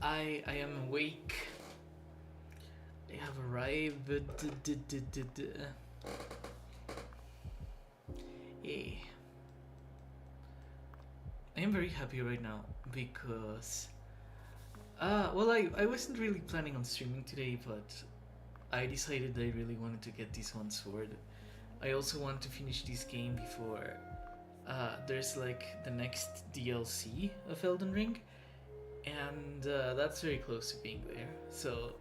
I am awake. I have arrived. Hey. I am very happy right now because well, I wasn't really planning on streaming today, but I decided I really wanted to get this one sword. I also want to finish this game before there's like the next DLC of Elden Ring, and that's very close to being there. So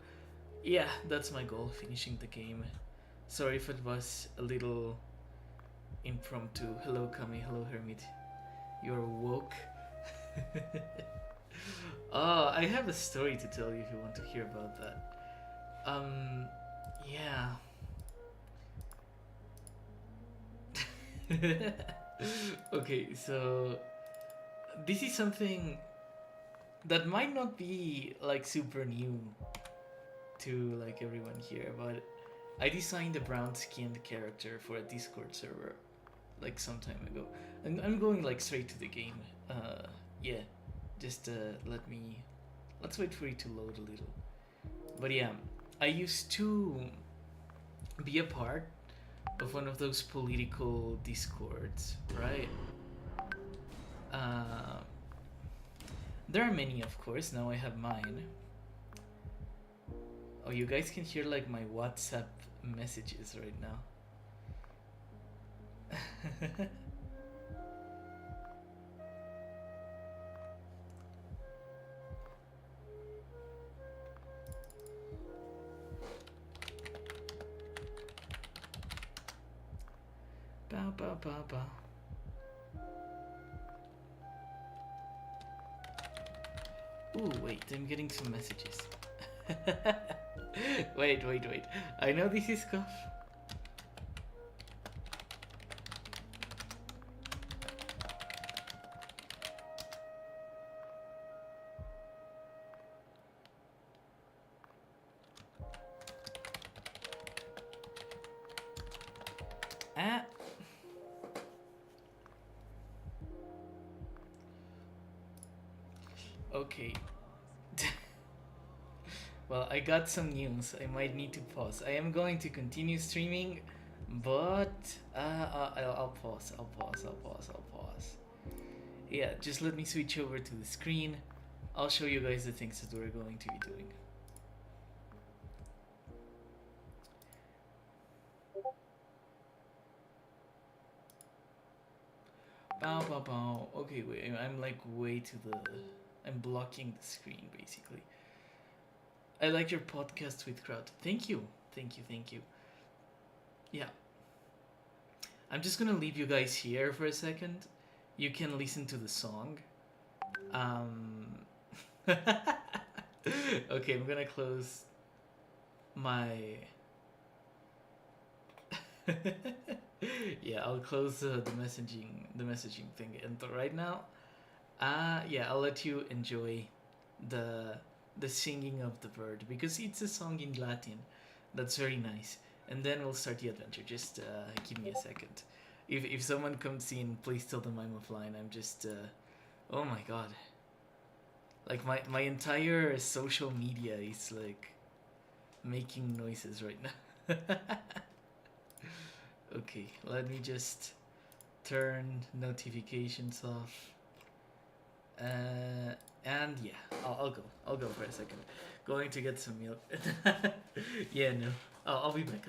yeah, that's my goal, finishing the game. Sorry if it was a little impromptu. Hello Kami, hello Hermit. You're woke. I have a story to tell you if you want to hear about that. Yeah. Okay, so this is something that might not be like super new to like everyone here, but I designed a brown skinned character for a Discord server like some time ago. And I'm going like straight to the game. Yeah, just let's wait for it to load a little. But yeah, I used to be a part of one of those political discords, right? Uh, there are many, of course. Now I have mine. Oh, you guys can hear like my WhatsApp messages right now. Bow, bow, bow, bow. Ooh, wait, I'm getting some messages. Wait. I know this is cough. Ah. Okay. Well, I got some news. I might need to pause. I am going to continue streaming, but I'll pause. I'll pause. Yeah, just let me switch over to the screen. I'll show you guys the things that we're going to be doing. Bow, bow, bow. Okay, wait, I'm like way to the... I'm blocking the screen, basically. I like your podcast with crowd. Thank you. Yeah. I'm just gonna leave you guys here for a second. You can listen to the song. Okay, I'm gonna close my... Yeah, I'll close the messaging thing. And right now, yeah, I'll let you enjoy the singing of the bird because it's a song in Latin. That's very nice. And then we'll start the adventure. Just give me a second. If someone comes in, please tell them I'm offline. I'm just oh my god. Like my entire social media is like making noises right now. Okay, let me just turn notifications off. And yeah, I'll go for a second. Going to get some milk. Yeah, no. I'll be back.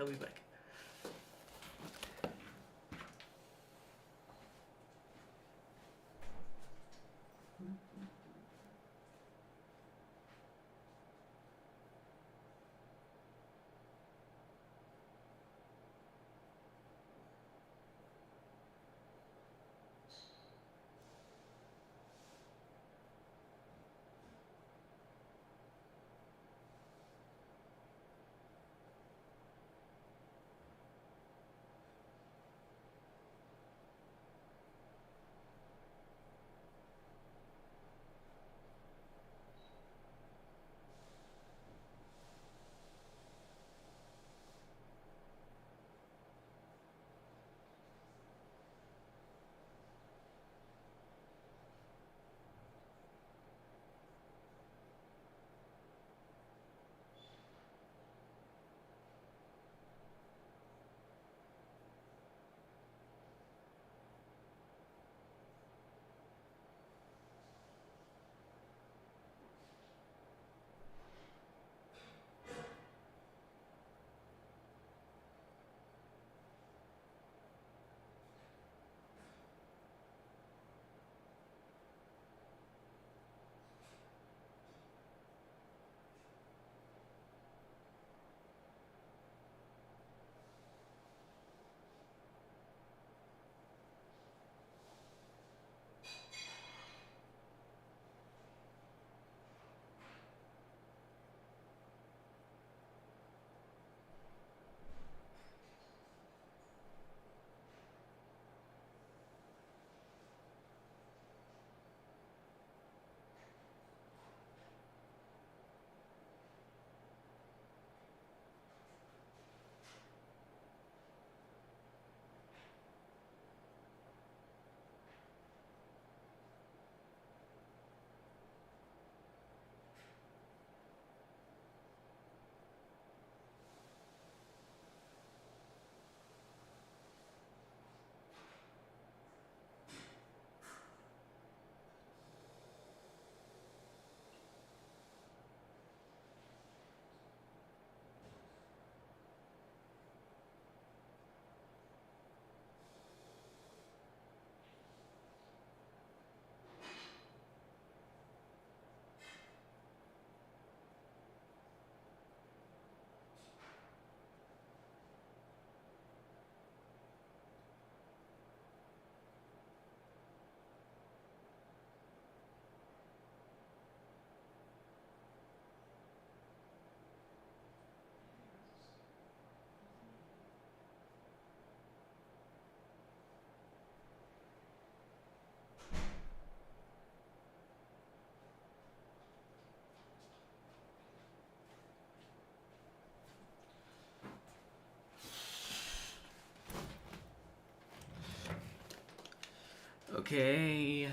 Okay.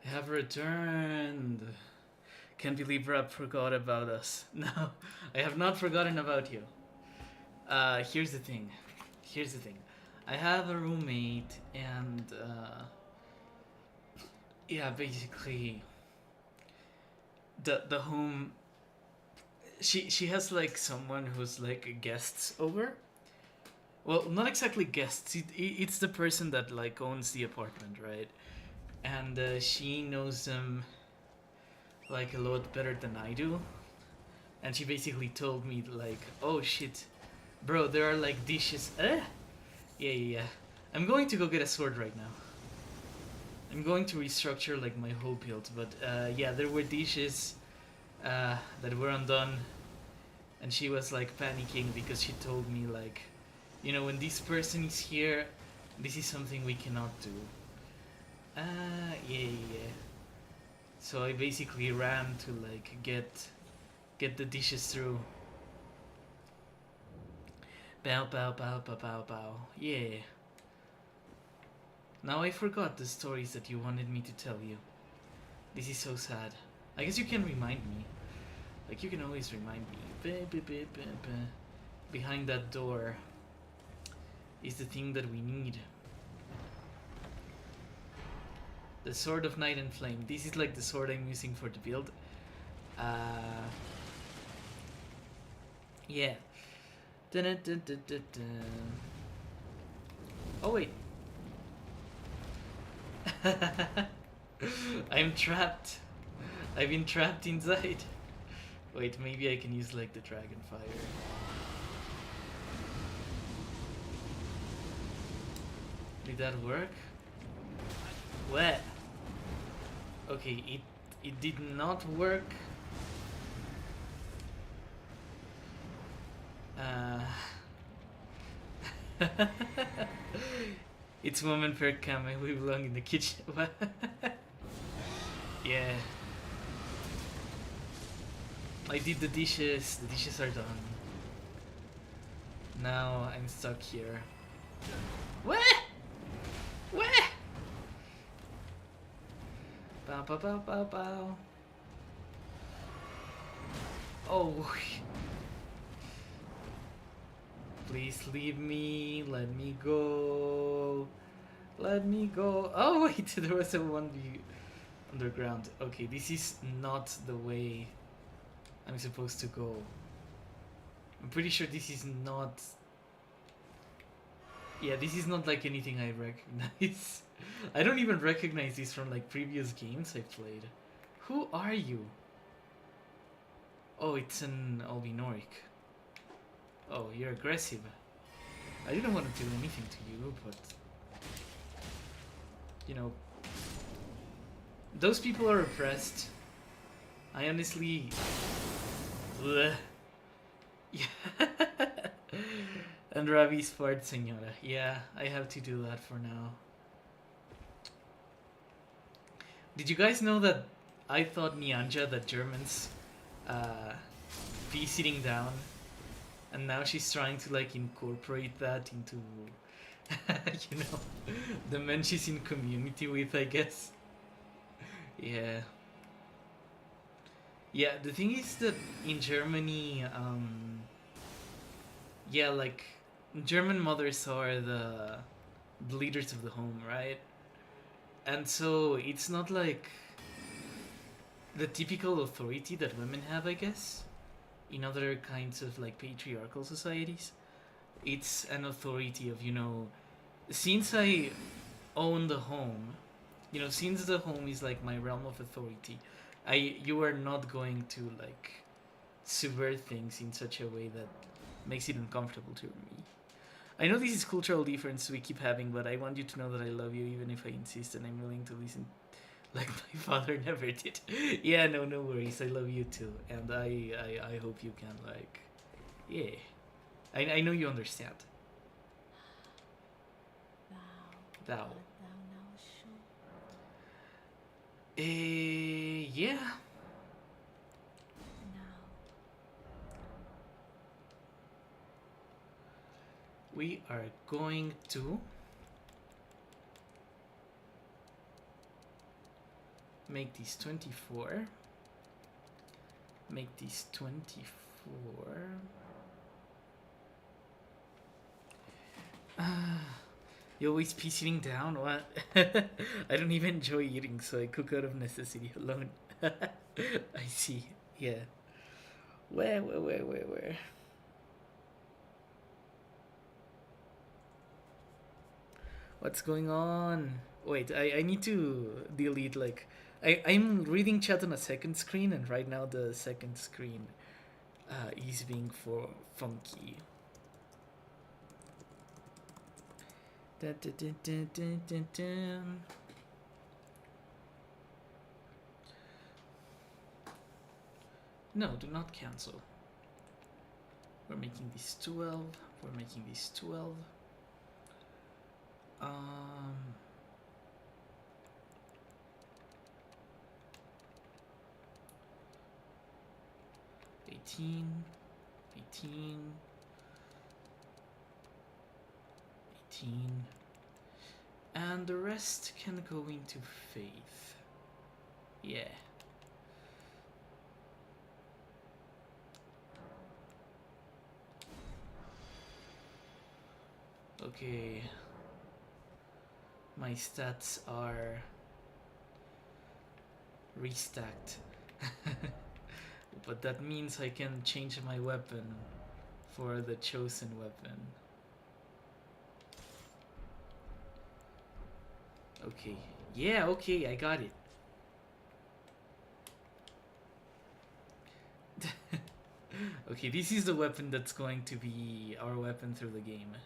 I have returned. Can't believe Rob forgot about us. No, I have not forgotten about you. Here's the thing. I have a roommate, and yeah, basically, the home. She has like someone who's like guests over. Well, not exactly guests. It's the person that like owns the apartment, right? And she knows them like a lot better than I do. And she basically told me like, "Oh shit, bro, there are like dishes." Yeah. I'm going to go get a sword right now. I'm going to restructure like my whole build, but yeah, there were dishes that were undone, and she was like panicking because she told me like, you know, when this person is here, this is something we cannot do. Yeah. So I basically ran to like get the dishes through. Bow. Yeah. Now I forgot the stories that you wanted me to tell you. This is so sad. I guess you can remind me. Like, you can always remind me. Behind that door is the thing that we need. The Sword of Night and Flame. This is like the sword I'm using for the build. Yeah. Oh wait. I'm trapped. I've been trapped inside. Wait, maybe I can use like the dragon fire. Did that work? What? Okay, it did not work. It's woman per cam. We belong in the kitchen. Yeah. I did the dishes. The dishes are done. Now I'm stuck here. What? Bow. Oh. Please leave me. Let me go. Oh wait, there was a 1v underground. Okay, this is not the way I'm supposed to go. I'm pretty sure this is not... Yeah, this is not like anything I recognize. I don't even recognize this from like previous games I've played. Who are you? Oh, it's an Albinoric. Oh, you're aggressive. I didn't want to do anything to you, but... You know... Those people are oppressed. I honestly... Blech. Yeah. And Ravi's part, senora. Yeah, I have to do that for now. Did you guys know that I thought Nyanja that Germans be sitting down, and now she's trying to like incorporate that into you know, the men she's in community with, I guess. Yeah. Yeah, the thing is that in Germany, yeah, like German mothers are the leaders of the home, right? And so it's not like the typical authority that women have, I guess, in other kinds of like patriarchal societies. It's an authority of, you know, since I own the home, you know, since the home is like my realm of authority, you are not going to like subvert things in such a way that makes it uncomfortable to me. I know this is cultural difference we keep having, but I want you to know that I love you even if I insist, and I'm willing to listen like my father never did. Yeah, no worries. I love you too, and I hope you can like, yeah. I know you understand. Thou. Yeah. We are going to make these 24. Make these 24. You always be sitting down? What? I don't even enjoy eating, so I cook out of necessity alone. I see. Yeah. Where? What's going on? Wait, I need to delete, like... I'm reading chat on a second screen, and right now the second screen is being funky. No, do not cancel. We're making this 12. We're making this 12. 18, 18, 18, and the rest can go into faith. Yeah. Okay. My stats are restacked. But that means I can change my weapon for the chosen weapon. Okay. Yeah, okay, I got it. Okay, this is the weapon that's going to be our weapon through the game.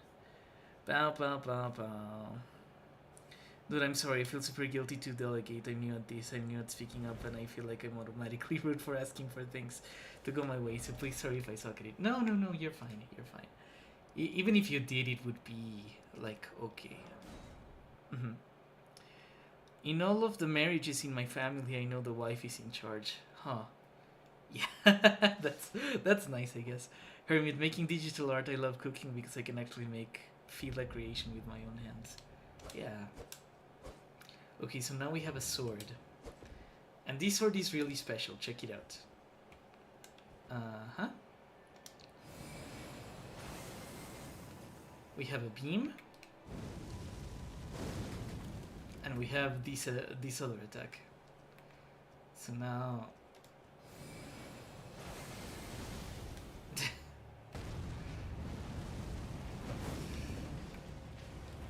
Bow, bow, bow, bow. Dude, I'm sorry, I feel super guilty to delegate. I'm new at this, I'm new at speaking up, and I feel like I'm automatically rude for asking for things to go my way, so please, sorry if I suck at it. No, you're fine, you're fine. Even if you did, it would be, like, okay. In all of the marriages in my family, I know the wife is in charge. Huh. Yeah, that's nice, I guess. Hermit, making digital art, I love cooking because I can actually feel like creation with my own hands. Yeah. Okay, so now we have a sword. And this sword is really special, check it out. We have a beam. And we have this other attack. So now...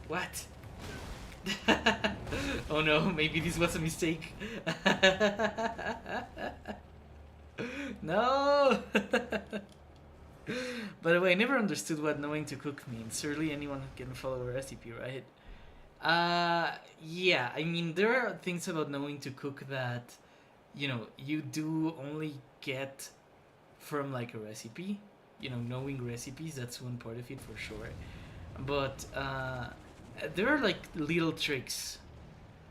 What? Oh no, maybe this was a mistake. No! By the way, I never understood what knowing to cook means. Surely anyone can follow a recipe, right? Yeah, I mean, there are things about knowing to cook that, you know, you do only get from, like, a recipe. You know, knowing recipes, that's one part of it for sure. But, there are, like, little tricks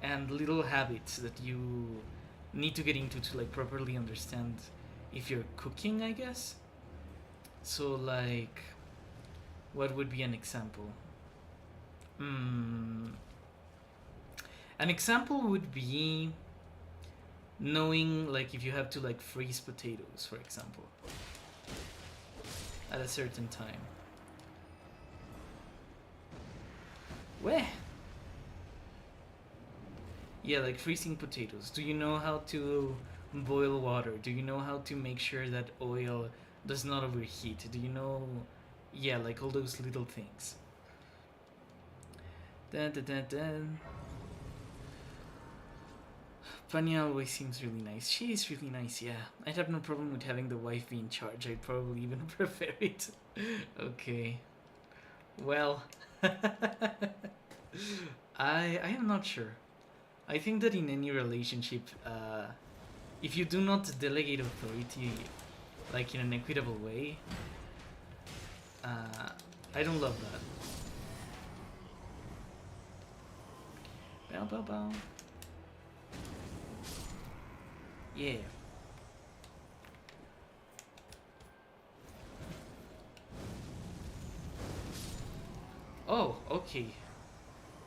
and little habits that you need to get into to, like, properly understand if you're cooking, I guess. So, like, what would be an example? An example would be knowing, like, if you have to, like, freeze potatoes, for example, at a certain time. Where? Yeah, like freezing potatoes. Do you know how to boil water? Do you know how to make sure that oil does not overheat? Do you know... Yeah, like all those little things. Dun, dun, dun, dun. Panya always seems really nice. She is really nice, yeah. I'd have no problem with having the wife be in charge. I'd probably even prefer it. Okay. Well... I am not sure. I think that in any relationship, if you do not delegate authority, like, in an equitable way, I don't love that. Bow, bow, bow. Yeah. Oh, okay.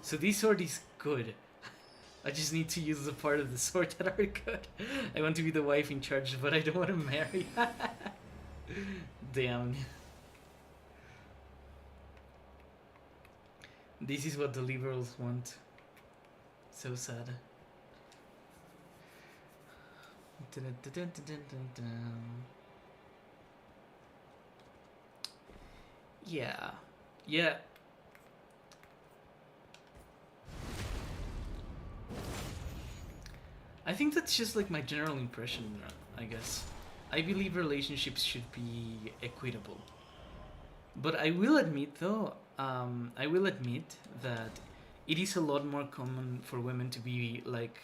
So this sword is good. I just need to use the part of the sword that are good. I want to be the wife in charge, but I don't want to marry. Damn. This is what the liberals want. So sad. Yeah. Yeah. I think that's just like my general impression, I guess. I believe relationships should be equitable. But I will admit, though, I will admit that it is a lot more common for women to be like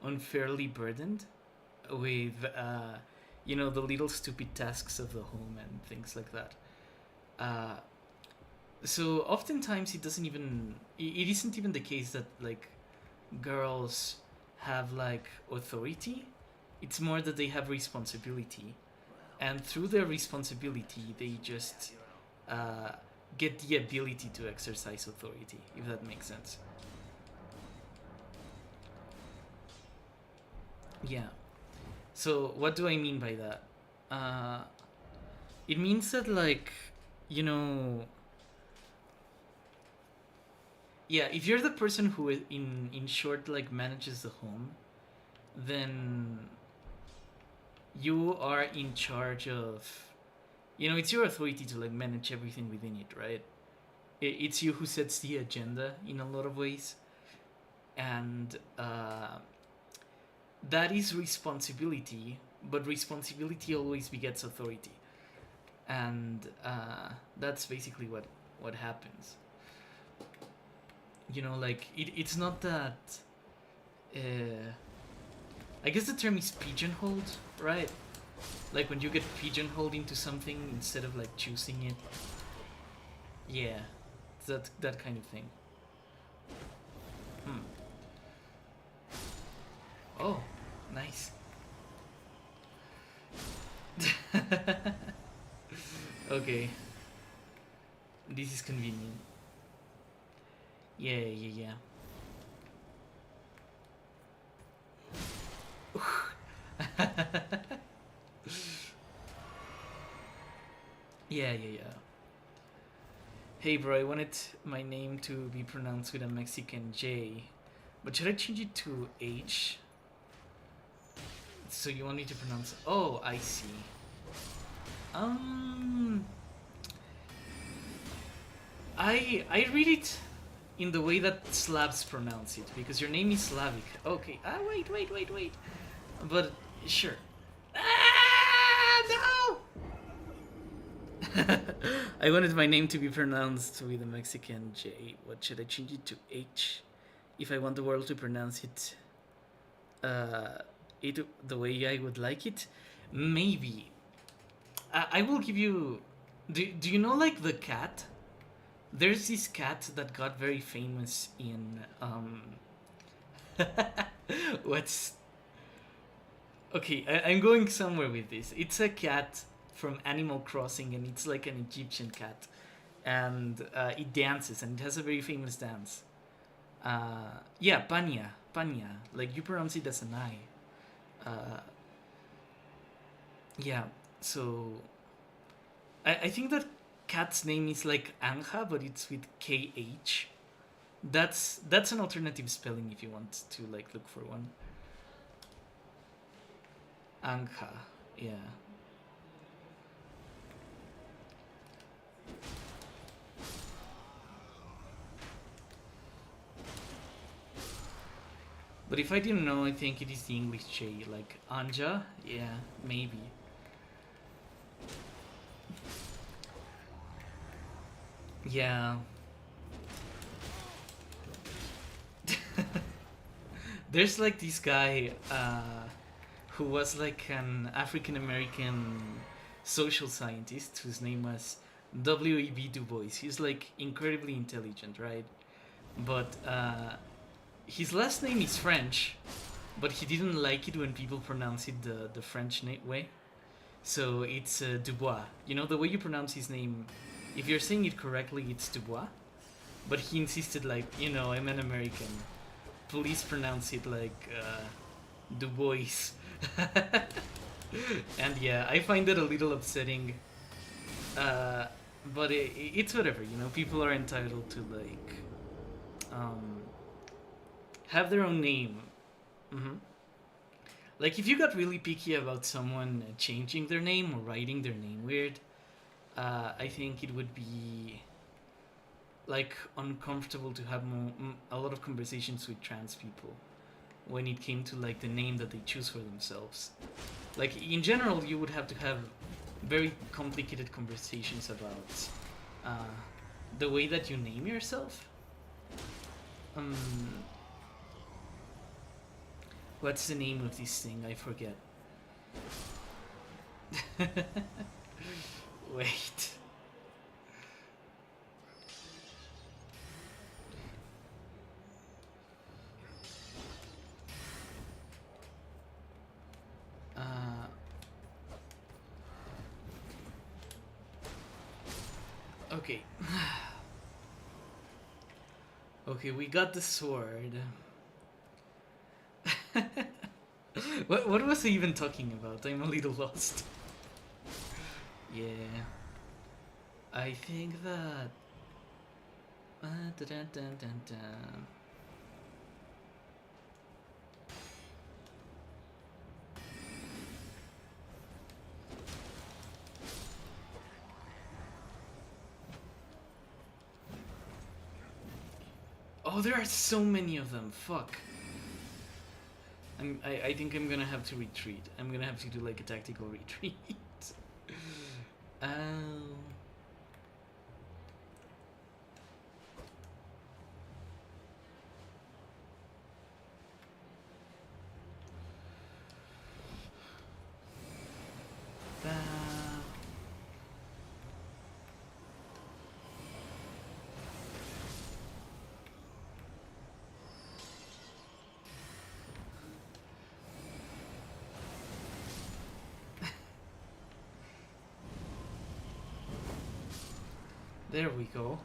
unfairly burdened with, you know, the little stupid tasks of the home and things like that. So oftentimes it doesn't even, it isn't even the case that like girls have like authority. It's more that they have responsibility, and through their responsibility they just get the ability to exercise authority, if that makes sense. Yeah. So what do I mean by that? It means that like, you know, yeah, if you're the person who in short like manages the home, then you are in charge of, you know, it's your authority to like manage everything within it, right? It's you who sets the agenda in a lot of ways, and that is responsibility, but responsibility always begets authority, and that's basically what happens. You know, like it's not that. I guess the term is pigeonholed, right? Like when you get pigeonholed into something instead of like choosing it. Yeah, that kind of thing. Oh, nice. Okay, this is convenient. Yeah. Yeah. Hey bro, I wanted my name to be pronounced with a Mexican J, but should I change it to H? So you want me to pronounce? Oh, I see. I read it in the way that Slavs pronounce it, because your name is Slavic. Okay. Wait. But sure. No! I wanted my name to be pronounced with a Mexican J. What should I change it to H? If I want the world to pronounce it, the way I would like it, maybe. I will give you. Do you know like the cat? There's this cat that got very famous in what's okay, I'm going somewhere with this. It's a cat from Animal Crossing, and it's like an Egyptian cat, and it dances, and it has a very famous dance. Yeah, Panya. Like you pronounce it as an I. Yeah. So I think that cat's name is like Anja, but it's with KH. That's an alternative spelling if you want to like look for one. Anja, yeah. But if I didn't know, I think it is the English J, like Anja. Yeah, maybe. Yeah. There's like this guy who was like an African American social scientist whose name was W.E.B. Du Bois. He's like incredibly intelligent, right? But his last name is French, but he didn't like it when people pronounce it the French way. So it's Dubois. You know, the way you pronounce his name, if you're saying it correctly, it's Dubois. But he insisted, like, you know, I'm an American. please pronounce it like Du Bois. And yeah, I find it a little upsetting. But it's whatever, you know. People are entitled to like have their own name. Mm-hmm. Like if you got really picky about someone changing their name or writing their name weird, I think it would be like uncomfortable to have a lot of conversations with trans people when it came to like the name that they choose for themselves. Like in general, you would have to have very complicated conversations about the way that you name yourself. What's the name of this thing? I forget. Wait. Okay. Okay, we got the sword. What was I even talking about? I'm a little lost. Yeah. I think that... Oh, there are so many of them. Fuck. I think I'm gonna have to retreat. I'm gonna have to do like a tactical retreat. There we go.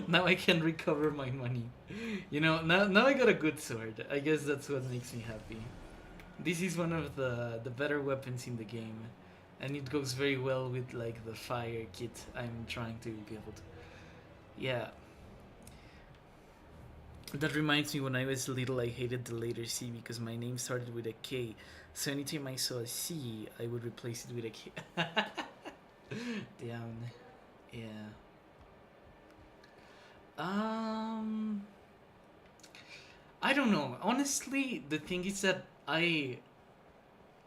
Now I can recover my money. You know, now I got a good sword. I guess that's what makes me happy. This is one of the better weapons in the game, and it goes very well with like the fire kit I'm trying to build. Yeah. That reminds me, when I was little, I hated the letter C because my name started with a K. So anytime I saw a C, I would replace it with a K. Damn. Yeah. I don't know. Honestly, the thing is that I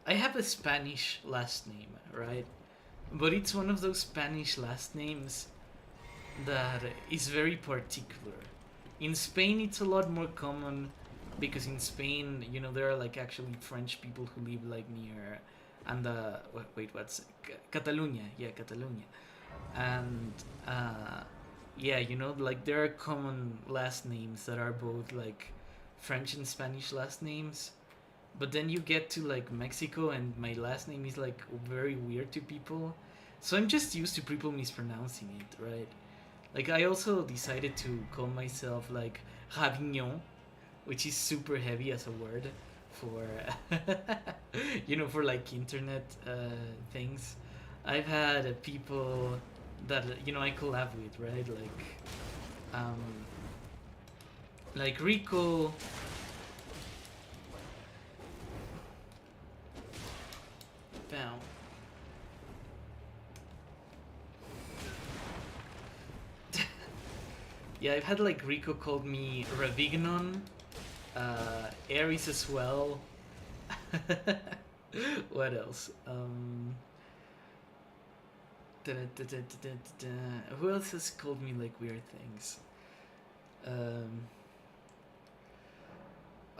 have a Spanish last name, right? But it's one of those Spanish last names that is very particular. In Spain, it's a lot more common because in Spain, you know, there are like actually French people who live like near, and wait, what's Catalonia? Yeah, Catalonia, and yeah, you know, like there are common last names that are both like French and Spanish last names. But then you get to like Mexico, and my last name is like very weird to people, so I'm just used to people mispronouncing it, right? Like I also decided to call myself like Ravignon, which is super heavy as a word for you know, for like internet things. I've had people that, you know, I collab with, right? Like Rico. Bam. Yeah, I've had like Rico called me Ravignon, Aries as well. What else? Who else has called me like weird things?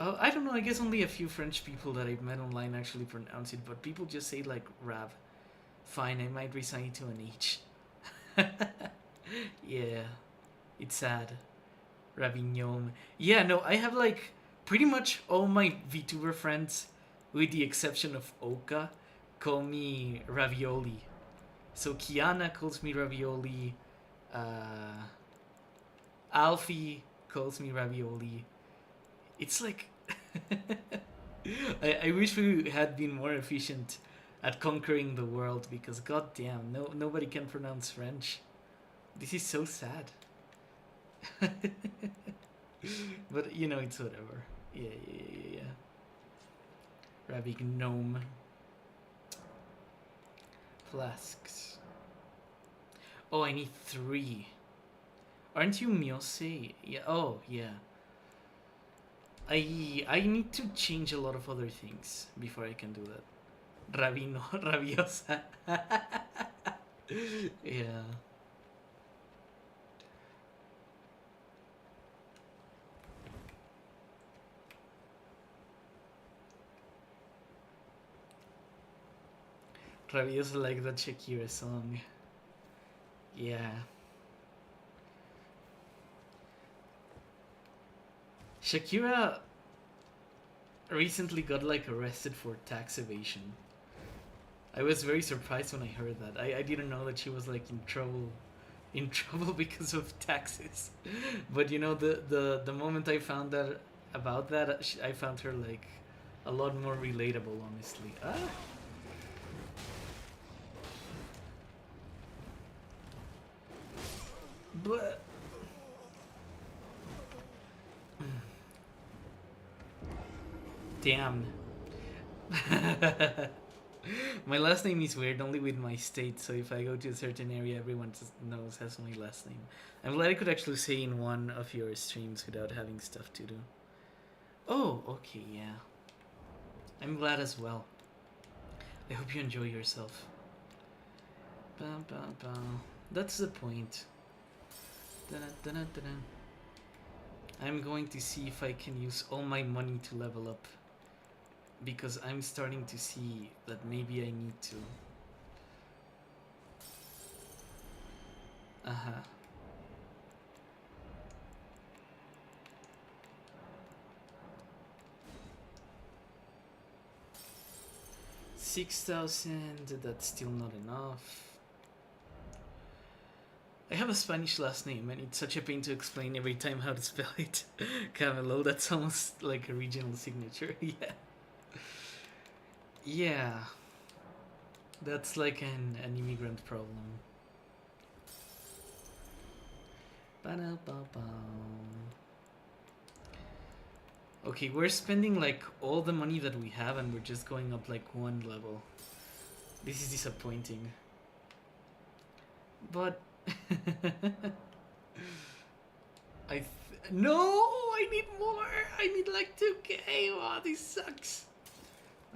Oh, I don't know. I guess only a few French people that I've met online actually pronounce it, but people just say like Rav. Fine, I might resign it to an H. Yeah, it's sad. Ravignon. Yeah, no, I have like pretty much all my VTuber friends, with the exception of Oka, call me Ravioli. So Kiana calls me Ravioli. Alfie calls me ravioli. It's like I wish we had been more efficient at conquering the world, because goddamn, nobody can pronounce French. This is so sad. But you know, it's whatever. Yeah. Rabbi gnome. Flasks. Oh, I need 3. Aren't you Miose? Yeah. Oh, yeah. I need to change a lot of other things before I can do that. Rabino, rabiosa. Yeah. Rabiosa like that Shakira song. Yeah. Shakira recently got like arrested for tax evasion. I was very surprised when I heard that. I didn't know that she was like in trouble because of taxes. But you know, the moment I found that about that, I found her like a lot more relatable, honestly. But damn. My last name is weird only with my state, so if I go to a certain area, everyone just knows that's my last name. I'm glad I could actually say in one of your streams without having stuff to do. Oh, okay, yeah. I'm glad as well. I hope you enjoy yourself. That's the point. I'm going to see if I can use all my money to level up, because I'm starting to see that maybe I need to. Uh-huh. $6,000, that's still not enough. I have a Spanish last name and it's such a pain to explain every time how to spell it. Camelo, that's almost like a regional signature. Yeah. Yeah. That's like an immigrant problem. Okay, we're spending like all the money that we have and we're just going up like 1 level. This is disappointing. But no, I need more. I need like 2k. Wow, this sucks.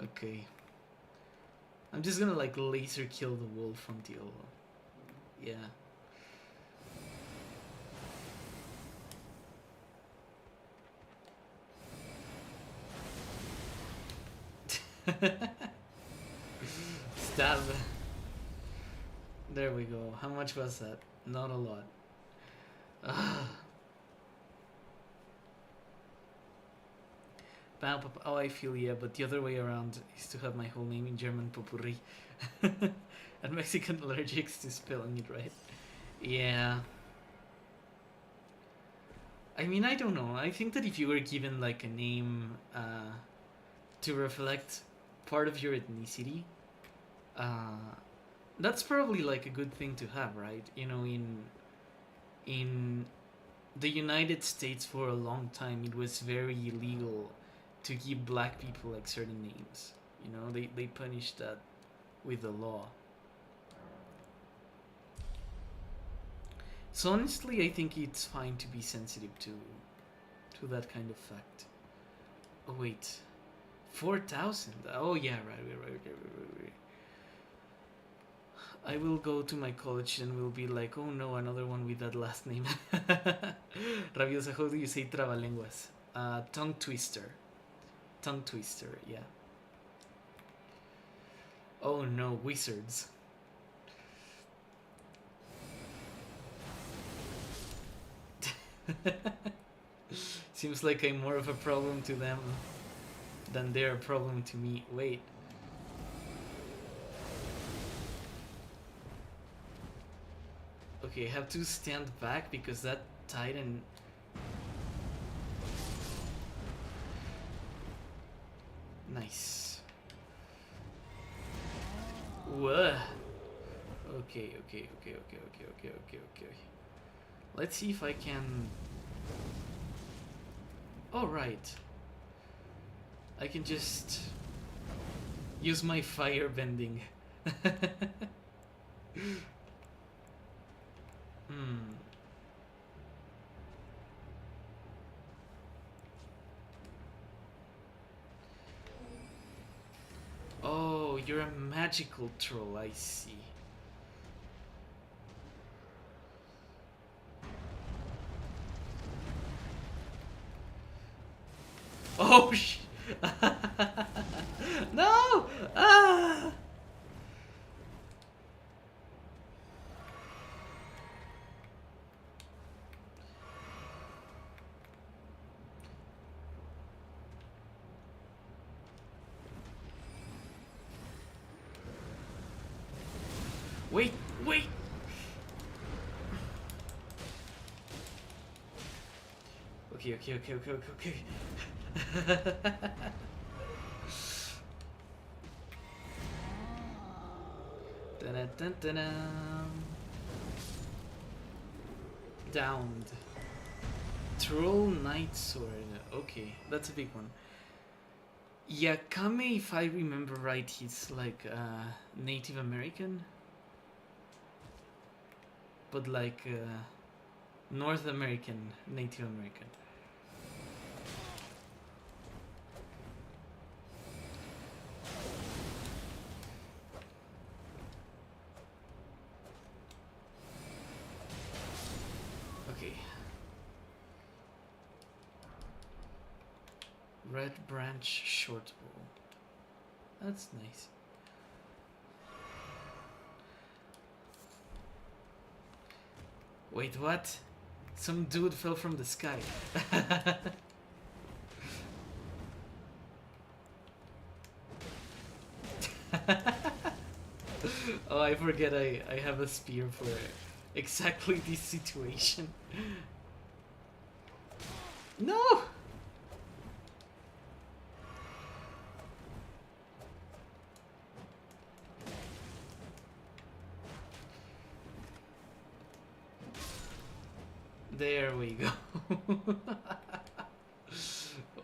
Okay. I'm just gonna like laser kill the wolf until, yeah. Stab. There we go. How much was that? Not a lot. Oh, I feel, yeah, but the other way around is to have my whole name in German potpourri. And Mexican allergics to spelling it right. Yeah. I mean, I don't know. I think that if you were given like a name to reflect part of your ethnicity, that's probably like a good thing to have, right? You know, in the United States for a long time, it was very illegal to give black people like certain names. You know, they punished that with the law. So honestly, I think it's fine to be sensitive to that kind of fact. Oh wait, 4,000. Oh yeah, right. I will go to my college and will be like, oh no, another one with that last name. Rabiosa, how do you say trabalenguas? Tongue twister. Tongue twister, yeah. Oh no, wizards. Seems like I'm more of a problem to them than they're a problem to me. Wait. Okay, I have to stand back because that Titan Nice. Whoa. Okay. Let's see if I can... Oh, right. I can just use my fire bending. Oh, you're a magical troll, I see. Oh, no! Ah! Wait! Okay. Dun-dun-dun-dun-dun. Downed. Troll Knight Sword. Okay, that's a big one. Yeah, Kame, if I remember right, he's like Native American. But like North American, Native American. Okay. Red branch short bow. That's nice. Wait, what? Some dude fell from the sky. Oh, I forget I have a spear for exactly this situation. No! There we go.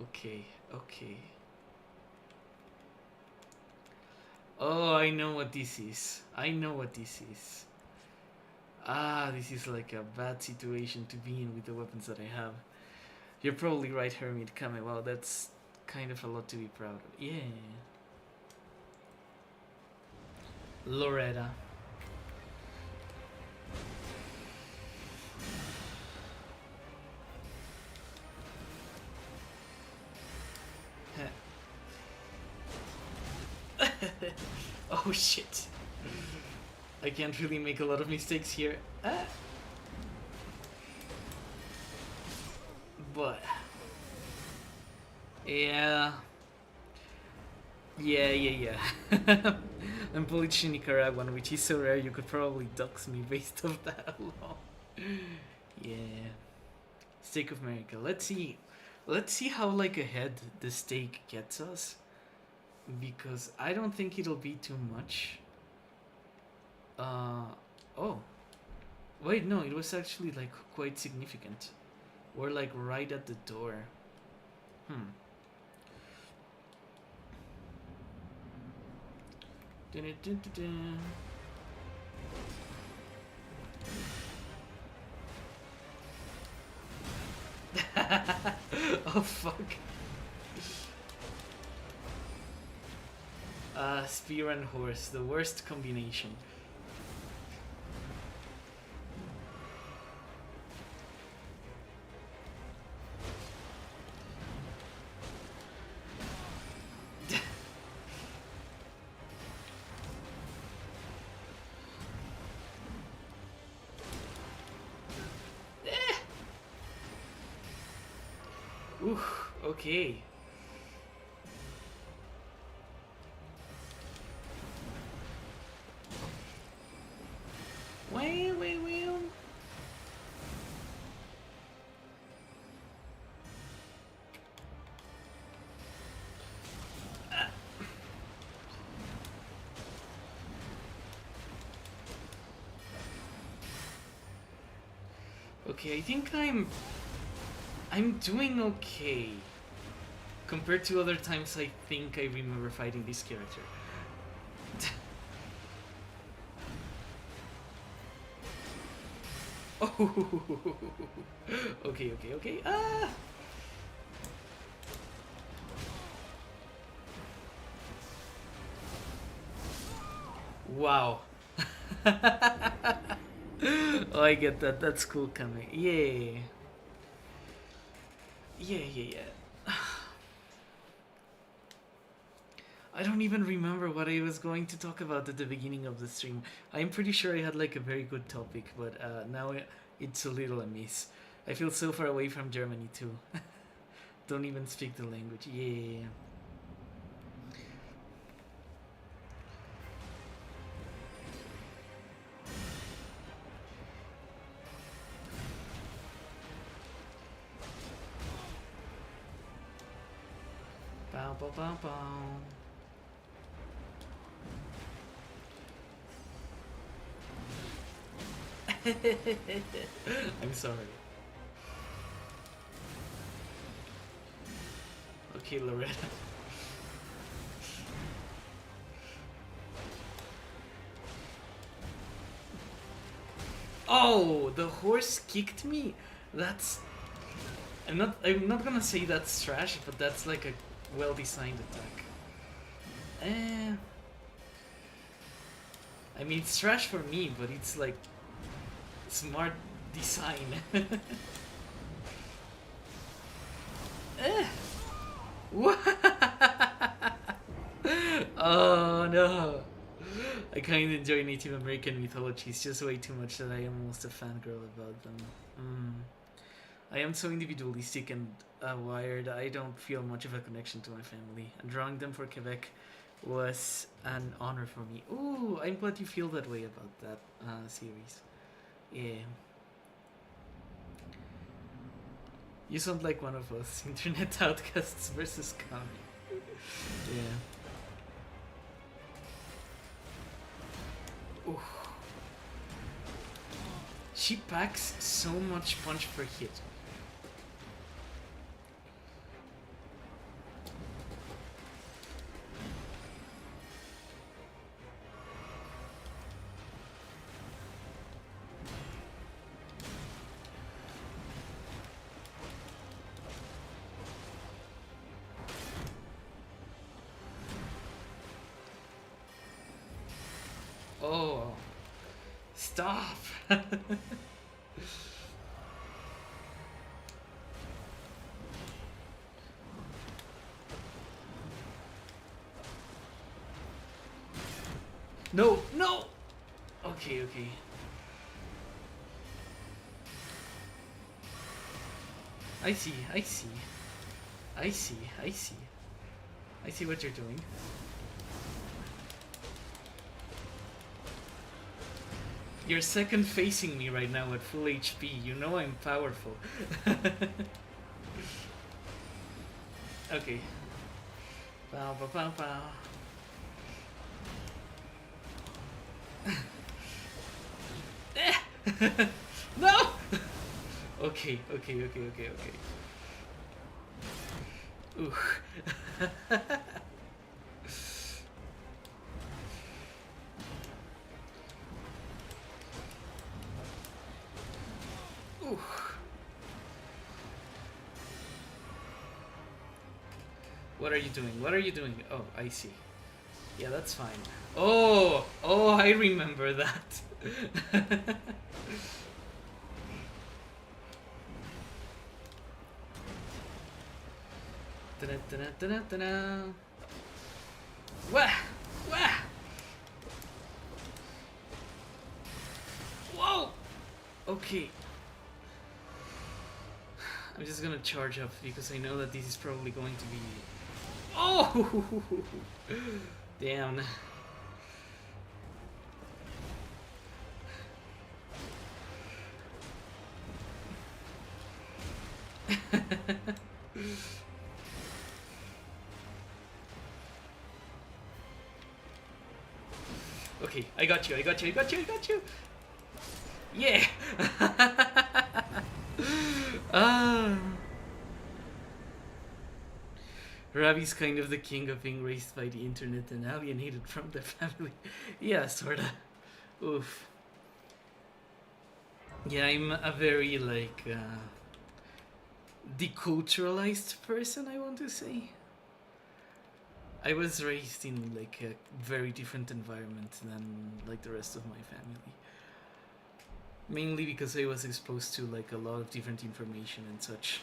Okay. Oh, I know what this is. Ah, this is like a bad situation to be in with the weapons that I have. You're probably right, Hermit Kame. Wow, that's kind of a lot to be proud of. Yeah. Loretta. Oh shit. I can't really make a lot of mistakes here. But yeah. I'm Polish Nicaraguan, which is so rare you could probably dox me based off that alone. Yeah. Steak of America. Let's see how like ahead the steak gets us. Because I don't think it'll be too much. Oh. Wait, no, it was actually like quite significant. We're like right at the door. Dun-dun-dun-dun-dun. Oh fuck. Spear and horse, the worst combination. Okay. Wait. Okay, I think I'm doing okay. Compared to other times I think I remember fighting this character. Oh, okay, okay, okay. Ah! Wow. Oh, I get that. That's cool coming. Yeah. Yeah. I don't even remember what I was going to talk about at the beginning of the stream. I'm pretty sure I had like a very good topic, but now it's a little amiss. I feel so far away from Germany too. Don't even speak the language. Yeah. Bow, bow, bow, bow. I'm sorry. Okay, Loretta. Oh, the horse kicked me? That's... I'm not gonna say that's trash, but that's like a well-designed attack. I mean, it's trash for me, but it's like smart design. What? Oh no! I kind of enjoy Native American mythology. It's just way too much that I am almost a fangirl about them. I am so individualistic and wired. I don't feel much of a connection to my family. And drawing them for Quebec was an honor for me. Ooh, I'm glad you feel that way about that series. Yeah. You sound like one of us, internet outcasts versus Kami. Yeah. Ooh. She packs so much punch per hit. Oh, stop! No, no! Okay. I see what you're doing. You're second facing me right now at full HP. You know I'm powerful. Okay. Pow, pow, pow, pow. No! Okay. Ooh. Ooh. What are you doing? Oh, I see. Yeah, that's fine. Oh, I remember that. Wah! Whoa! Okay. I'm just gonna charge up because I know that this is probably going to be... Oh! Damn. Okay, I got you. Yeah! Ah, Ravi's kind of the king of being raised by the internet and alienated from their family. Yeah, sorta. Oof. Yeah, I'm a very like deculturalized person, I want to say. I was raised in like a very different environment than like the rest of my family. Mainly because I was exposed to like a lot of different information and such.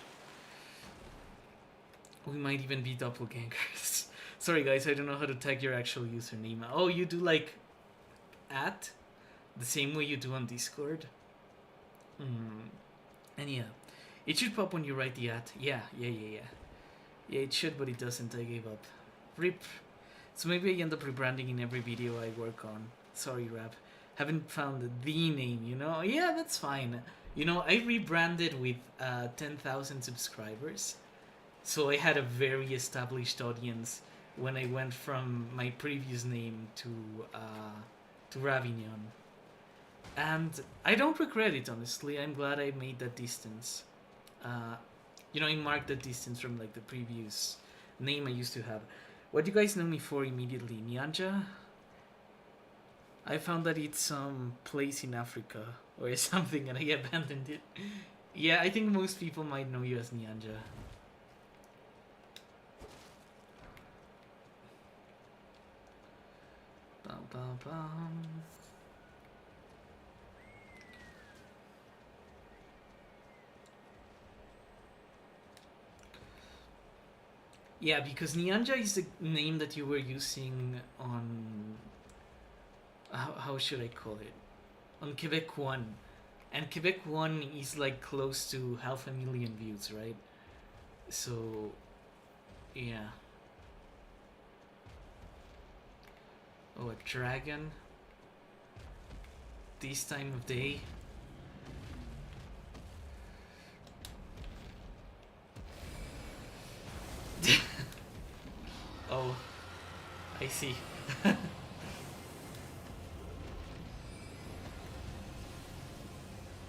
We might even be doppelgangers. Sorry guys, I don't know how to tag your actual username. Oh, you do like at the same way you do on Discord? And yeah, it should pop when you write the at. Yeah, it should, but it doesn't. I gave up. Rip. So maybe I end up rebranding in every video I work on. Sorry, Rap. Haven't found the name, you know? Yeah, that's fine. You know, I rebranded with 10,000 subscribers. So I had a very established audience when I went from my previous name to Ravignon. And I don't regret it, honestly. I'm glad I made that distance. You know, I marked that distance from like the previous name I used to have. What do you guys know me for immediately? Nyanja? I found that it's some place in Africa or something and I abandoned it. Yeah, I think most people might know you as Nyanja. Bum, bum, bum. Yeah, because Nyanja is the name that you were using on... How should I call it? On Quebec 1. And Quebec 1 is like close to 500,000 views, right? So, yeah. Oh, a dragon? This time of day? Oh, I see.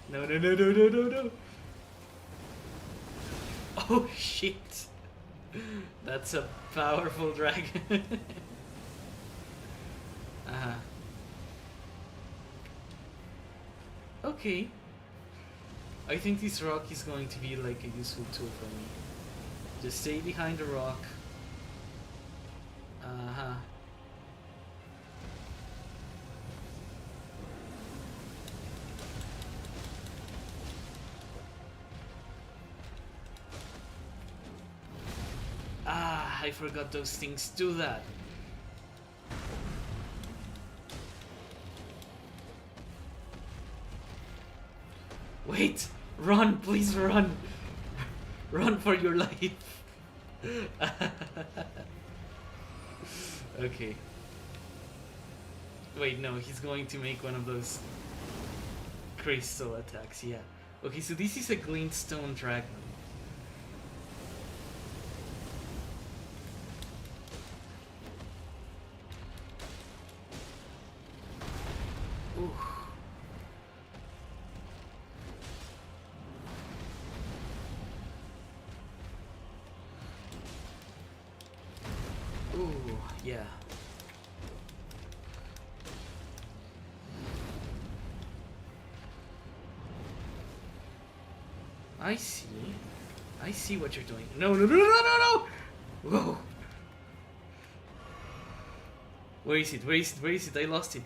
No. Oh shit. That's a powerful dragon. Uh-huh. Okay. I think this rock is going to be like a useful tool for me. Just stay behind the rock. Uh-huh. Ah, I forgot those things do that. Wait! Run! Please run! Run for your life! Okay. Wait, no, he's going to make one of those crystal attacks, yeah. Okay, so this is a glintstone dragon. Ooh. Ooh, yeah. I see. I see what you're doing. No! Whoa! Where is it? I lost it.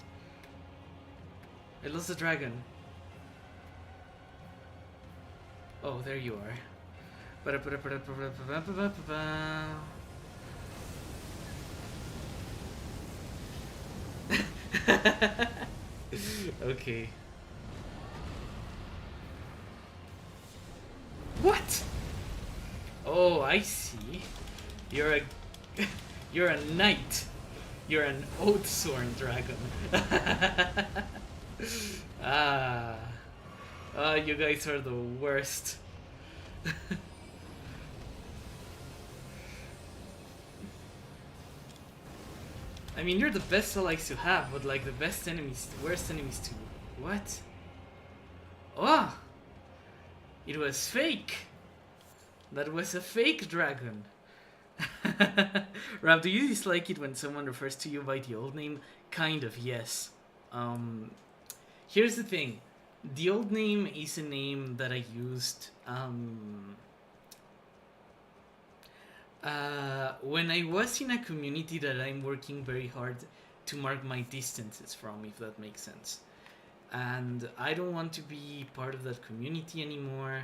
I lost the dragon. Oh, there you are. Okay. What? Oh, I see. You're a knight. You're an Oathsworn dragon. You guys are the worst. I mean, you're the best allies to have, but like the best enemies, worst enemies too. What? Oh! It was fake. That was a fake dragon. Rob, do you dislike it when someone refers to you by the old name? Kind of, yes. Here's the thing. The old name is a name that I used when I was in a community that I'm working very hard to mark my distances from, if that makes sense. And I don't want to be part of that community anymore.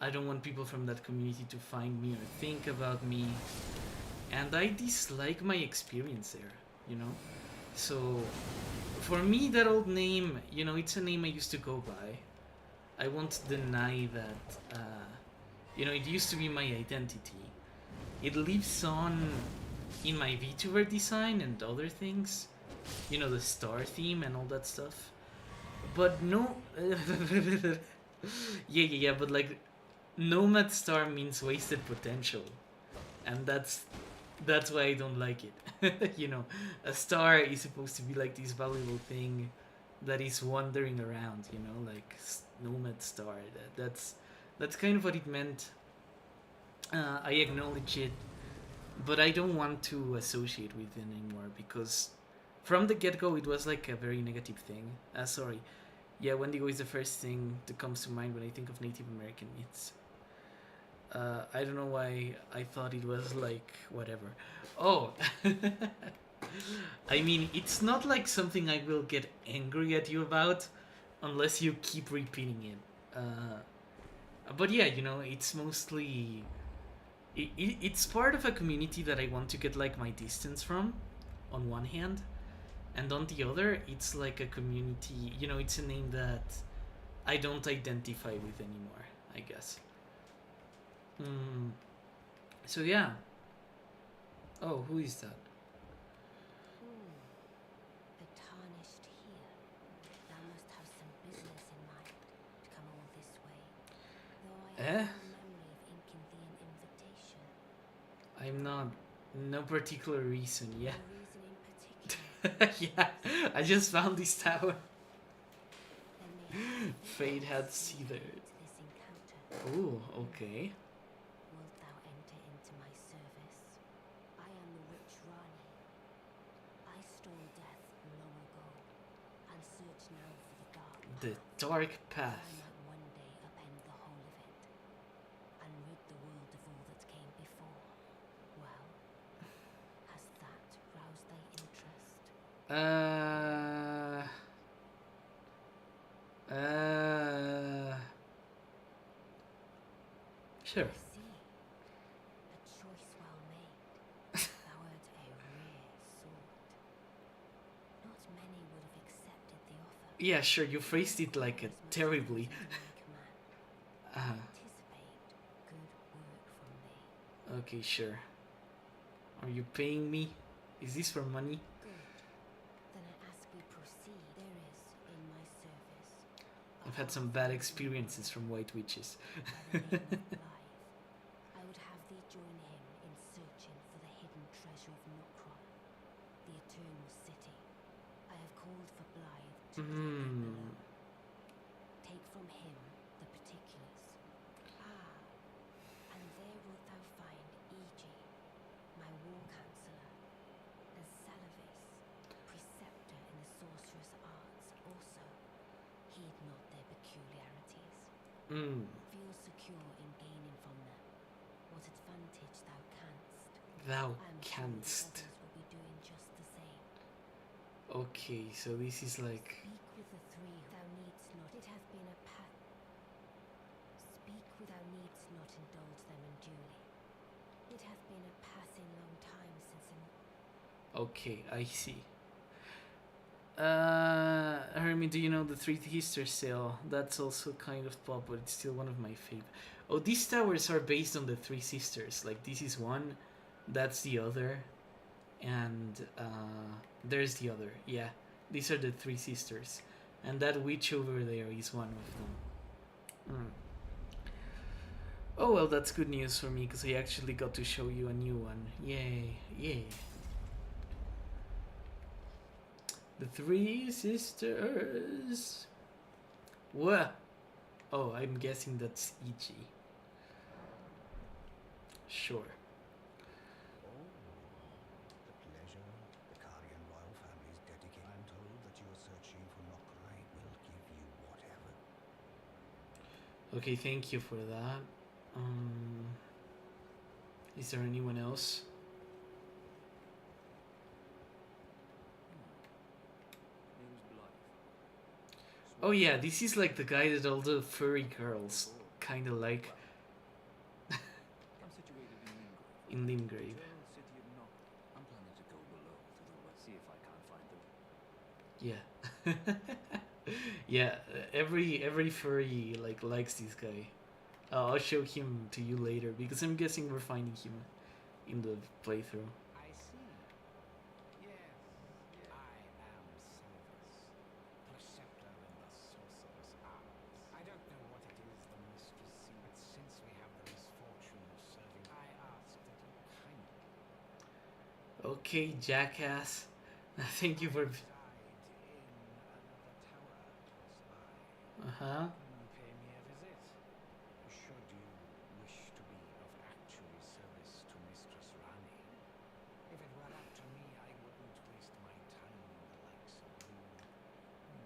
I don't want people from that community to find me or think about me. And I dislike my experience there, you know? So, for me, that old name, you know, it's a name I used to go by. I won't deny that, you know, it used to be my identity. It lives on in my VTuber design and other things. You know, the star theme and all that stuff. But no... yeah, but like... Nomad star means wasted potential. And that's why I don't like it. You know, a star is supposed to be like this valuable thing that is wandering around, you know, like nomad star. That's kind of what it meant. I acknowledge it, but I don't want to associate with it anymore because from the get-go it was like a very negative thing. Sorry. Yeah, Wendigo is the first thing that comes to mind when I think of Native American myths. I don't know why I thought it was like whatever. Oh, I mean, it's not like something I will get angry at you about unless you keep repeating it. But yeah, you know, it's mostly... It's part of a community that I want to get like my distance from, on one hand. And on the other, it's like a community, you know, it's a name that I don't identify with anymore, I guess. So yeah. Oh, who is that? The tarnished here. Thou must have some business in mind to come all this way. Though I have no memory of inking thee an invitation. I'm not. No particular reason, yeah. No reason in particular. Yeah, I just found this tower. Then Fate had sethered. this encounter. Ooh, okay. Wilt thou enter into my service? I am the witch Rani. I stole death long ago, and search now for the dark path. The dark I path. might one day upend the whole of it, and rid the world of all that came before. Well, has that roused thy interest? Sure. I see. A choice well made. Thou art a rare sword. Not many would have accepted the offer. Yeah, sure, you phrased it like Always must terribly. choose under my command. Anticipate good work from thee. Okay, sure. Are you paying me? Is this for money? Good. Then I ask we proceed. There is in my service. I've had some bad experiences from white witches. By the name of Blythe. I would have thee join him in searching for the hidden treasure of Nokron, the Eternal City. I have called for Blythe to take it below. Take from him the particulars. And there wilt thou find Eg, my war counselor, and Salavis, preceptor in the sorcerous arts also. Heed not their peculiarities. Feel secure in gaining from them what advantage thou canst. Thou I am sure the canst. others will be doing just the same. Okay, so this is like... Speak with the three thou needst not. It hath been a path. Speak with thou needst not indulge them unduly. It hath been a passing long time since an... Okay, I see. Hermie, do you know the Three Sisters sale? That's also kind of pop, but it's still one of my favorite. Oh, these towers are based on the Three Sisters. Like, this is one, that's the other, and there's the other. Yeah, these are the Three Sisters. And that witch over there is one of them. Oh, well, that's good news for me, because I actually got to show you a new one. Yay, yay. The Three Sisters. What? Oh, I'm guessing that's EG. Sure. Oh, the pleasure the Karian royal family is dedicated. I'm told that you are searching for Nokrai will give you whatever. Okay, thank you for that. Is there anyone else? Oh yeah, this is like the guy that all the furry girls kind of like. I'm situated in In Limgrave. Limgrave. General city of Knock. I'm planning to go below to the west, see if I can't find them. Yeah. Yeah, every furry like likes this guy. I'll show him to you later because I'm guessing we're finding him in the playthrough. I see. Yes, I am Silvus, preceptor in the sorcerer's arts. I don't know what it is the mistress sees, but since we have the misfortune of serving, I ask that you kindly Okay, jackass. Thank you for. reside in another tower close by. Uh-huh. Pay me a visit. Should you wish to be of actual service to Mistress Rani. If it were up to me, I wouldn't waste my time on the likes of you.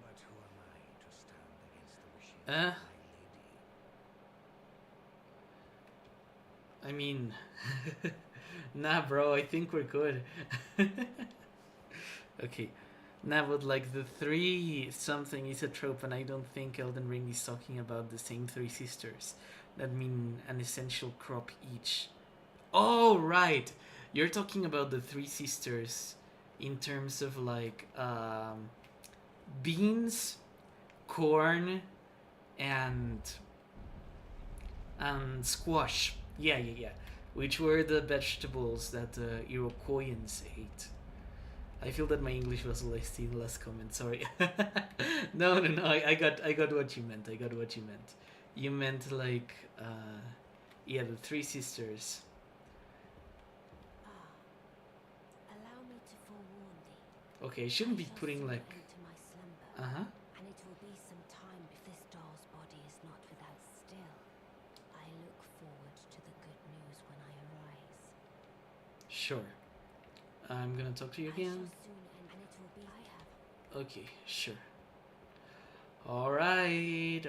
But who am I to stand against the wishes of my lady? I mean, nah, bro. I think we're good. Okay. Nah, but like the three something is a trope, and I don't think Elden Ring is talking about the same three sisters that mean an essential crop each. Oh, right. You're talking about the three sisters in terms of like beans, corn, and squash. Yeah. Which were the vegetables that the Iroquoians ate. I feel that my English was less common. Sorry. No. I got what you meant. You meant like, yeah, the three sisters. Allow me to forewarn thee. Okay, I shouldn't I be shall putting soon like. enter my slumber, Uh huh. and it will be some time if this doll's body is not without still. I look forward to the good news when I arise. Sure. I'm gonna talk to you I shall again. soon end, and it will be I have. Okay, sure. Alright.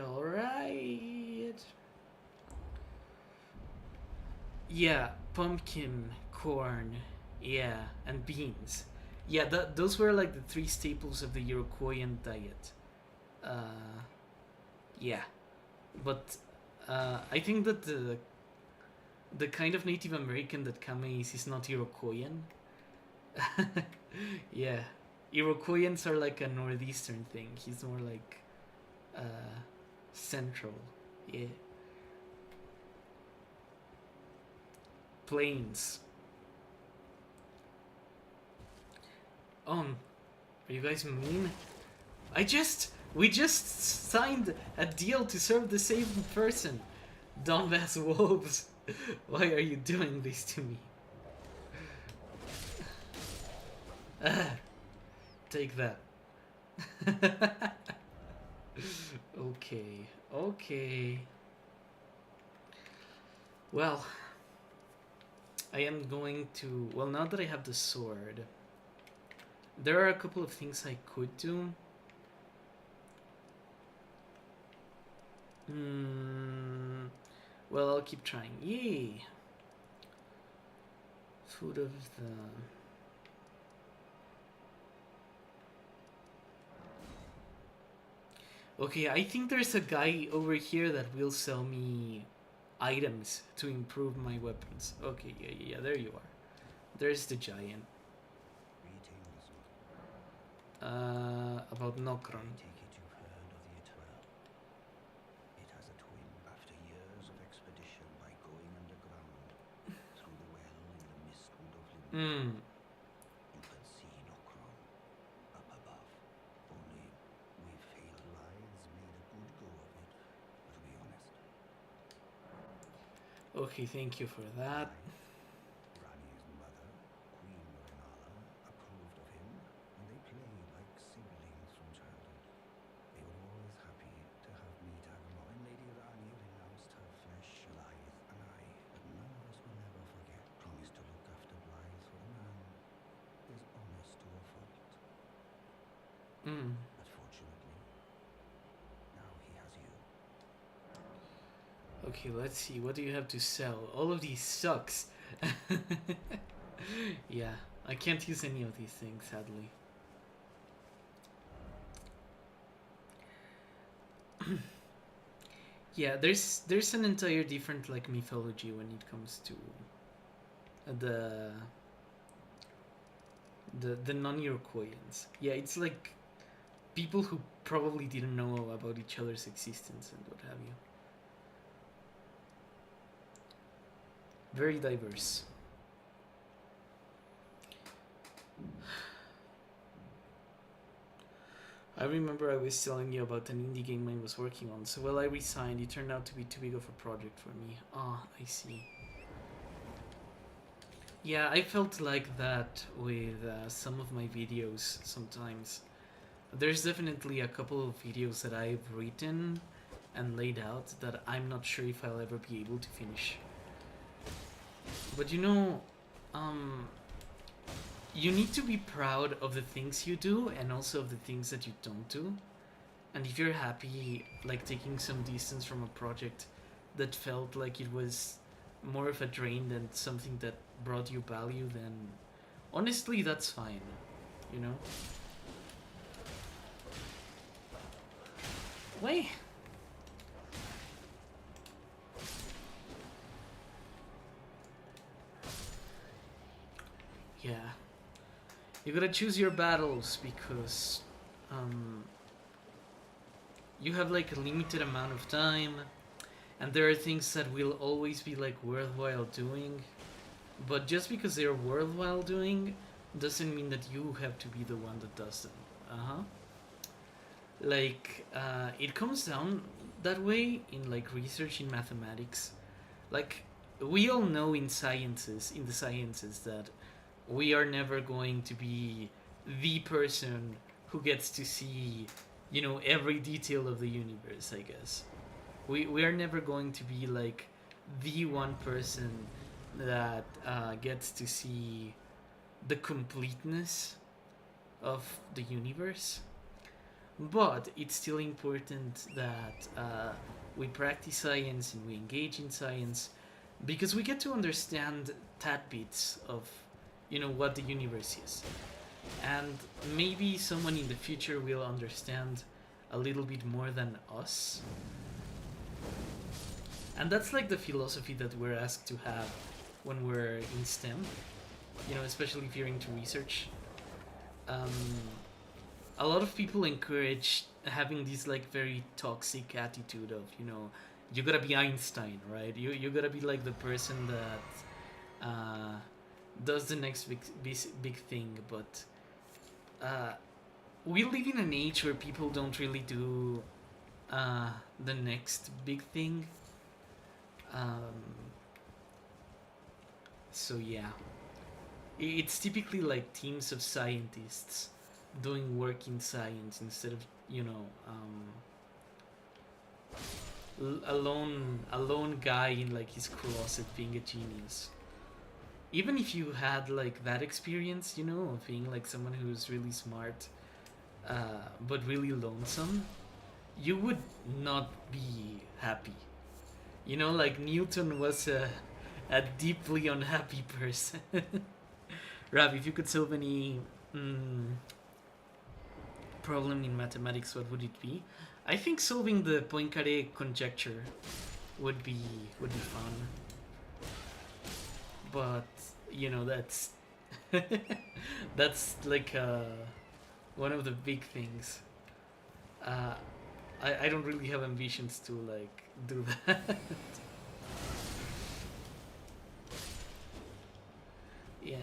Yeah, pumpkin, corn, yeah, and beans. Yeah, those were like the three staples of the Iroquoian diet. Yeah, but I think that the kind of Native American that Kame is not Iroquoian. Yeah, Iroquoians are like a northeastern thing. He's more like central. Yeah. Plains. Are you guys mean? We just signed a deal to serve the same person. Dumbass wolves. Why are you doing this to me? Take that. Okay. Well, I am going to. Well, now that I have the sword, there are a couple of things I could do. Well, I'll keep trying. Yay! Food of the. Okay, I think there's a guy over here that will sell me items to improve my weapons. Okay, yeah, there you are. There's the giant. Greetings. About Nokron. I take it you've heard of the Eternal. It has a twin. After years of expedition by going underground through the well in the mistwood of Limbo, you can see Nokron up above. Only we failed lives made a good go of it, to be honest. Okay, thank you for that. Rani's mother, Queen Renala, approved of him, and they played like siblings from childhood. They were always happy to have me tag along. When Lady But fortunately, now he has you. Okay, let's see. What do you have to sell? All of these sucks. Yeah, I can't use any of these things, sadly. Yeah, there's an entire different like mythology when it comes to the the non-Iroquoians. Yeah, it's like people who probably didn't know about each other's existence and what have you. Very diverse. I remember I was telling you about an indie game I was working on. So while I resigned, it turned out to be too big of a project for me. Ah, I see. Yeah, I felt like that with some of my videos sometimes. There's definitely a couple of videos that I've written and laid out that I'm not sure if I'll ever be able to finish. But you know, you need to be proud of the things you do and also of the things that you don't do. And if you're happy like taking some distance from a project that felt like it was more of a drain than something that brought you value, then honestly that's fine, you know? Wait. Yeah. You gotta choose your battles because you have like a limited amount of time and there are things that will always be like worthwhile doing, but just because they're worthwhile doing doesn't mean that you have to be the one that does them. Like it comes down that way in like research in mathematics. Like we all know in the sciences that we are never going to be the person who gets to see, you know, every detail of the universe, I guess. We are never going to be like the one person that gets to see the completeness of the universe. But it's still important that we practice science and we engage in science because we get to understand tad bits of, you know, what the universe is. And maybe someone in the future will understand a little bit more than us. And that's like the philosophy that we're asked to have when we're in STEM, you know, especially if you're into research. A lot of people encourage having this like very toxic attitude of, you know, you gotta be Einstein, right? You gotta be like the person that does the next big thing. But we live in an age where people don't really do the next big thing. So yeah, it's typically like teams of scientists doing work in science instead of, you know, a lone guy in like his closet being a genius. Even if you had like that experience, you know, of being like someone who's really smart but really lonesome, you would not be happy. You know, like Newton was a deeply unhappy person. Rav, if you could solve any problem in mathematics, what would it be? I think solving the Poincaré conjecture would be fun. But you know, that's that's like one of the big things. I don't really have ambitions to like do that. Yeah,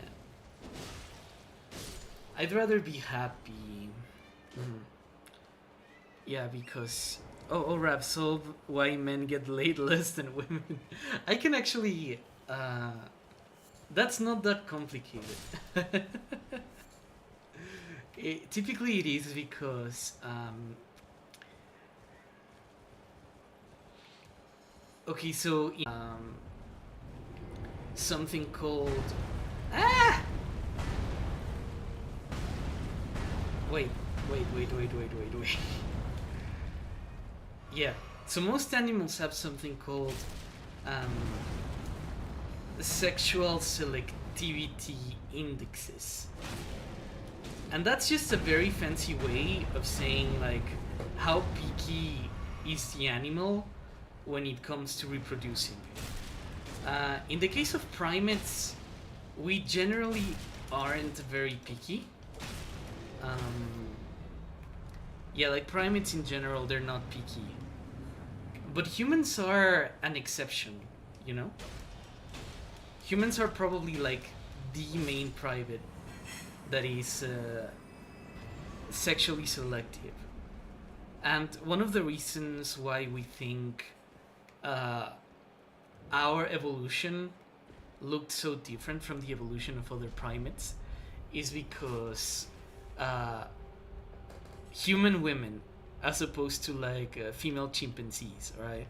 I'd rather be happy. Yeah, because oh Rap, solve why men get laid less than women. I can actually that's not that complicated. Typically it is because okay, so something called wait, Wait. Yeah, so most animals have something called um, sexual selectivity indexes. And that's just a very fancy way of saying, like, how picky is the animal when it comes to reproducing. In the case of primates, we generally aren't very picky. Yeah, like primates in general, they're not picky. But humans are an exception, you know? Humans are probably like the main primate that is sexually selective. And one of the reasons why we think our evolution looked so different from the evolution of other primates is because human women, as opposed to like female chimpanzees, right,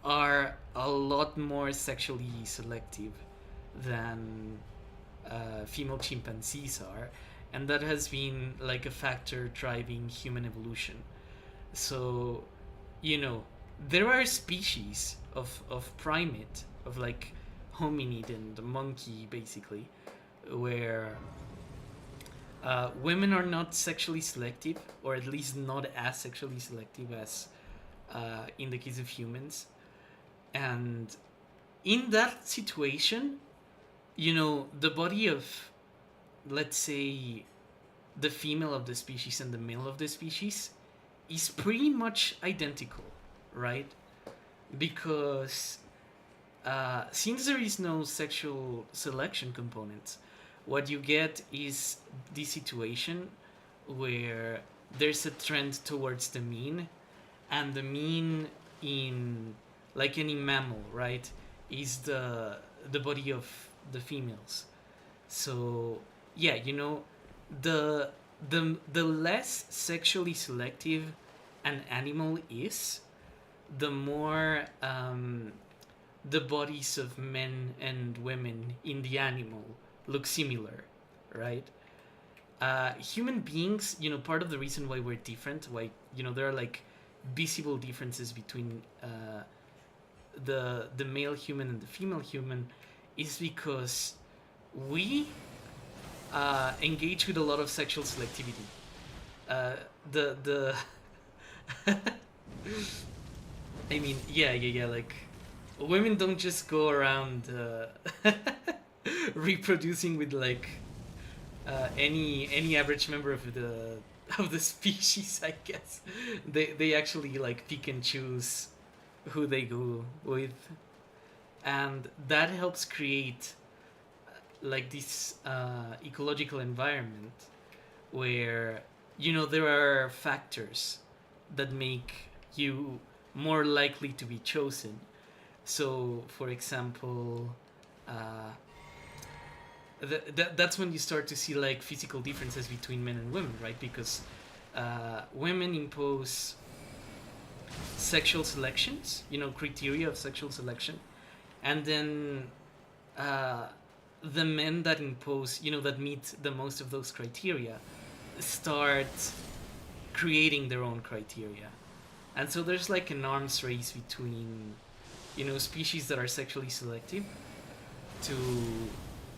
are a lot more sexually selective than female chimpanzees are, and that has been like a factor driving human evolution. So, you know, there are species of primate, of like hominid and monkey basically, where women are not sexually selective, or at least not as sexually selective as in the case of humans. And in that situation, you know, the body of, let's say, the female of the species and the male of the species is pretty much identical, right? Because since there is no sexual selection component, what you get is this situation where there's a trend towards the mean, and the mean in, like any mammal, right, is the body of the females. So yeah, you know, the less sexually selective an animal is, the more the bodies of men and women in the animal look similar, right? Human beings, you know, part of the reason why we're different, why, you know, there are like visible differences between the male human and the female human, is because we engage with a lot of sexual selectivity. The I mean, yeah. Like, women don't just go around reproducing with like any average member of the species. I guess they actually like pick and choose who they go with, and that helps create like this ecological environment where, you know, there are factors that make you more likely to be chosen. So, for example, that's when you start to see like physical differences between men and women, right? Because women impose sexual selections, you know, criteria of sexual selection, and then the men that impose, you know, that meet the most of those criteria, start creating their own criteria. And so there's like an arms race between, you know, species that are sexually selective to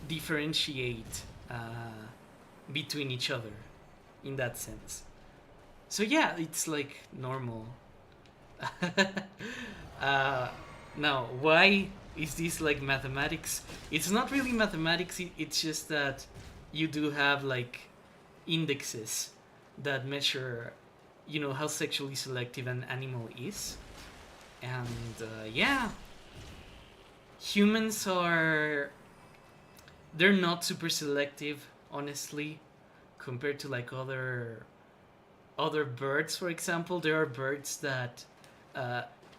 differentiate between each other in that sense. So yeah, it's like normal. Now, why is this like mathematics? It's not really mathematics, it's just that you do have like indexes that measure, you know, how sexually selective an animal is. And yeah, humans are, they're not super selective, honestly, compared to like other birds. For example, there are birds that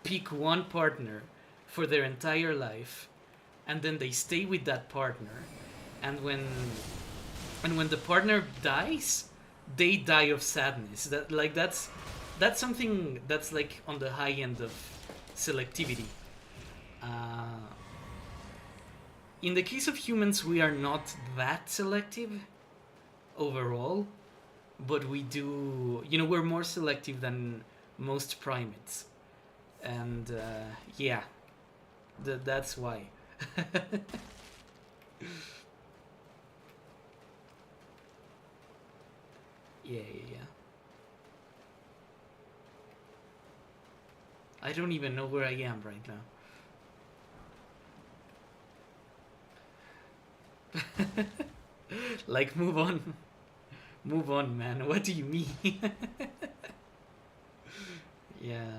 pick one partner for their entire life, and then they stay with that partner, and when the partner dies, they die of sadness. That's something that's like on the high end of selectivity. In the case of humans, we are not that selective overall. but we do, you know, we're more selective than most primates, and yeah, that's why. Yeah. I don't even know where I am right now. Like, move on. Move on, man. What do you mean? Yeah.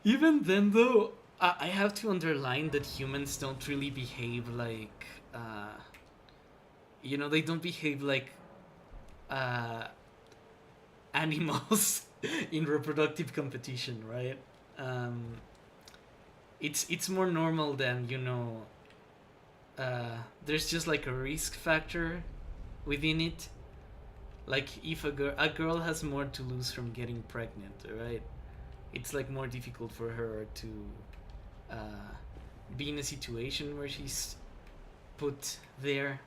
Even then, though, I have to underline that humans don't really behave like, you know, they don't behave like uh, animals in reproductive competition, right? Um, it's more normal than, you know. There's just like a risk factor within it. Like, if a girl has more to lose from getting pregnant, right? It's like more difficult for her to uh, be in a situation where she's put there,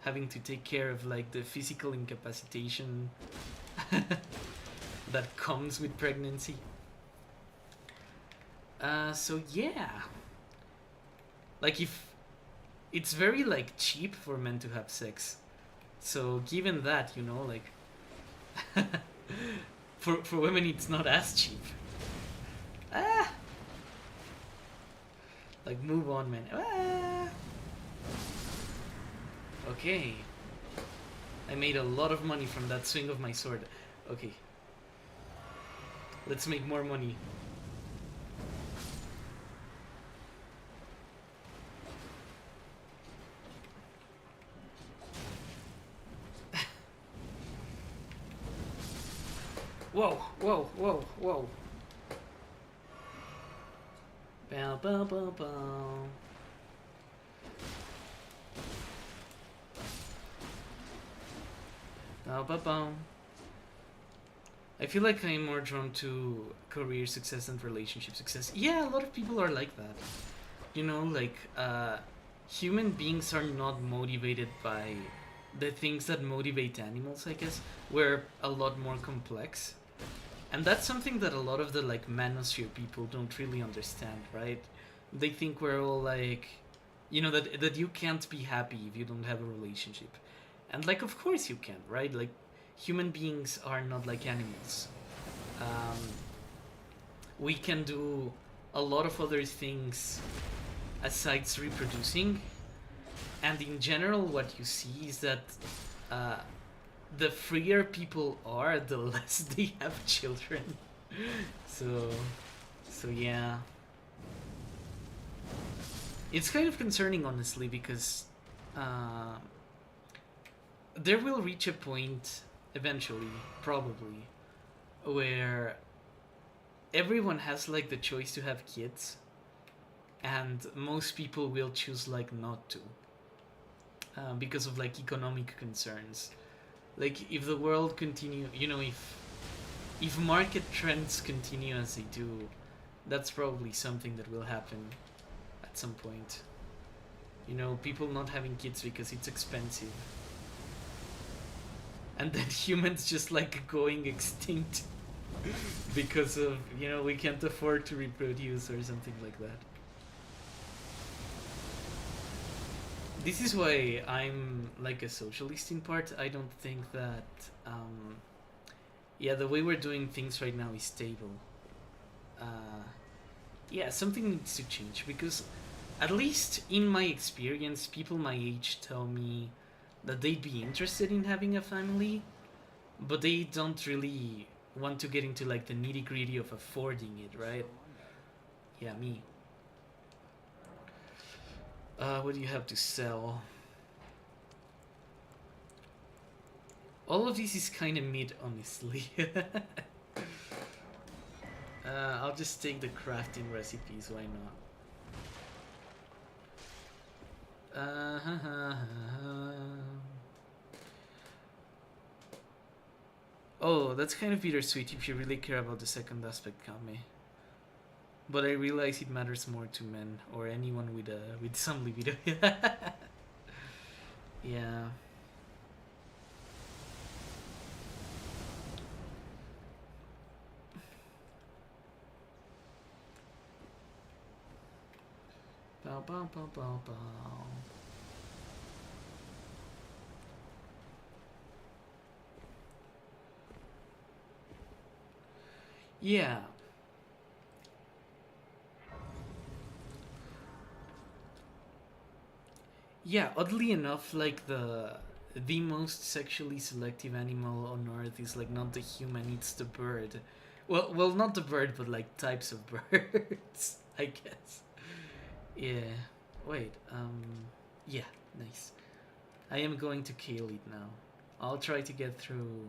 having to take care of like the physical incapacitation that comes with pregnancy. So yeah, like, if it's very like cheap for men to have sex, so given that, you know, like, for women it's not as cheap. Like, move on, man. Okay, I made a lot of money from that swing of my sword. Okay, let's make more money. Whoa. Bow, bow, bow, bow. Bow, bow, bow. I feel like I'm more drawn to career success and relationship success. Yeah, a lot of people are like that. You know, like, human beings are not motivated by the things that motivate animals, I guess. We're a lot more complex. And that's something that a lot of the like manosphere people don't really understand, right? They think we're all like, you know, that you can't be happy if you don't have a relationship. And like, of course you can, right? Like, human beings are not like animals. Um, we can do a lot of other things asides reproducing, and in general what you see is that the freer people are, the less they have children. so yeah, it's kind of concerning, honestly, because there will reach a point eventually, probably, where everyone has like the choice to have kids, and most people will choose like not to, because of like economic concerns. Like, if the world continue, you know, if market trends continue as they do, that's probably something that will happen at some point. You know, people not having kids because it's expensive, and then humans just like going extinct because of, you know, we can't afford to reproduce or something like that. This is why I'm like a socialist in part. I don't think that yeah, the way we're doing things right now is stable. Yeah, something needs to change, because at least in my experience, people my age tell me that they'd be interested in having a family, but they don't really want to get into like the nitty gritty of affording it, right? Yeah, me. What do you have to sell? All of this is kind of mid, honestly. I'll just take the crafting recipes, why not? Oh, that's kind of bittersweet if you really care about the second aspect, Kame. But I realize it matters more to men or anyone with some libido. Yeah. Bow bow bow bow bow. Yeah. Yeah, oddly enough, like the most sexually selective animal on Earth is like not the human, it's the bird. Well, not the bird, but like types of birds, I guess. Yeah. Wait. Yeah. Nice. I am going to kill it now. I'll try to get through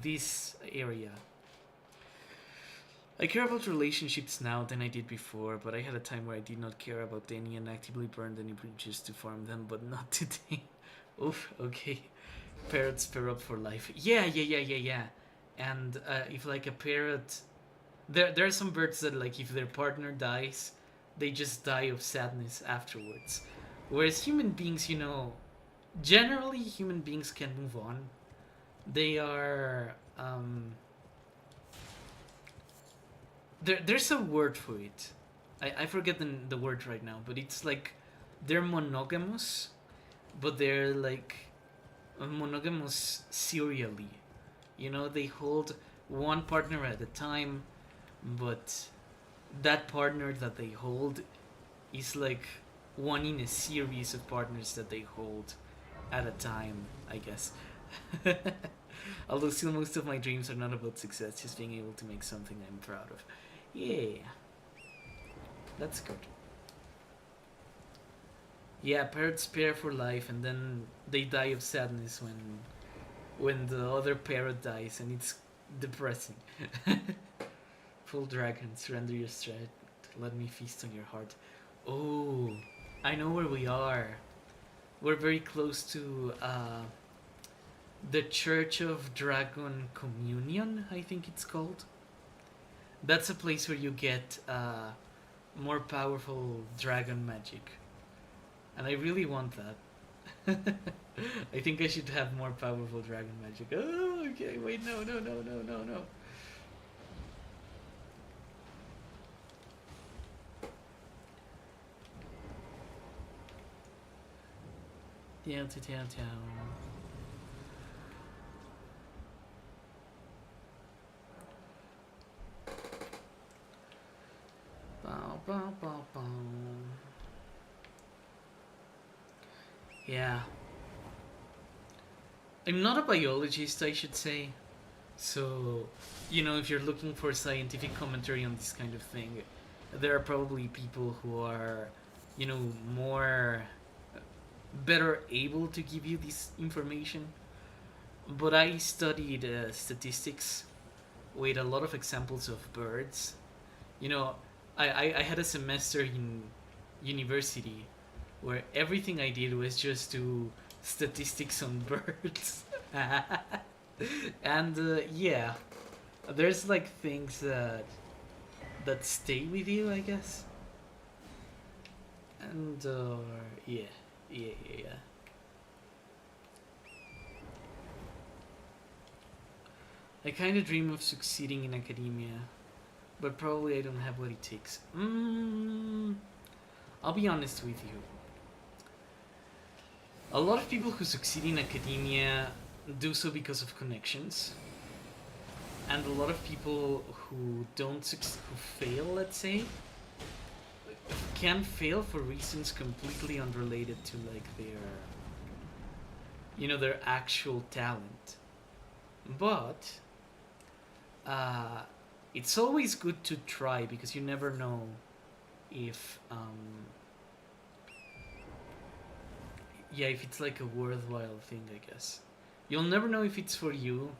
this area. I care about relationships now than I did before, but I had a time where I did not care about any and actively burned any bridges to farm them, but not today. Oof, okay. Parrots pair up for life. Yeah. And if like a parrot... There are some birds that like if their partner dies, they just die of sadness afterwards. Whereas human beings, you know, generally human beings can move on. They are... There's a word for it. I forget the word right now, but it's like they're monogamous, but they're like monogamous serially. You know, they hold one partner at a time, but that partner that they hold is like one in a series of partners that they hold at a time, I guess. Although still most of my dreams are not about success, just being able to make something I'm proud of. Yeah. That's good. Yeah, parrots pair for life and then they die of sadness when the other parrot dies, and it's depressing. Full dragon, surrender your strength. Let me feast on your heart. Oh, I know where we are. We're very close to the Church of Dragon Communion, I think it's called. That's a place where you get more powerful dragon magic. And I really want that. I think I should have more powerful dragon magic. Oh, okay, wait, no. Down. Bow. Yeah. I'm not a biologist, I should say. So, you know, if you're looking for scientific commentary on this kind of thing, there are probably people who are, you know, better able to give you this information. But I studied statistics with a lot of examples of birds. You know, I had a semester in university where everything I did was just do statistics on birds. And yeah, there's like things that stay with you, I guess. And yeah. I kind of dream of succeeding in academia, but probably I don't have what it takes. I'll be honest with you. A lot of people who succeed in academia do so because of connections, and a lot of people who who fail, let's say, can fail for reasons completely unrelated to like their actual talent. But it's always good to try, because you never know if if it's like a worthwhile thing, I guess. You'll never know if it's for you,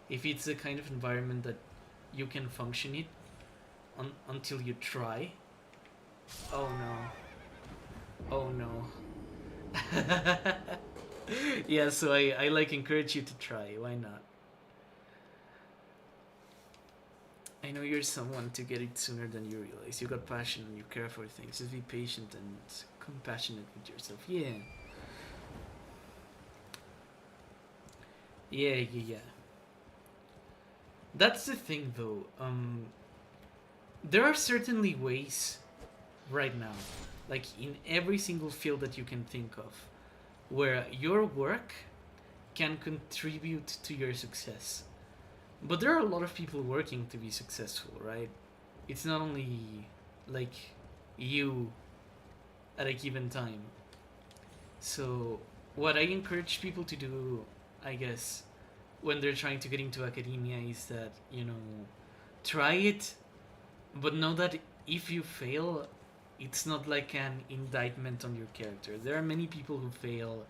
if it's the kind of environment that you can function in until you try. Oh no. Yeah, so I like encourage you to try. Why not? I know you're someone to get it sooner than you realize. You got passion and you care for things. Just be patient and compassionate with yourself. Yeah. Yeah. That's the thing, though. There are certainly ways right now, like in every single field that you can think of, where your work can contribute to your success. But there are a lot of people working to be successful, right? It's not only like you at a given time. So, what I encourage people to do, I guess, when they're trying to get into academia is that, try it, but know that if you fail, it's not like an indictment on your character. There are many people who fail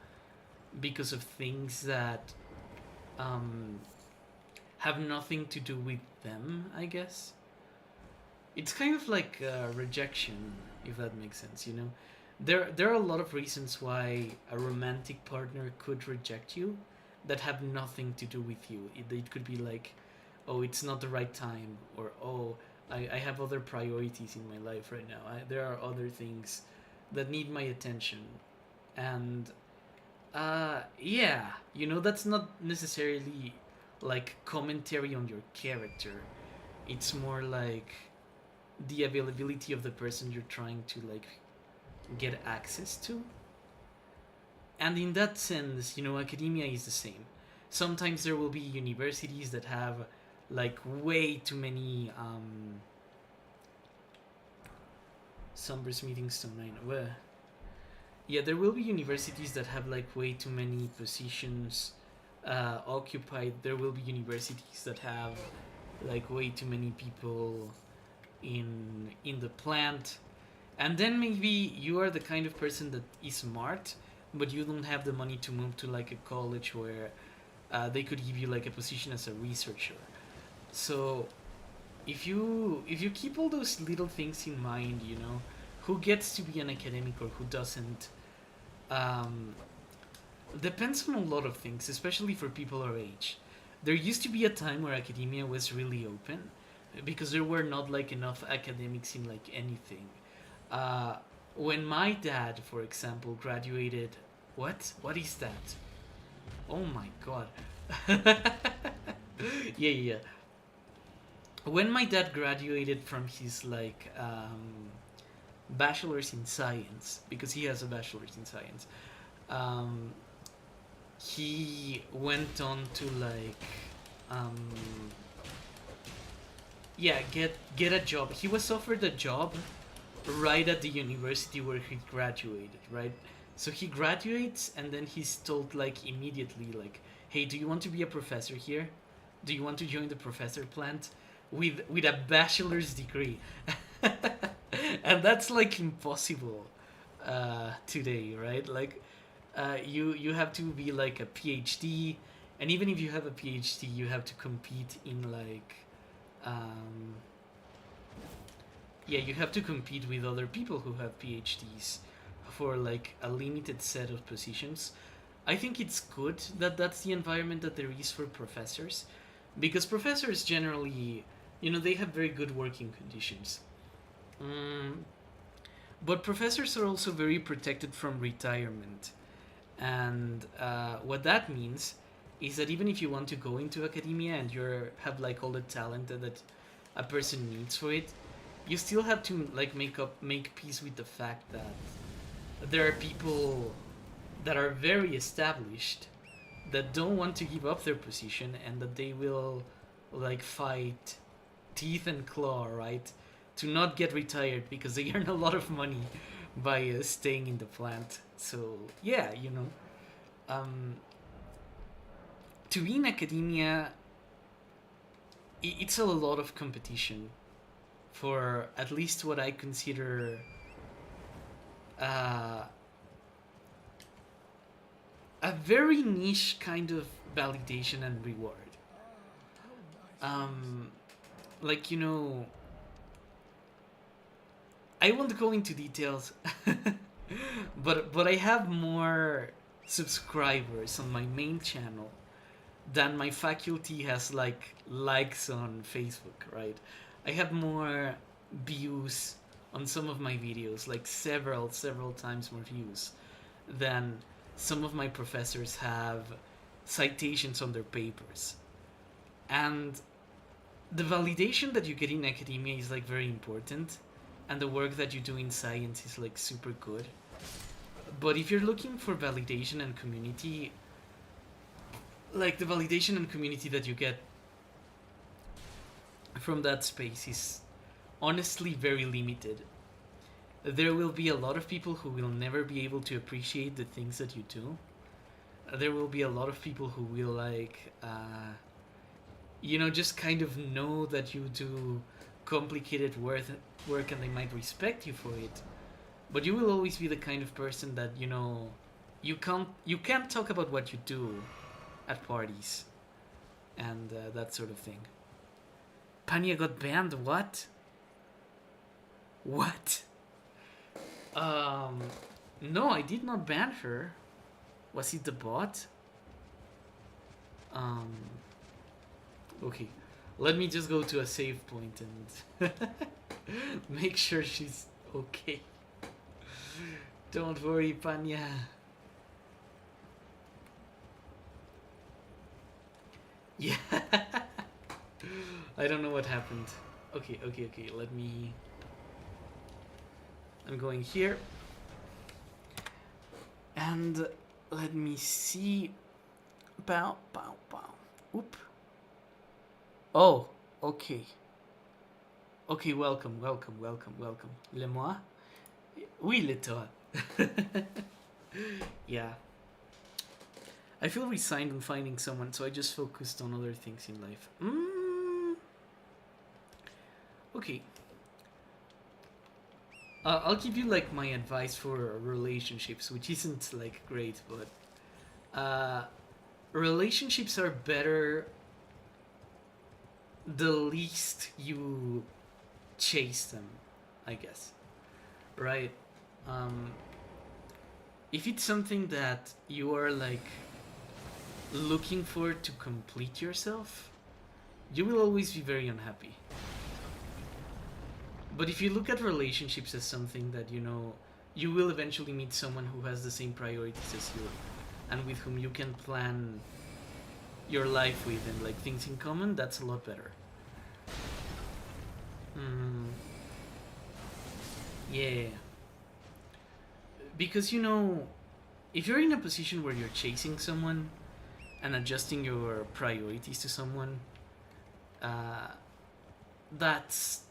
because of things that have nothing to do with them, I guess. It's kind of like rejection, if that makes sense, There are a lot of reasons why a romantic partner could reject you that have nothing to do with you. It could be like, oh, it's not the right time, or oh, I have other priorities in my life right now. There are other things that need my attention. And yeah, that's not necessarily like commentary on your character. It's more like the availability of the person you're trying to like get access to. And in that sense, academia is the same. Sometimes there will be universities that have like way too many Somber's meeting stone 9. Where yeah, there will be universities that have like way too many positions occupied. There will be universities that have like way too many people in the plant. And then maybe you are the kind of person that is smart, but you don't have the money to move to like a college where they could give you like a position as a researcher. So if you keep all those little things in mind, who gets to be an academic or who doesn't, depends on a lot of things, especially for people our age. There used to be a time where academia was really open because there were not like enough academics in like anything. When my dad, for example, graduated, what is that? Oh my god. Yeah. When my dad graduated from his like bachelor's in science, because he has a bachelor's in science, he went on to like get a job. He was offered a job right at the university where he graduated, right? So he graduates and then he's told like immediately like, hey, do you want to be a professor here? Do you want to join the professor plant with a bachelor's degree? And that's like impossible today, right? Like you have to be like a PhD, and even if you have a PhD, you have to compete in like you have to compete with other people who have PhDs for like a limited set of positions. I think it's good that that's the environment that there is for professors, because professors generally, they have very good working conditions. But professors are also very protected from retirement. And what that means is that even if you want to go into academia and you have like all the talent that a person needs for it, you still have to like make peace with the fact that there are people that are very established that don't want to give up their position, and that they will like fight teeth and claw, right, to not get retired because they earn a lot of money by staying in the plant. So yeah, to be in academia, it's a lot of competition for at least what I consider a very niche kind of validation and reward. Like, I won't go into details, but I have more subscribers on my main channel than my faculty has like likes on Facebook, right? I have more views on some of my videos, like several times more views than some of my professors have citations on their papers. And the validation that you get in academia is like very important, and the work that you do in science is like super good. But if you're looking for validation and community, like the validation and community that you get from that space is honestly very limited. There will be a lot of people who will never be able to appreciate the things that you do. There will be a lot of people who will like just kind of know that you do complicated work and they might respect you for it. But you will always be the kind of person that you can't talk about what you do at parties and that sort of thing. Panya got banned. What? No, I did not ban her. Was it the bot? Okay, let me just go to a save point and make sure she's okay. Don't worry, Panya. Yeah. I don't know what happened. Okay, let me... I'm going here. And let me see... Bow. Oop. Oh, okay. Okay, welcome. Le moi? Oui, le toi. Yeah. I feel resigned on finding someone, so I just focused on other things in life. Okay. I'll give you like my advice for relationships, which isn't like great, but relationships are better the least you chase them, I guess. Right? If it's something that you are like looking for to complete yourself, you will always be very unhappy. But if you look at relationships as something that you will eventually meet someone who has the same priorities as you and with whom you can plan your life with and like things in common, that's a lot better. Yeah. Because if you're in a position where you're chasing someone and adjusting your priorities to someone, that's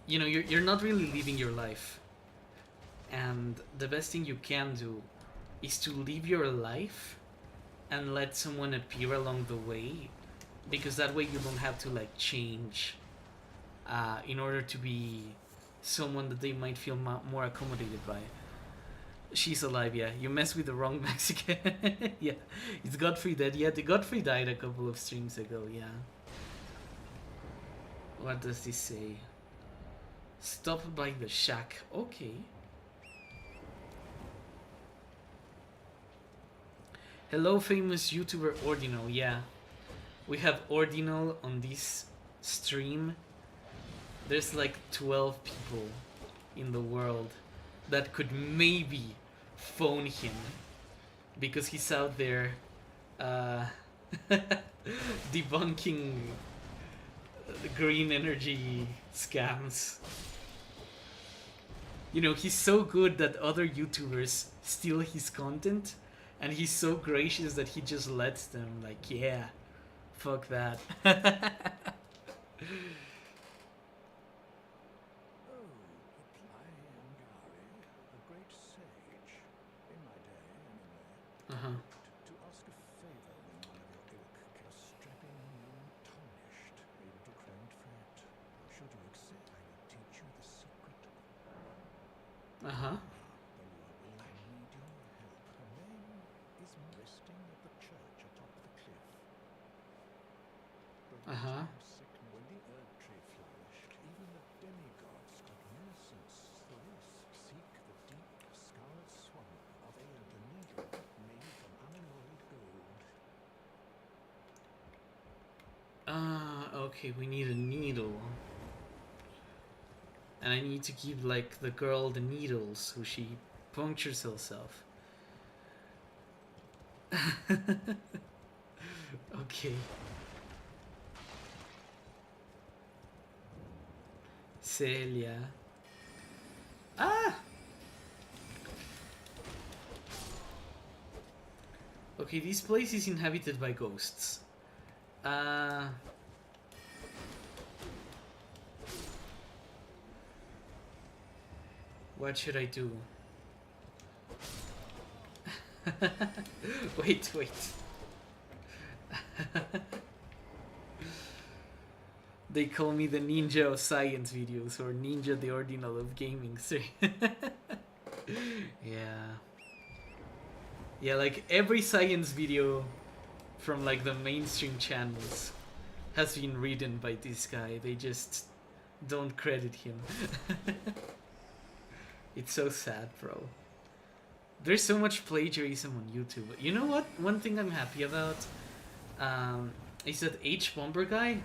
you're not really living your life. And the best thing you can do is to live your life and let someone appear along the way, because that way you don't have to like change in order to be someone that they might feel more accommodated by. She's alive, yeah. You mess with the wrong Mexican. Yeah, it's Godfrey dead. Yeah, the Godfrey died a couple of streams ago, yeah. What does this say? Stop by the shack. Okay. Hello, famous YouTuber Ordinal. Yeah, we have Ordinal on this stream. There's like 12 people in the world that could maybe phone him because he's out there debunking the green energy scams. He's so good that other YouTubers steal his content, and he's so gracious that he just lets them, like, yeah, fuck that. Uh-huh. To ask a favor when one of your ilk was strapping you tarnished, able to cranked fret. Should you accept, I will teach you the secret. Uh-huh. The Lord will I need your help. Her name is resting at the church atop the cliff. Uh-huh. When the herb tree flourished, even the demigods got nuisance. The rest seek the deep scarlet swamp of ELDEN RING, made from unalloyed gold. Okay, we need a needle. And I need to give, like, the girl the needle so she punctures herself. Okay. Celia. Ah! Okay, this place is inhabited by ghosts. What should I do? Wait. They call me the ninja of science videos, or ninja the ordinal of gaming. Yeah, like every science video from like the mainstream channels has been written by this guy. They just don't credit him. It's so sad, bro. There's so much plagiarism on YouTube. You know what? One thing I'm happy about is that H Bomber guy,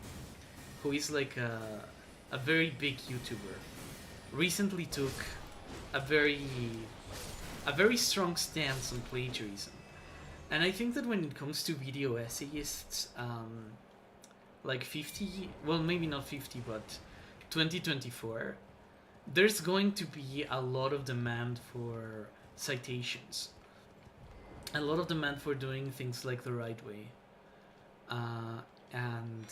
who is like a very big YouTuber, recently took a very strong stance on plagiarism. And I think that when it comes to video essayists, like 50, well, maybe not 50, but 2024, there's going to be a lot of demand for citations, a lot of demand for doing things like the right way, and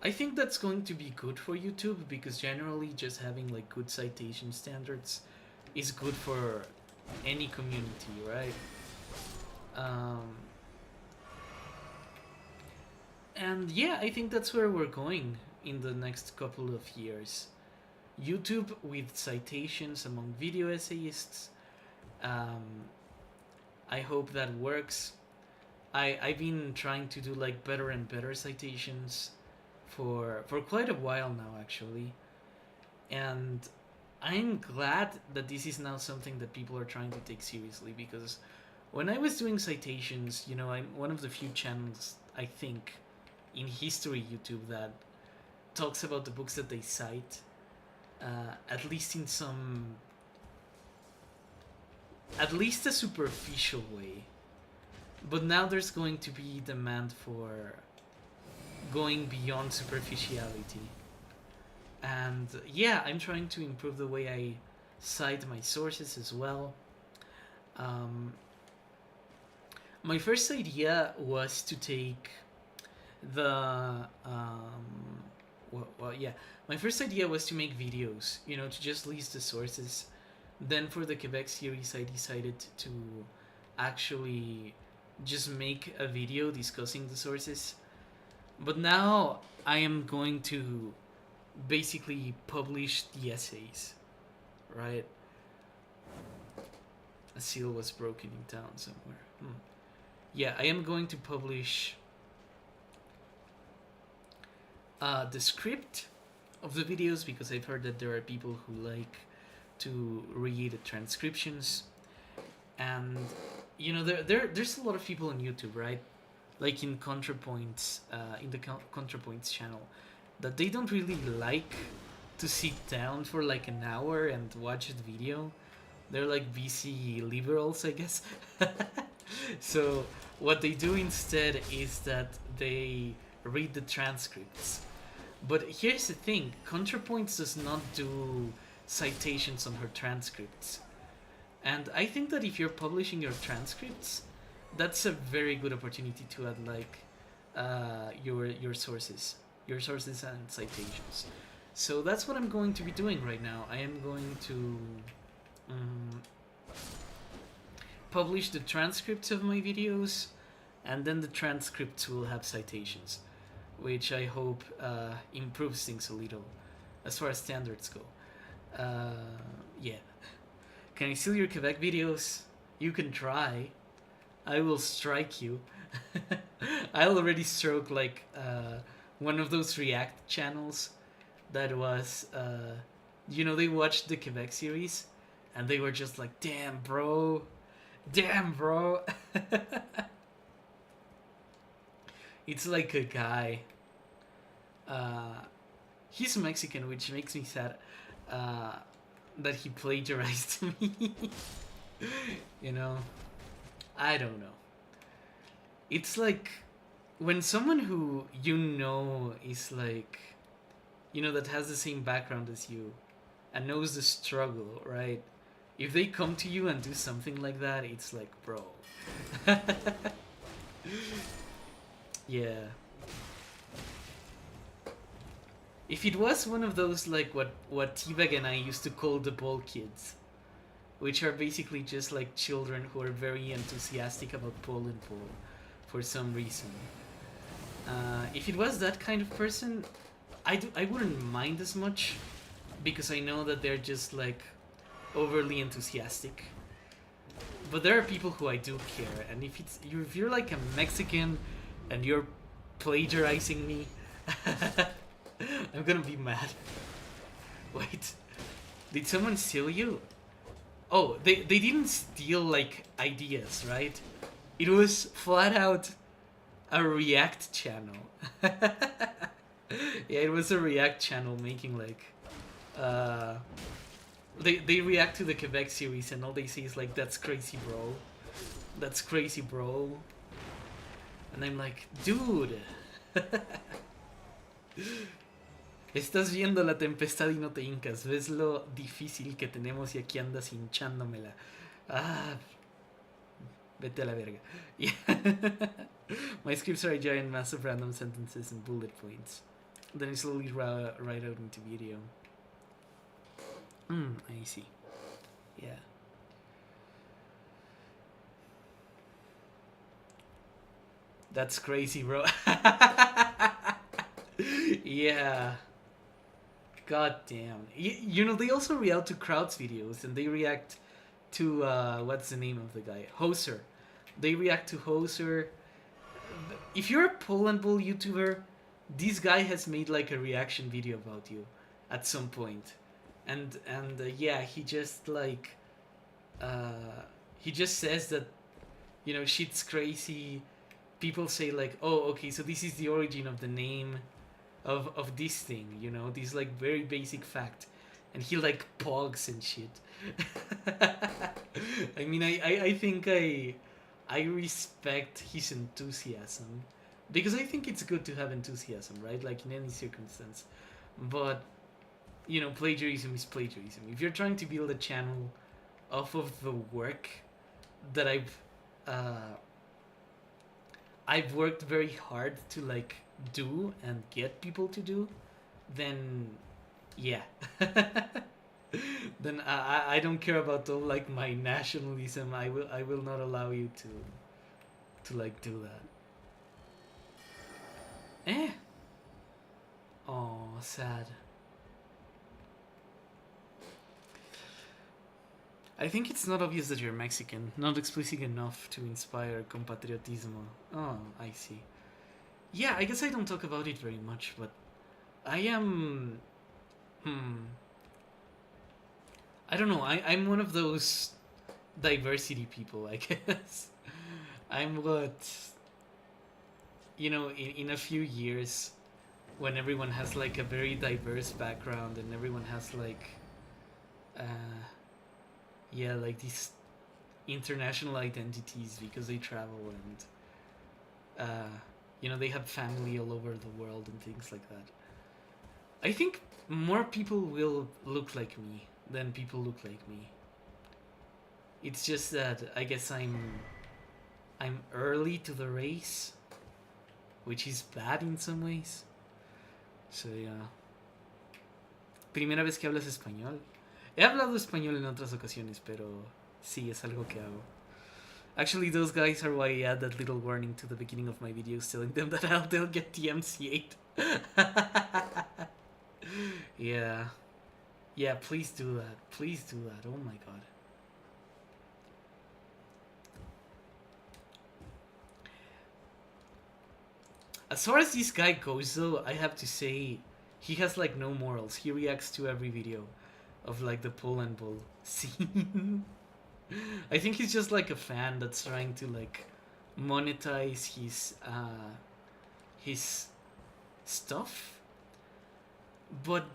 I think that's going to be good for YouTube, because generally just having like good citation standards is good for any community, right? And yeah, I think that's where we're going in the next couple of years. YouTube with citations among video essayists. I hope that works. I've been trying to do like better and better citations for quite a while now, actually. And I'm glad that this is now something that people are trying to take seriously, because when I was doing citations, you know, I'm one of the few channels, I think, in history YouTube that talks about the books that they cite, at least in some, at least a superficial way. But now there's going to be demand for going beyond superficiality. And yeah, I'm trying to improve the way I cite my sources as well. My first idea was to take the my first idea was to make videos, you know, to just list the sources. Then for the Quebec series, I decided to actually just make a video discussing the sources. But now I am going to basically publish the essays, right? A seal was broken in town somewhere. Yeah, I am going to publish the script of the videos, because I've heard that there are people who like to read the transcriptions. And you know, there's a lot of people on YouTube, right? Like in ContraPoints, in the ContraPoints channel, that they don't really like to sit down for like an hour and watch the video. They're like BC liberals, I guess. So what they do instead is that they read the transcripts. But here's the thing, ContraPoints does not do citations on her transcripts. And I think that if you're publishing your transcripts, that's a very good opportunity to add like your sources and citations. So that's what I'm going to be doing right now. I am going to publish the transcripts of my videos, and then the transcripts will have citations, which I hope improves things a little as far as standards go. Yeah. Can I steal your Quebec videos? You can try. I will strike you. I already stroke like one of those React channels that was, you know, they watched the Quebec series and they were just like, damn, bro. It's like a guy He's Mexican, which makes me sad that he plagiarized me. You know, I don't know. It's like when someone who you know is like, you know, that has the same background as you and knows the struggle, right? If they come to you and do something like that, it's like, bro. Yeah. If it was one of those like what T-Bag and I used to call the ball kids, which are basically just like children who are very enthusiastic about pole and pole for some reason. If it was that kind of person, I wouldn't mind as much because I know that they're just like overly enthusiastic. But there are people who I do care, and if you're like a Mexican and you're plagiarizing me, I'm gonna be mad. Wait, did someone steal you? Oh, they didn't steal like ideas, right? It was flat out a React channel. Yeah, it was a React channel making like they react to the Quebec series and all they say is like, that's crazy bro. That's crazy bro. And I'm like, dude. Estás viendo la tempestad y no te hincas. ¿Ves lo difícil que tenemos y aquí andas hinchándomela? Ah, vete a la verga. Yeah. My scripts are a giant mass of random sentences and bullet points. Then I slowly write out into video. I see. Yeah. That's crazy, bro. Yeah. God damn. You know, they also react to crowds videos and they react to, what's the name of the guy? Hoser. They react to Hoser. If you're a pull and pull YouTuber, this guy has made like a reaction video about you at some point. And yeah, he just like, he just says that, you know, shit's crazy. People say like, oh, okay, so this is the origin of the name of this thing, you know, this like very basic fact, and he like pogs and shit. I mean, I think I respect his enthusiasm because I think it's good to have enthusiasm, right? Like in any circumstance, but you know, plagiarism is plagiarism. If you're trying to build a channel off of the work that I've worked very hard to like do and get people to do, then yeah. Then I don't care about all like my nationalism. I will not allow you to like do that. Oh, sad. I think it's not obvious that you're Mexican, not explicit enough to inspire compatriotismo. Oh, I see. Yeah, I guess I don't talk about it very much, but I am... I don't know, I'm one of those diversity people, I guess. I'm what... You know, in a few years, when everyone has like a very diverse background and everyone has like... yeah, like these international identities because they travel and you know, they have family all over the world and things like that. I think more people will look like me than people look like me. It's just that I guess I'm early to the race, which is bad in some ways. So yeah. Primera vez que hablas español. He hablado español en otras ocasiones, pero sí, es algo que hago. Actually, those guys are why I add that little warning to the beginning of my videos telling them that they'll get DMCA'd. Yeah. Yeah, please do that. Please do that. Oh my god. As far as this guy goes, though, I have to say, he has like no morals. He reacts to every video of like the pull and bull scene. I think he's just like a fan that's trying to like monetize his stuff. But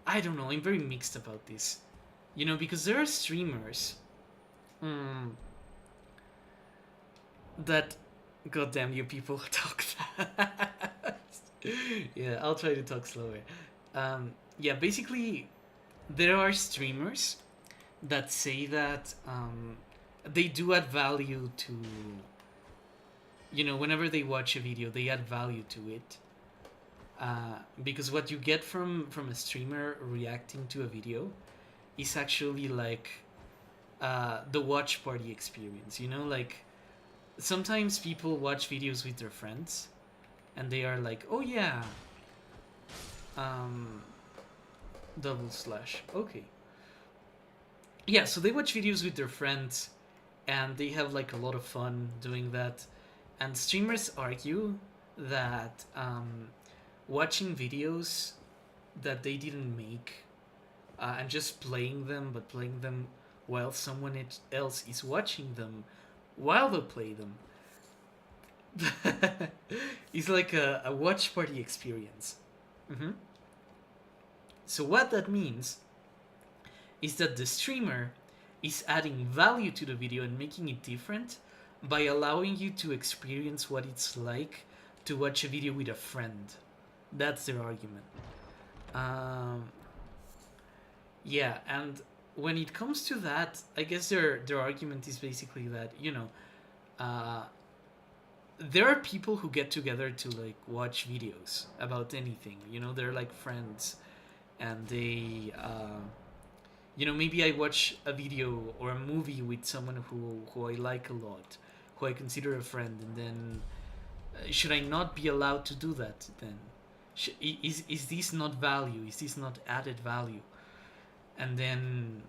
I don't know, I'm very mixed about this. You know, because there are streamers that, goddamn you people, talk fast. Yeah, I'll try to talk slower. Yeah, basically, there are streamers that say that they do add value to, you know, whenever they watch a video, they add value to it. Because what you get from a streamer reacting to a video is actually like the watch party experience. You know, like sometimes people watch videos with their friends, and they are like, "Oh yeah, double slash." Okay. Yeah, so they watch videos with their friends, and they have like a lot of fun doing that. And streamers argue that watching videos that they didn't make and just playing them, but playing them while someone else is watching them while they play them, is like a watch party experience. Mm-hmm. So what that means is that the streamer is adding value to the video and making it different by allowing you to experience what it's like to watch a video with a friend. That's their argument. Yeah, and when it comes to that, I guess their argument is basically that, you know, there are people who get together to like watch videos about anything. You know, they're like friends, and they, you know, maybe I watch a video or a movie with someone who I like a lot, who I consider a friend, and then should I not be allowed to do that then? Is this not value? Is this not added value? And then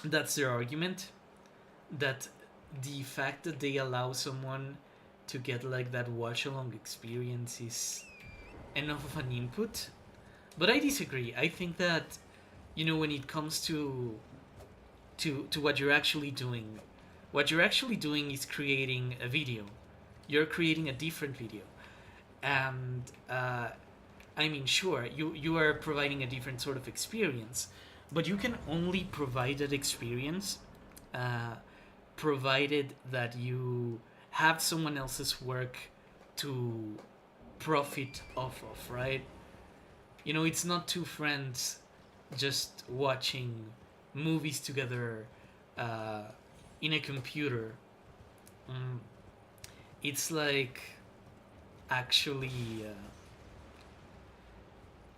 that's their argument, that the fact that they allow someone to get like that watch along experience is enough of an input. But I disagree. I think that, you know, when it comes to what you're actually doing, what you're actually doing is creating a video. You're creating a different video. And I mean, sure, you are providing a different sort of experience, but you can only provide that experience provided that you have someone else's work to profit off of, right? You know, it's not two friends just watching movies together in a computer. It's like actually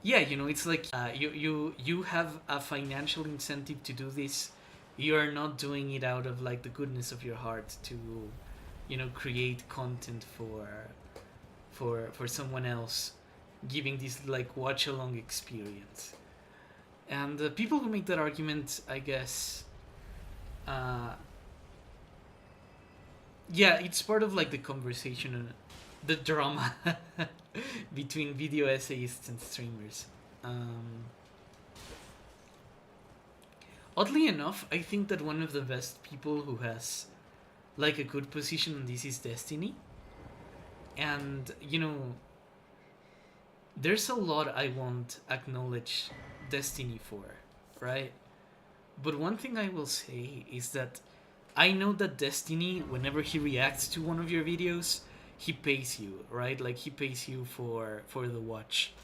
yeah, you know, it's like you have a financial incentive to do this. You are not doing it out of like the goodness of your heart to, you know, create content for someone else, giving this like watch along experience. And the people who make that argument, I guess, yeah, it's part of like the conversation, the drama between video essayists and streamers. Oddly enough, I think that one of the best people who has like a good position on this is Destiny. And, you know, there's a lot I won't acknowledge Destiny for, right? But one thing I will say is that I know that Destiny, whenever he reacts to one of your videos, he pays you, right? Like, he pays you for the watch.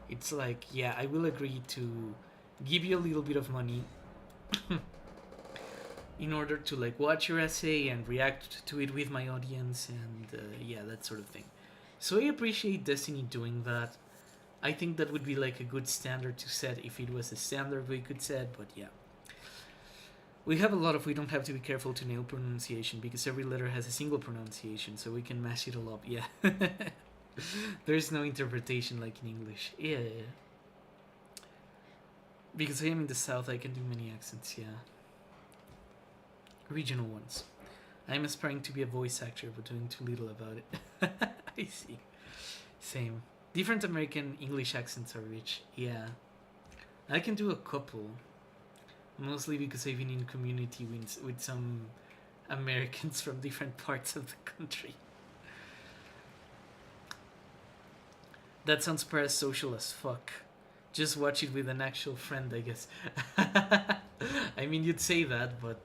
It's like, yeah, I will agree to give you a little bit of money in order to like watch your essay and react to it with my audience, and yeah, that sort of thing. So I appreciate Destiny doing that. I think that would be like a good standard to set if it was a standard we could set, but yeah. We have a lot of, we don't have to be careful to nail pronunciation because every letter has a single pronunciation, so we can mash it all up, yeah. There's no interpretation like in English, yeah. Because I am in the South, I can do many accents, yeah. Regional ones. I'm aspiring to be a voice actor, but doing too little about it. I see. Same. Different American English accents are rich, yeah. I can do a couple. Mostly because I've been in community with some Americans from different parts of the country. That sounds parasocial as fuck. just watch it with an actual friend, I guess. I mean, you'd say that, but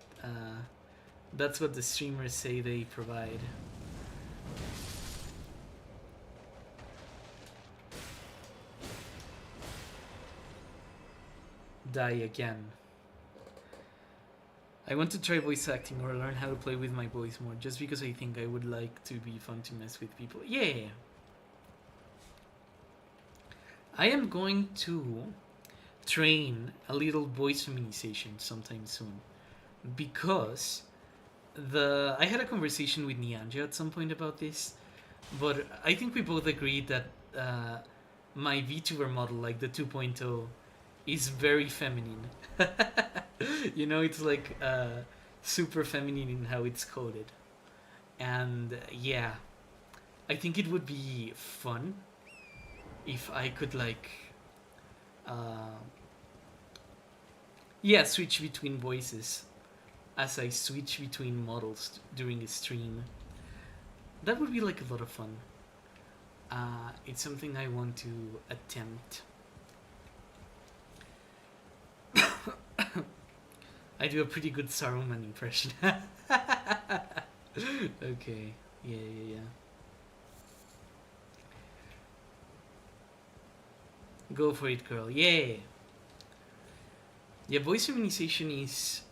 that's what the streamers say they provide. Die again. I want to try voice acting or learn how to play with my voice more, just because I think I would like to be fun to mess with people. Yeah! I am going to train a little voice feminization sometime soon, because I had a conversation with Nyanja at some point about this, but I think we both agreed that my VTuber model, like the 2.0, is very feminine. You know, it's like super feminine in how it's coded. And yeah, I think it would be fun if I could like switch between voices as I switch between models during a stream. That would be like a lot of fun. It's something I want to attempt. I do a pretty good Saruman impression. Okay, yeah. Go for it, girl. Yeah. Yeah, voice feminization is...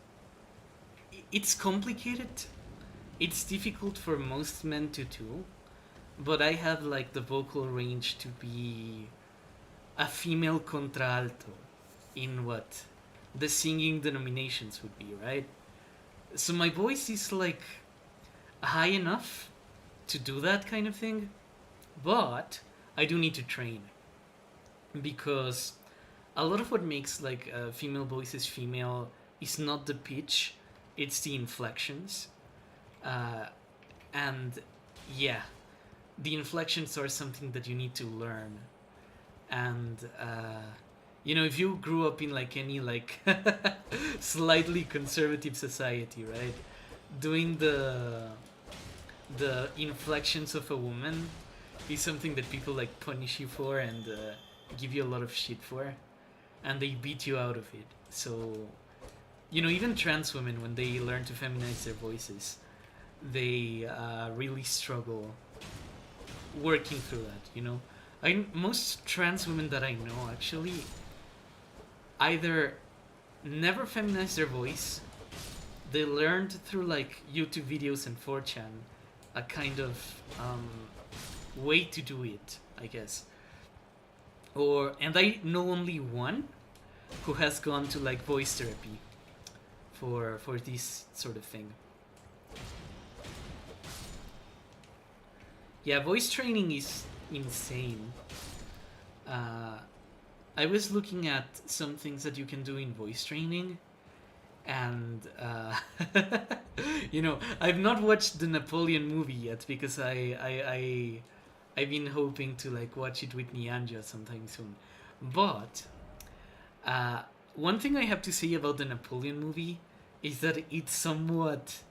It's complicated. It's difficult for most men to do. But I have like the vocal range to be a female contralto in what the singing denominations would be, right? So my voice is like high enough to do that kind of thing, but I do need to train, because a lot of what makes like female voices female is not the pitch, it's the inflections, and yeah, the inflections are something that you need to learn. And you know, if you grew up in like any like slightly conservative society, right, doing the inflections of a woman is something that people like punish you for and give you a lot of shit for, and they beat you out of it. So, you know, even trans women, when they learn to feminize their voices, they really struggle working through that, you know. Most trans women that I know actually either never feminized their voice, they learned through like YouTube videos and 4chan a kind of way to do it, I guess. And I know only one who has gone to like voice therapy for this sort of thing. Yeah, voice training is insane. I was looking at some things that you can do in voice training, and you know, I've not watched the Napoleon movie yet because I've been hoping to like watch it with Nyanja sometime soon. But one thing I have to say about the Napoleon movie is that it's somewhat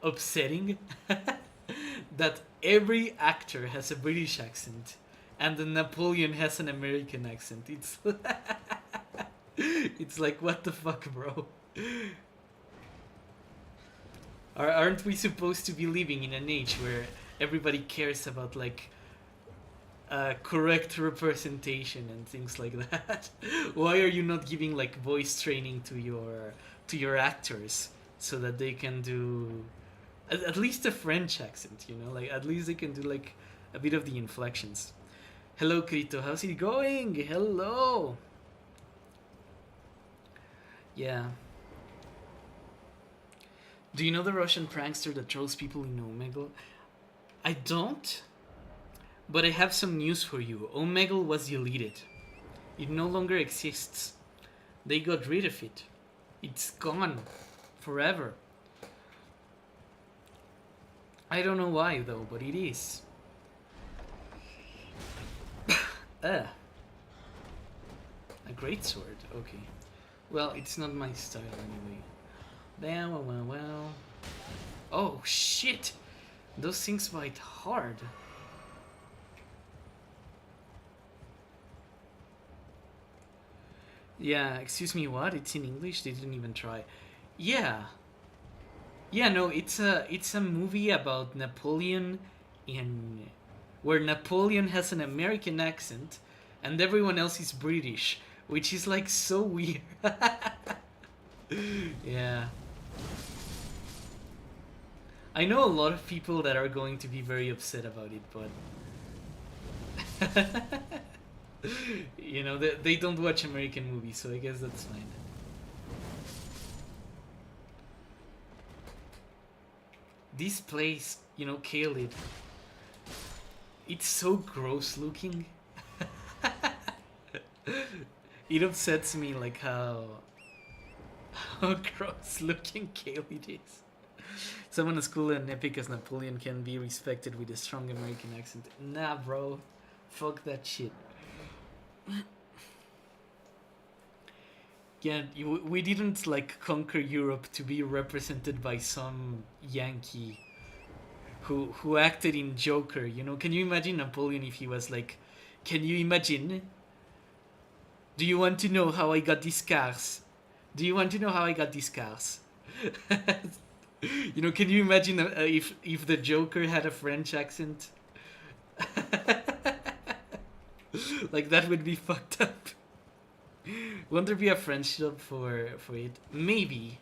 upsetting that every actor has a British accent and the Napoleon has an American accent. It's it's like, what the fuck, bro? Aren't we supposed to be living in an age where everybody cares about like correct representation and things like that? Why are you not giving like voice training to your actors so that they can do at least a French accent, you know? Like, at least they can do like a bit of the inflections. Hello, Krito. How's it going? Hello. Yeah. Do you know the Russian prankster that trolls people in Omegle? I don't, but I have some news for you. Omegle was deleted. It no longer exists. They got rid of it. It's gone. Forever. I don't know why though, but it is. A great sword. Okay. Well, it's not my style anyway. Well. Oh shit! Those things bite hard. Yeah, excuse me, what? It's in English? They didn't even try. Yeah. Yeah, no, it's a movie about Napoleon in where Napoleon has an American accent and everyone else is British, which is like so weird. Yeah. I know a lot of people that are going to be very upset about it, but you know, they don't watch American movies, so I guess that's fine. This place, you know, Khalid, it's so gross looking. It upsets me like how gross looking Khalid is. Someone as cool and epic as Napoleon can be respected with a strong American accent. Nah, bro. Fuck that shit. Yeah, we didn't like conquer Europe to be represented by some Yankee who acted in Joker. You know, can you imagine Napoleon if he was like, can you imagine? Do you want to know how I got these cars? Do you want to know how I got these cars? You know, can you imagine if the Joker had a French accent? Like that would be fucked up. Won't there be a French dub for it? Maybe.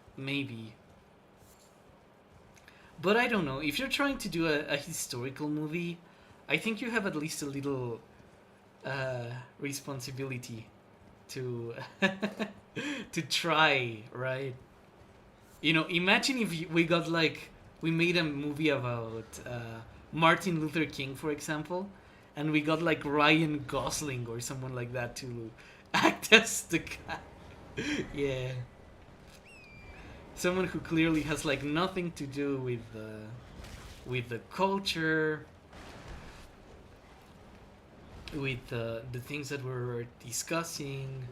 But I don't know. If you're trying to do a historical movie, I think you have at least a little responsibility to to try, right? You know, imagine if we got like we made a movie about Martin Luther King, for example, and we got like Ryan Gosling or someone like that to act as the guy. Yeah, someone who clearly has like nothing to do with the culture, with the things that we're discussing.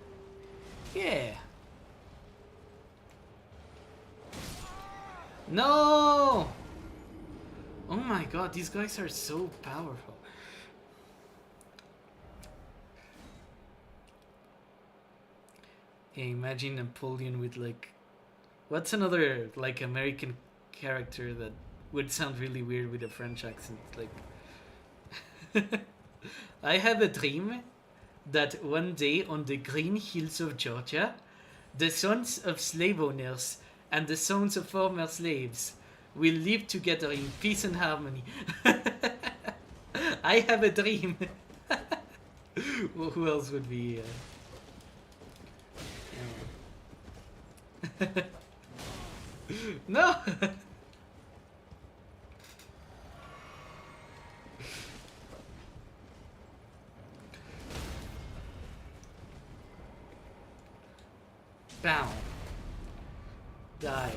Yeah. No! Oh my god, these guys are so powerful. Hey, imagine Napoleon with like... What's another like American character that would sound really weird with a French accent? Like... I have a dream that one day on the green hills of Georgia, the sons of slave owners and the sons of former slaves will live together in peace and harmony. I have a dream. Well, who else would be? No. Bow. Die.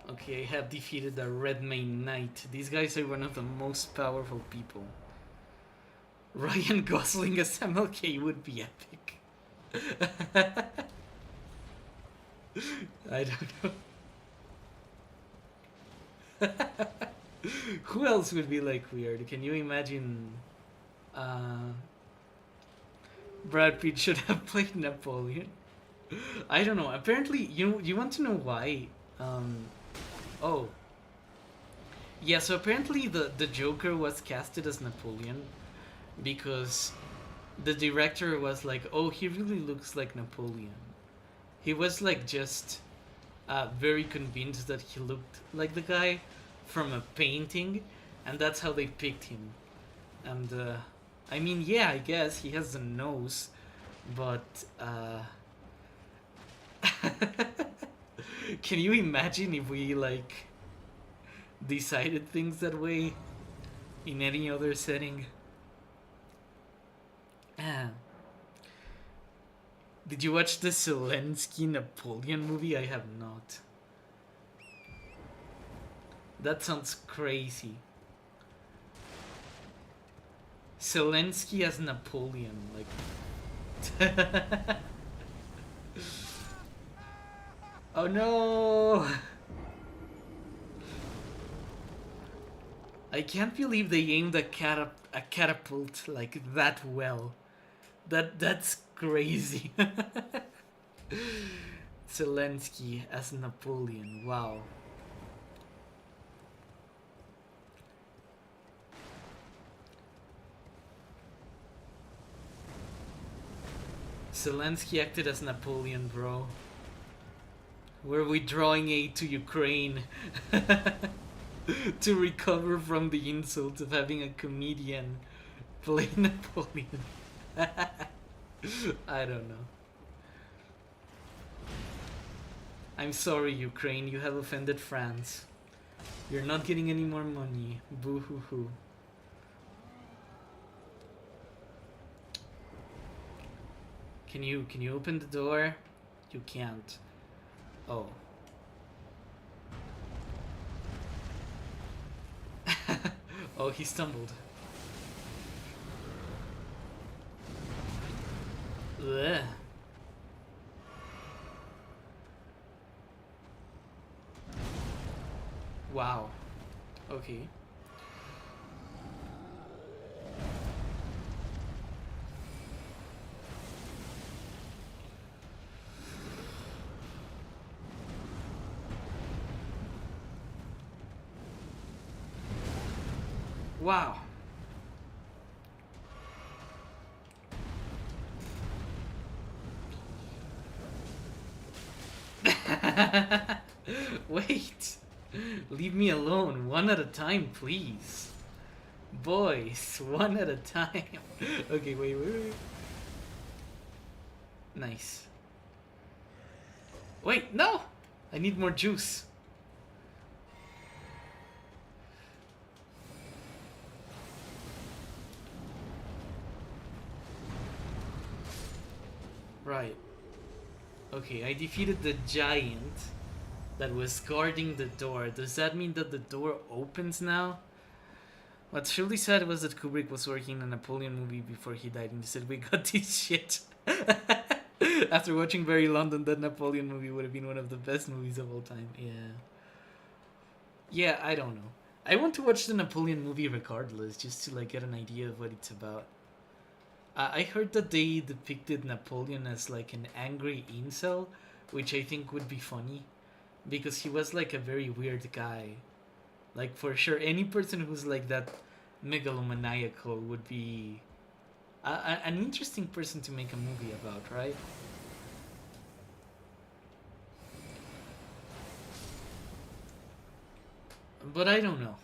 Okay, I have defeated the Red Mane Knight. These guys are one of the most powerful people. Ryan Gosling as MLK would be epic. I don't know. Who else would be like weird? Can you imagine? Brad Pitt should have played Napoleon. I don't know. Apparently, you want to know why? Oh. Yeah, so apparently the Joker was casted as Napoleon because the director was like, oh, he really looks like Napoleon. He was like just very convinced that he looked like the guy from a painting, and that's how they picked him. And I mean, yeah, I guess he has a nose, but can you imagine if we like decided things that way in any other setting? Did you watch the Zelensky Napoleon movie? I have not. That sounds crazy. Zelensky as Napoleon, like... Oh no! I can't believe they aimed a catapult like that well. That's crazy. Zelensky as Napoleon. Wow. Zelensky acted as Napoleon, bro. We're withdrawing aid to Ukraine to recover from the insult of having a comedian play Napoleon. I don't know. I'm sorry, Ukraine, you have offended France. You're not getting any more money. Boo hoo hoo. Can you open the door? You can't. Oh. Oh, he stumbled. Ugh. Wow. Okay. Wow. Wait. Leave me alone. One at a time, please. Boys, one at a time. Okay, wait. Nice. Wait, no! I need more juice. Right. Okay, I defeated the giant that was guarding the door. Does that mean that the door opens now? What's truly sad was that Kubrick was working on a Napoleon movie before he died and he said, we got this shit. After watching Barry London, that Napoleon movie would have been one of the best movies of all time. Yeah, I don't know. I want to watch the Napoleon movie regardless, just to like get an idea of what it's about. I heard that they depicted Napoleon as like an angry incel, which I think would be funny, because he was like a very weird guy. Like for sure, any person who's like that megalomaniacal would be an interesting person to make a movie about, right? But I don't know.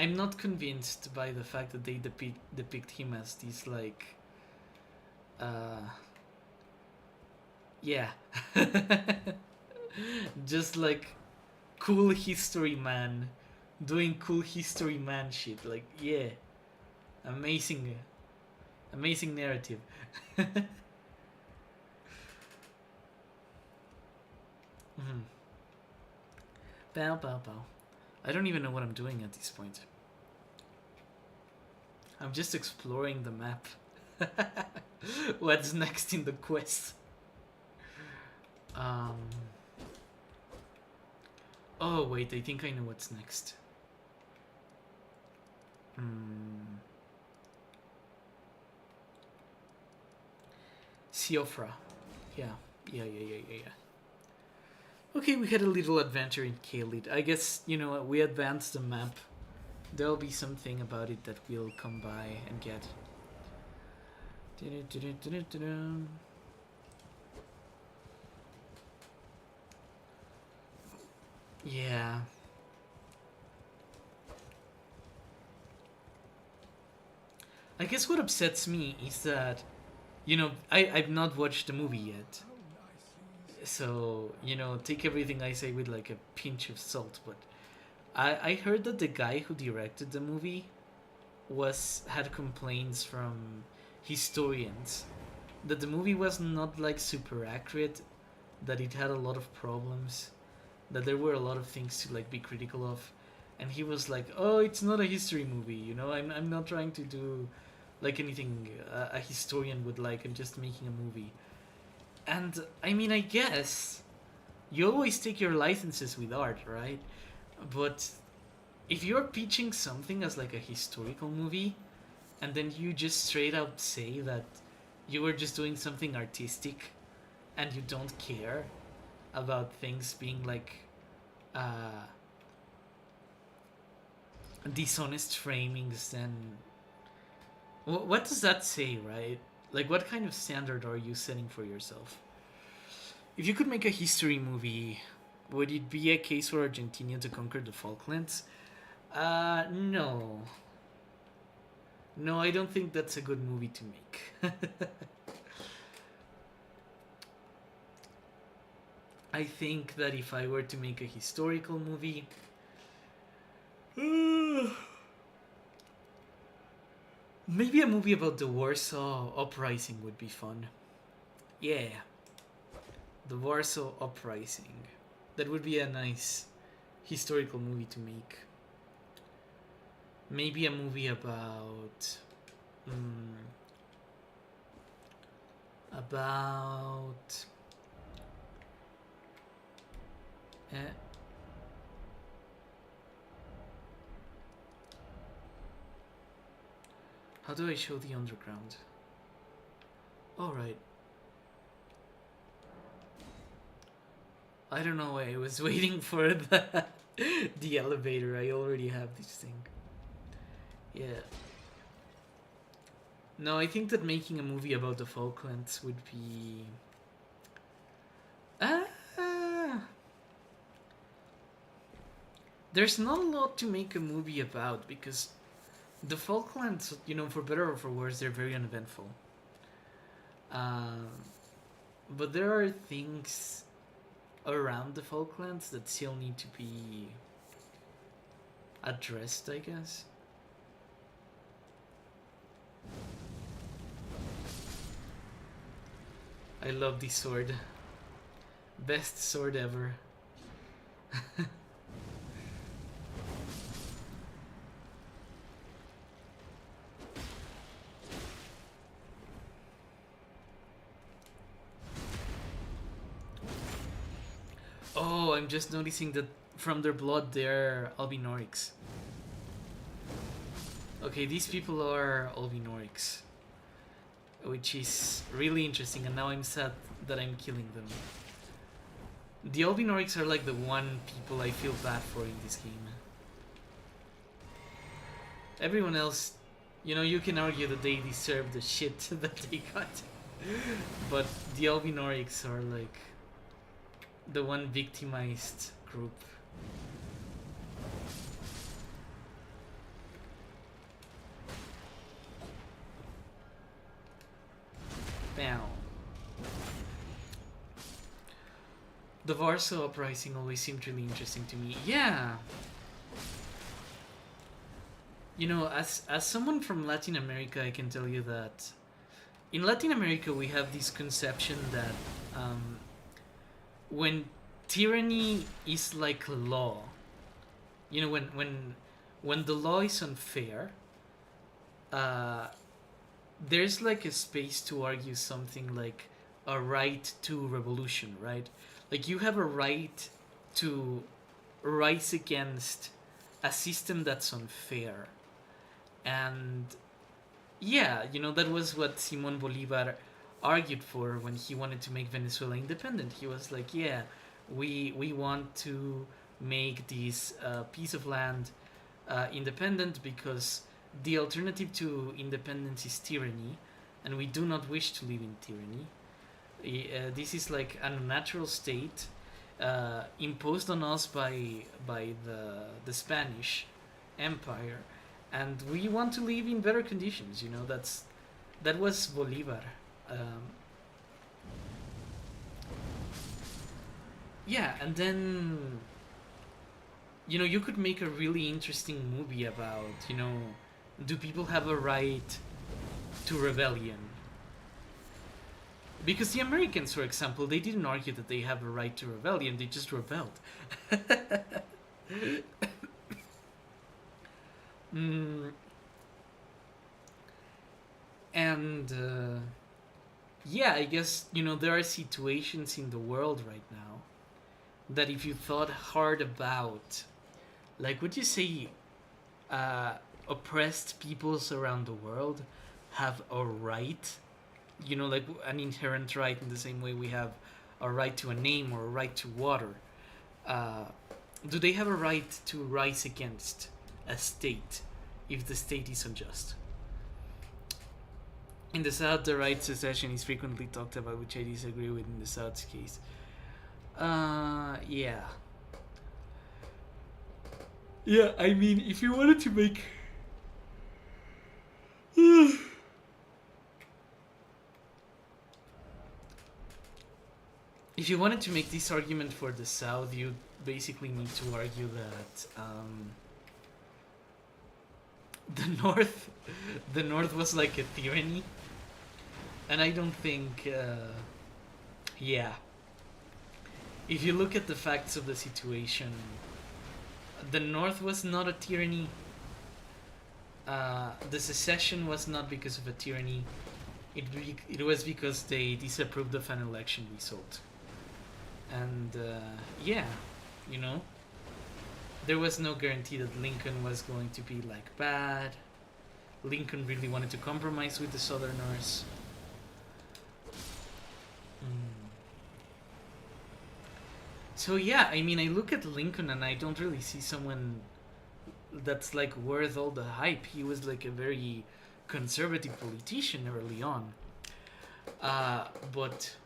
I'm not convinced by the fact that they depict him as this like yeah. Just like cool history man doing cool history man shit. Like, yeah. Amazing narrative. Bow bow bow. I don't even know what I'm doing at this point. I'm just exploring the map. What's next in the quest? Oh wait, I think I know what's next. Siofra. Yeah. Okay, we had a little adventure in Khalid. I guess, you know, we advanced the map. There'll be something about it that we'll come by and get. Yeah. I guess what upsets me is that, you know, I've not watched the movie yet. So, you know, take everything I say with like a pinch of salt, but I heard that the guy who directed the movie had complaints from historians that the movie was not like super accurate, that it had a lot of problems, that there were a lot of things to like be critical of, and he was like, "Oh, it's not a history movie, you know. I'm not trying to do like anything a historian would like. I'm just making a movie." And I mean, I guess you always take your licenses with art, right? But if you're pitching something as like a historical movie, and then you just straight up say that you were just doing something artistic and you don't care about things being like dishonest framings, then what does that say, right? Like, what kind of standard are you setting for yourself? If you could make a history movie, would it be a case for Argentina to conquer the Falklands? No. No, I don't think that's a good movie to make. I think that if I were to make a historical movie, maybe a movie about the Warsaw Uprising would be fun. Yeah. The Warsaw Uprising. That would be a nice historical movie to make. Maybe a movie about how do I show the underground? Alright. I don't know why I was waiting for the elevator. I already have this thing. Yeah. No, I think that making a movie about the Falklands would be... There's not a lot to make a movie about, because the Falklands, you know, for better or for worse, they're very uneventful. But there are things around the Falklands that still need to be addressed, I guess. I love this sword. Best sword ever. Oh, I'm just noticing that from their blood they're albinorics. Okay, these people are albinorics, which is really interesting, and now I'm sad that I'm killing them. The albinorics are like the one people I feel bad for in this game. Everyone else, you know, you can argue that they deserve the shit that they got. But the albinorics are like the one victimized group. Bam. The Warsaw Uprising always seemed really interesting to me. Yeah. You know, as someone from Latin America, I can tell you that in Latin America we have this conception that when tyranny is like law, you know, when the law is unfair, there's like a space to argue something like a right to revolution, right? Like, you have a right to rise against a system that's unfair. And yeah, you know, that was what Simón Bolívar argued for when he wanted to make Venezuela independent. He was like, yeah, we want to make this piece of land independent because the alternative to independence is tyranny, and we do not wish to live in tyranny. This is like an unnatural state imposed on us by the Spanish Empire, and we want to live in better conditions. You know, that was Bolivar. Yeah, and then, you know, you could make a really interesting movie about, you know, do people have a right to rebellion? Because the Americans, for example, they didn't argue that they have a right to rebellion, they just rebelled. And yeah, I guess, you know, there are situations in the world right now that if you thought hard about, like, would you say oppressed peoples around the world have a right you know, like an inherent right in the same way we have a right to a name or a right to water. Do they have a right to rise against a state if the state is unjust? In the South, the right to secession is frequently talked about, which I disagree with in the South's case. Yeah. Yeah, I mean, if you wanted to make... If you wanted to make this argument for the South, you basically need to argue that the North was like a tyranny, and I don't think, yeah. If you look at the facts of the situation, the North was not a tyranny. The secession was not because of a tyranny. It was because they disapproved of an election result. And yeah, you know, there was no guarantee that Lincoln was going to be like bad. Lincoln really wanted to compromise with the Southerners. So yeah, I mean, I look at Lincoln and I don't really see someone that's like worth all the hype. He was like a very conservative politician early on. But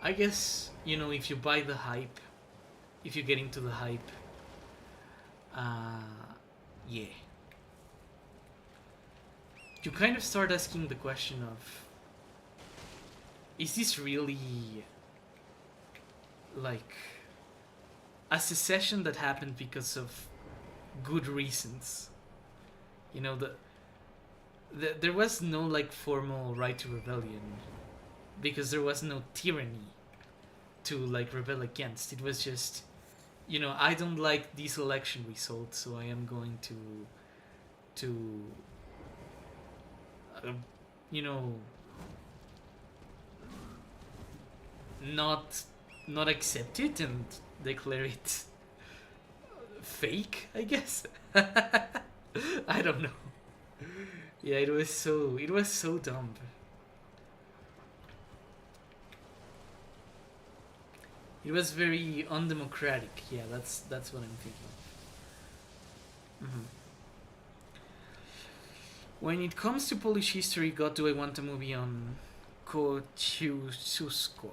I guess, you know, if you buy the hype, if you get into the hype, yeah. You kind of start asking the question of, is this really like a secession that happened because of good reasons? You know, there was no like formal right to rebellion because there was no tyranny to like rebel against. It was just, you know, I don't like this election result, so I am going to you know, not accept it and declare it fake, I guess. I don't know. Yeah, it was so dumb. It was very undemocratic. Yeah, that's what I'm thinking. When it comes to Polish history, God, do I want a movie on Kociuszko?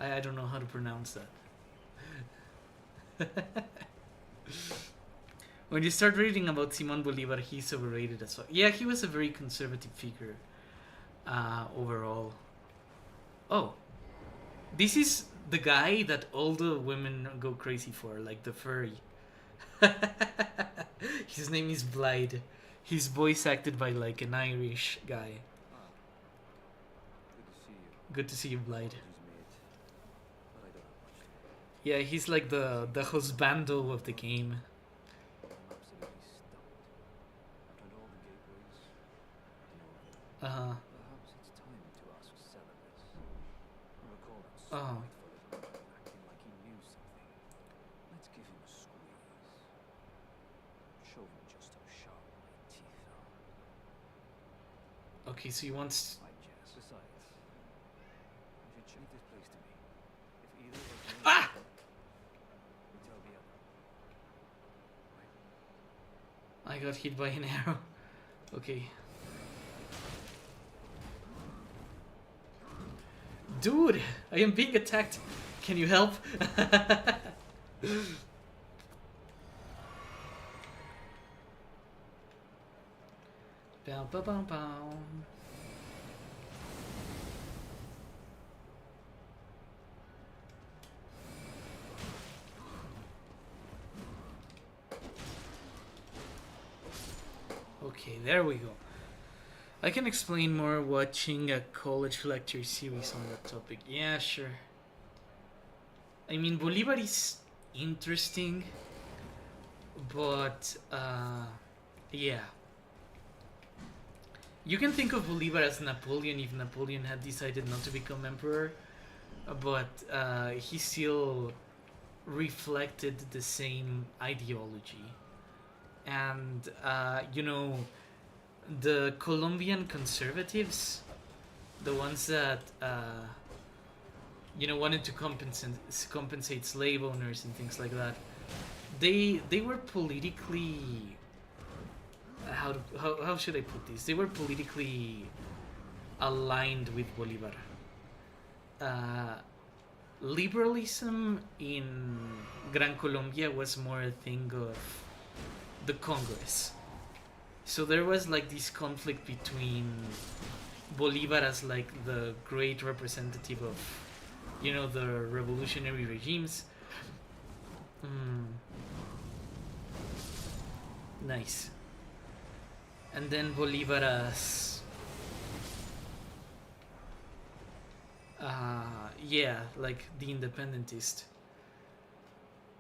I don't know how to pronounce that. When you start reading about Simon Bolivar, he's overrated as well. Yeah, he was a very conservative figure overall. Oh, this is the guy that all the women go crazy for, like the furry. His name is Blythe. He's voice acted by like an Irish guy. Good to see you, Blythe. Yeah, he's like the husbando of the game. Uh-huh. Perhaps it's time to ask Celadus. I recall that Oh. spiteful acting like he knew something. Let's give him a squeeze. Show him just how sharp my teeth are. Okay, so he wants... I guess. Besides, you should check this place to me. If either of you Ah! we tell the other. I got hit by an arrow. Okay. Dude, I am being attacked. Can you help? Bow, bow, bow, bow. Okay, there we go. I can explain more watching a college lecture series on that topic. Yeah, sure. I mean, Bolivar is interesting, but yeah. You can think of Bolivar as Napoleon if Napoleon had decided not to become emperor, but he still reflected the same ideology. And, you know, the Colombian conservatives the ones that you know, wanted to compensate slave owners and things like that, they were politically how should I put this? They were politically aligned with Bolivar. Liberalism in Gran Colombia was more a thing of the Congress. So there was like this conflict between Bolivar as like the great representative of, you know, the revolutionary regimes. Nice. And then Bolivar as yeah, like the independentist.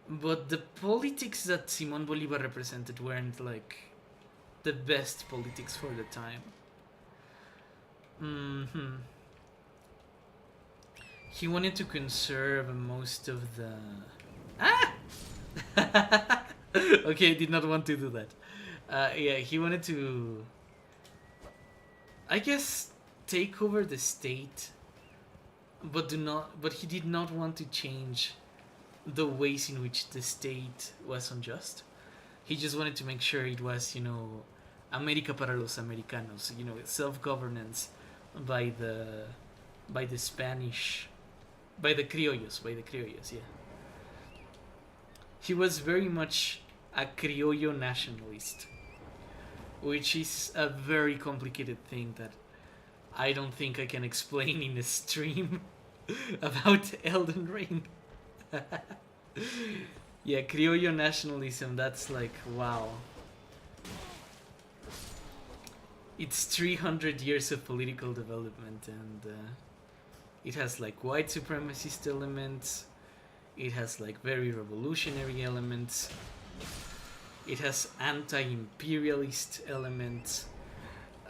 But the politics that Simón Bolivar represented weren't like the best politics for the time. He wanted to conserve most of the... Okay, I did not want to do that. Yeah, he wanted to, I guess, take over the state, but he did not want to change the ways in which the state was unjust. He just wanted to make sure it was, you know, América para los americanos, you know, self-governance by the Spanish, by the criollos, yeah. He was very much a criollo nationalist, which is a very complicated thing that I don't think I can explain in a stream about Elden Ring. Yeah, criollo nationalism, that's like, wow. It's 300 years of political development, and it has like white supremacist elements, it has like very revolutionary elements, it has anti-imperialist elements.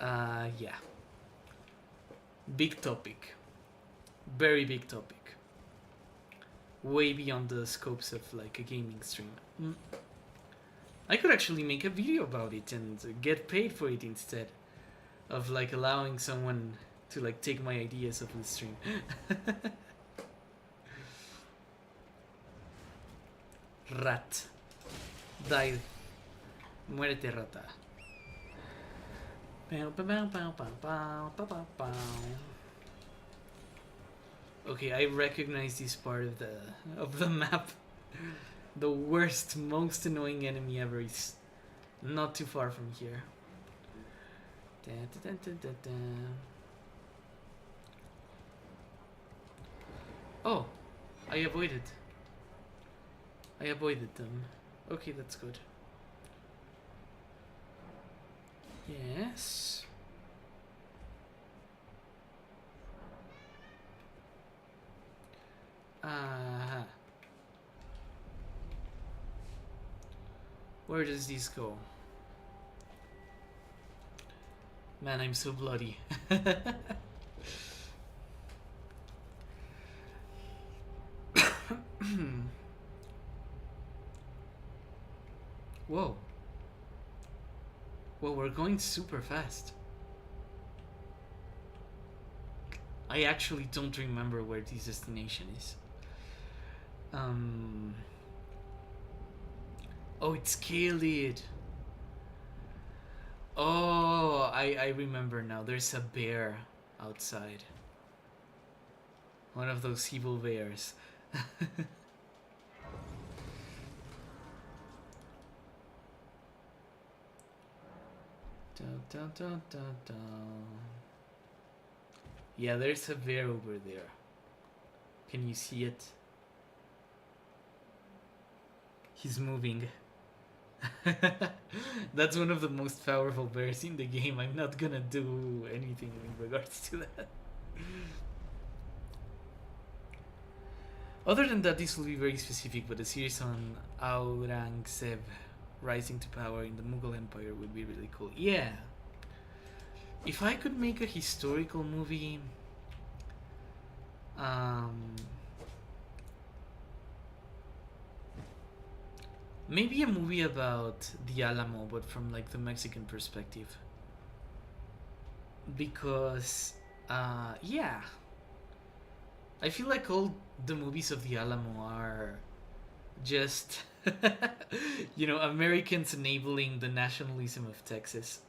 Yeah. Big topic. Very big topic. Way beyond the scopes of like a gaming stream. I could actually make a video about it and get paid for it instead of like allowing someone to like take my ideas of the stream. Rat. Die. Muérete, rata. Okay, I recognize this part of the map. The worst, most annoying enemy ever is not too far from here. Oh, I avoided them. Okay, that's good. Yes. Where does this go? Man, I'm so bloody. Whoa. Well, we're going super fast. I actually don't remember where this destination is. Oh, it's Khalid. Oh, I remember now. There's a bear outside. One of those evil bears. Dun, dun, dun, dun. Yeah, there's a bear over there. Can you see it? He's moving. That's one of the most powerful bears in the game. I'm not gonna do anything in regards to that. Other than that, this will be very specific, but a series on Aurangzeb rising to power in the Mughal Empire would be really cool. Yeah. If I could make a historical movie, maybe a movie about the Alamo, but from like the Mexican perspective. Because Yeah, I feel like all the movies of the Alamo are just Americans enabling the nationalism of Texas.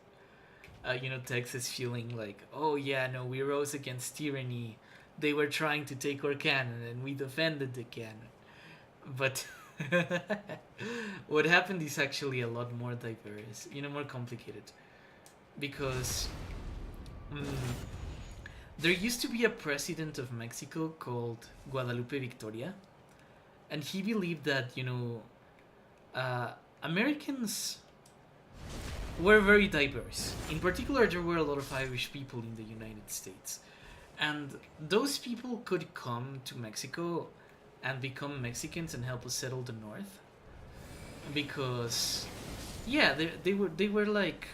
Texas feeling like, oh yeah, no, we rose against tyranny. They were trying to take our cannon and we defended the cannon. But what happened is actually a lot more diverse, more complicated. Because mm, there used to be a president of Mexico called Guadalupe Victoria, and he believed that, Americans were very diverse. In particular, there were a lot of Irish people in the United States. And those people could come to Mexico and become Mexicans and help us settle the North. Because, yeah, they were like,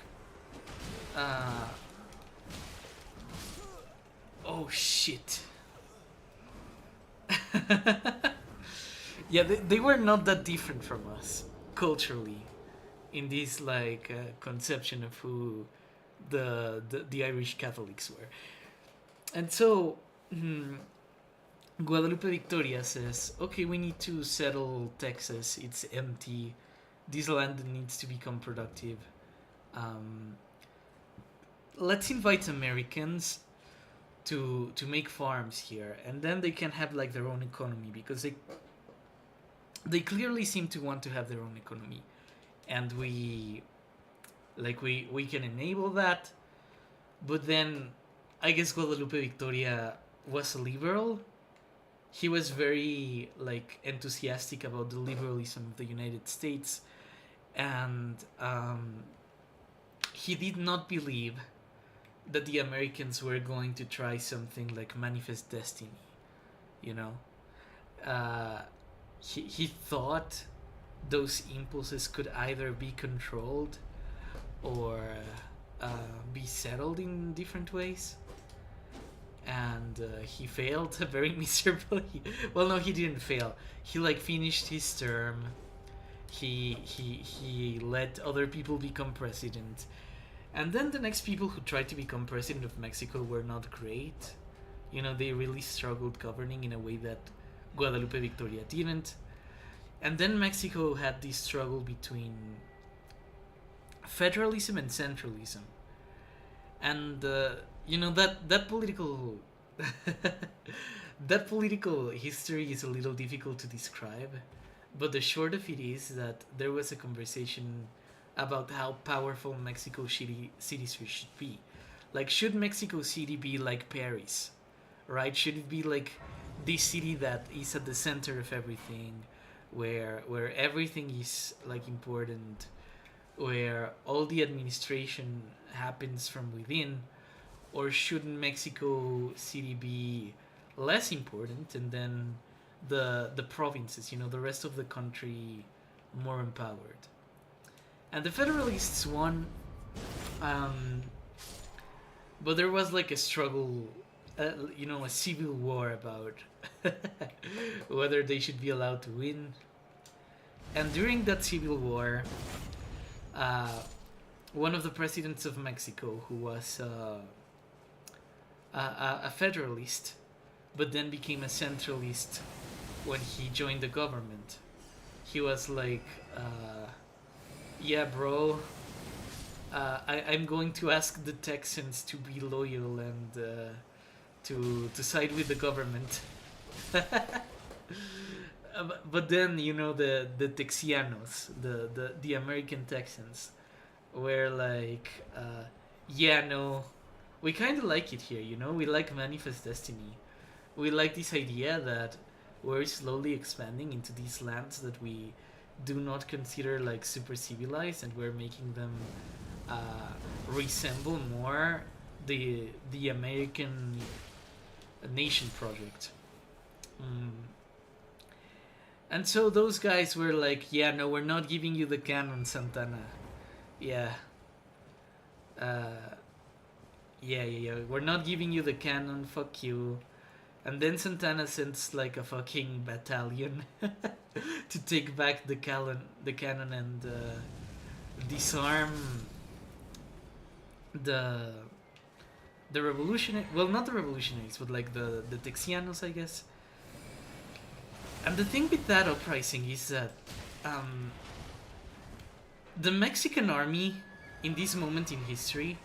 oh shit. Yeah, they were not that different from us culturally, in this like conception of who the Irish Catholics were. And so Guadalupe Victoria says, okay, we need to settle Texas. It's empty. This land needs to become productive. Let's invite Americans to make farms here, and then they can have like their own economy, because they clearly seem to want to have their own economy, and we can enable that. But then I guess Guadalupe Victoria was a liberal. He was very like enthusiastic about the liberalism of the United States, and he did not believe that the Americans were going to try something like manifest destiny, you know. He thought those impulses could either be controlled or be settled in different ways. And he failed very miserably. Well, no, he didn't fail. He like finished his term. He let other people become president. And then the next people who tried to become president of Mexico were not great. You know, they really struggled governing in a way that Guadalupe Victoria didn't. And then Mexico had this struggle between federalism and centralism. And that political that political history is a little difficult to describe, but the short of it is that there was a conversation about how powerful Mexico City should be. Like, should Mexico City be like Paris, right? Should it be like this city that is at the center of everything, where everything is like important, where all the administration happens from within? Or should Mexico City be less important, and then the provinces, the rest of the country, more empowered? And the Federalists won, but there was like a struggle, a civil war about whether they should be allowed to win. And during that civil war, one of the presidents of Mexico, who was a federalist, but then became a centralist when he joined the government, he was like, yeah, bro, I'm going to ask the Texans to be loyal and to side with the government. But then, the Texianos, the American Texans, were like, yeah, no, we kind of like it here, we like manifest destiny. We like this idea that we're slowly expanding into these lands that we do not consider like super civilized, and we're making them resemble more the American nation project. And so those guys were like, yeah, no, we're not giving you the cannon, Santana. Yeah. Yeah. We're not giving you the cannon. Fuck you. And then Santana sends like a fucking battalion to take back the cannon and disarm the the revolutionary, well, not the revolutionaries, but like the Texianos, I guess. And the thing with that uprising is that the Mexican army in this moment in history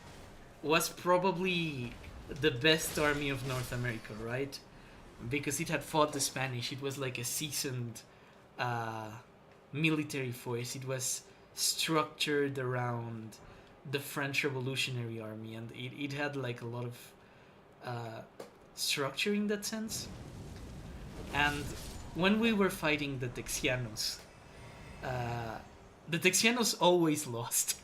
was probably the best army of North America, right? Because it had fought the Spanish. It was like a seasoned military force. It was structured around the French Revolutionary Army, and it had like a lot of structure in that sense. And when we were fighting the Texianos, the Texianos always lost.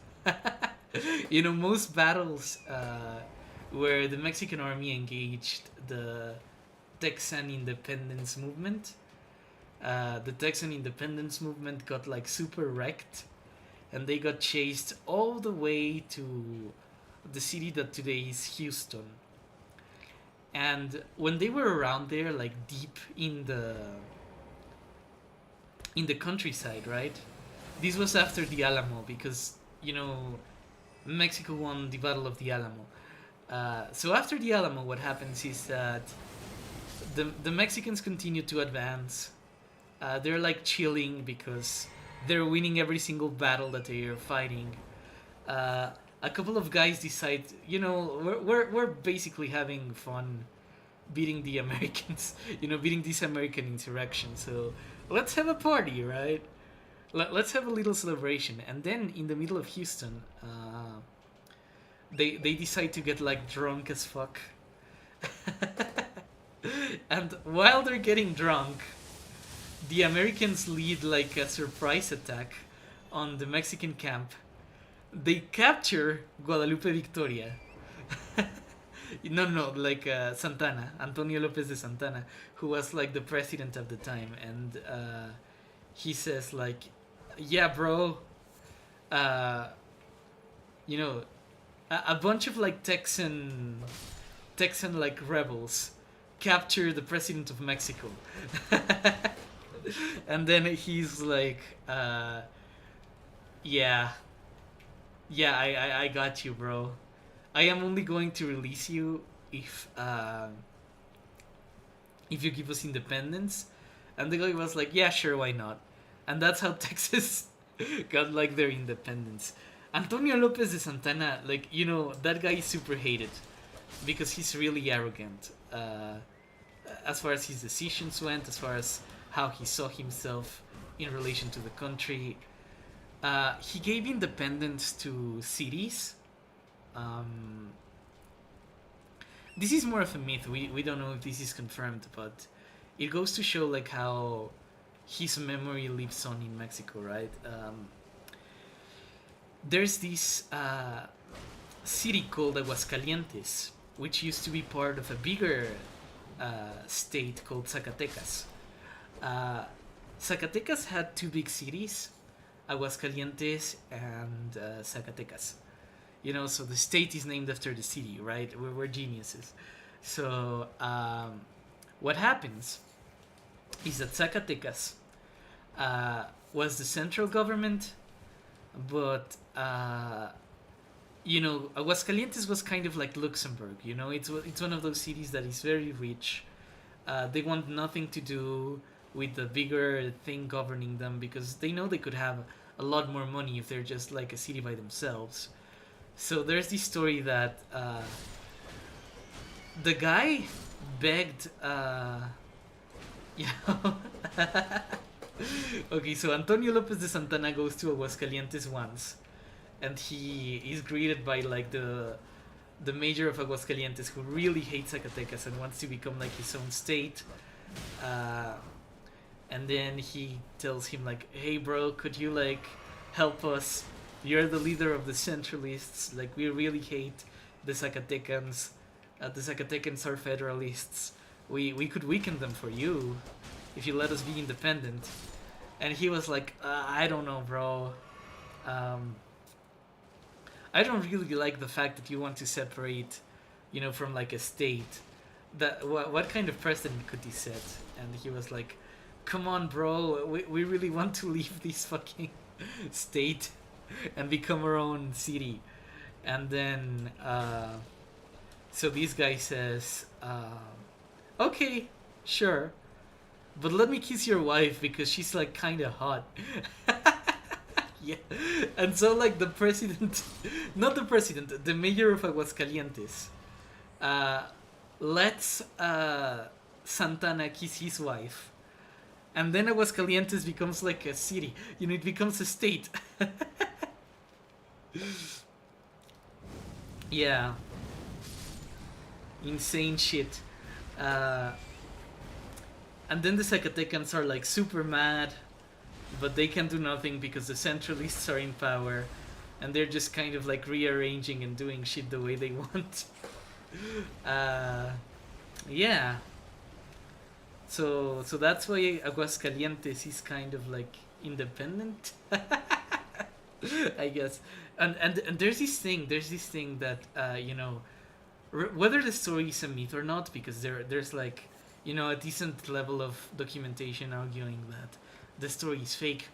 You know, most battles where the Mexican army engaged the Texan independence movement, the Texan independence movement got like super wrecked, and they got chased all the way to the city that today is Houston. And when they were around there, like deep in the countryside, right? This was after the Alamo, because you know Mexico won the Battle of the Alamo. So after the Alamo, what happens is that the Mexicans continue to advance. They're like chilling because they're winning every single battle that they are fighting. A couple of guys decide, you know, we're basically having fun beating the Americans, you know, beating this American insurrection. So let's have a party, right? Let's have a little celebration. And then in the middle of Houston, they decide to get like drunk as fuck. And while they're getting drunk, the Americans lead like a surprise attack on the Mexican camp. They capture Guadalupe Victoria. No, like Santana, Antonio Lopez de Santana, who was like the president of the time, and he says like, "Yeah, bro, you know, a bunch of like Texan like rebels capture the president of Mexico." And then he's like, yeah, I got you, bro. I am only going to release you if you give us independence. And the guy was like, yeah, sure, why not? And that's how Texas got like their independence. Antonio Lopez de Santana, like, you know, that guy is super hated because he's really arrogant. As far as his decisions went, as far as how he saw himself in relation to the country. He gave independence to cities. This is more of a myth. We don't know if this is confirmed, but it goes to show like how his memory lives on in Mexico, right? There's this city called Aguascalientes, which used to be part of a bigger state called Zacatecas. Zacatecas had two big cities, Aguascalientes and Zacatecas. You know, so the state is named after the city, right? We're geniuses. So what happens is that Zacatecas was the central government, but you know, Aguascalientes was kind of like Luxembourg. You know, it's one of those cities that is very rich. They want nothing to do with the bigger thing governing them because they know they could have a lot more money if they're just like a city by themselves. So there's this story that the guy begged, you know. Okay, so Antonio Lopez de Santana goes to Aguascalientes once, and he is greeted by like the mayor of Aguascalientes, who really hates Zacatecas and wants to become like his own state. And then he tells him like, hey bro, could you like help us? You're the leader of the centralists, like we really hate the Zacatecans. The Zacatecans are federalists. We could weaken them for you if you let us be independent. And he was like, I don't know, bro. I don't really like the fact that you want to separate, you know, from like a state. That what kind of precedent could he set? And he was like, come on, bro, we really want to leave this fucking state and become our own city. And then So this guy says, okay, sure, but let me kiss your wife because she's like kind of hot. Yeah, and so like the president, not the president, the mayor of Aguascalientes, lets Santana kiss his wife, and then Aguascalientes becomes like a city. You know, it becomes a state. Yeah, insane shit. And then the Zacatecans are like super mad, but they can do nothing because the centralists are in power, and they're just kind of like rearranging and doing shit the way they want. Yeah. So that's why Aguascalientes is kind of like independent, I guess. And there's this thing that you know, whether the story is a myth or not, because there's like, you know, a decent level of documentation arguing that the story is fake.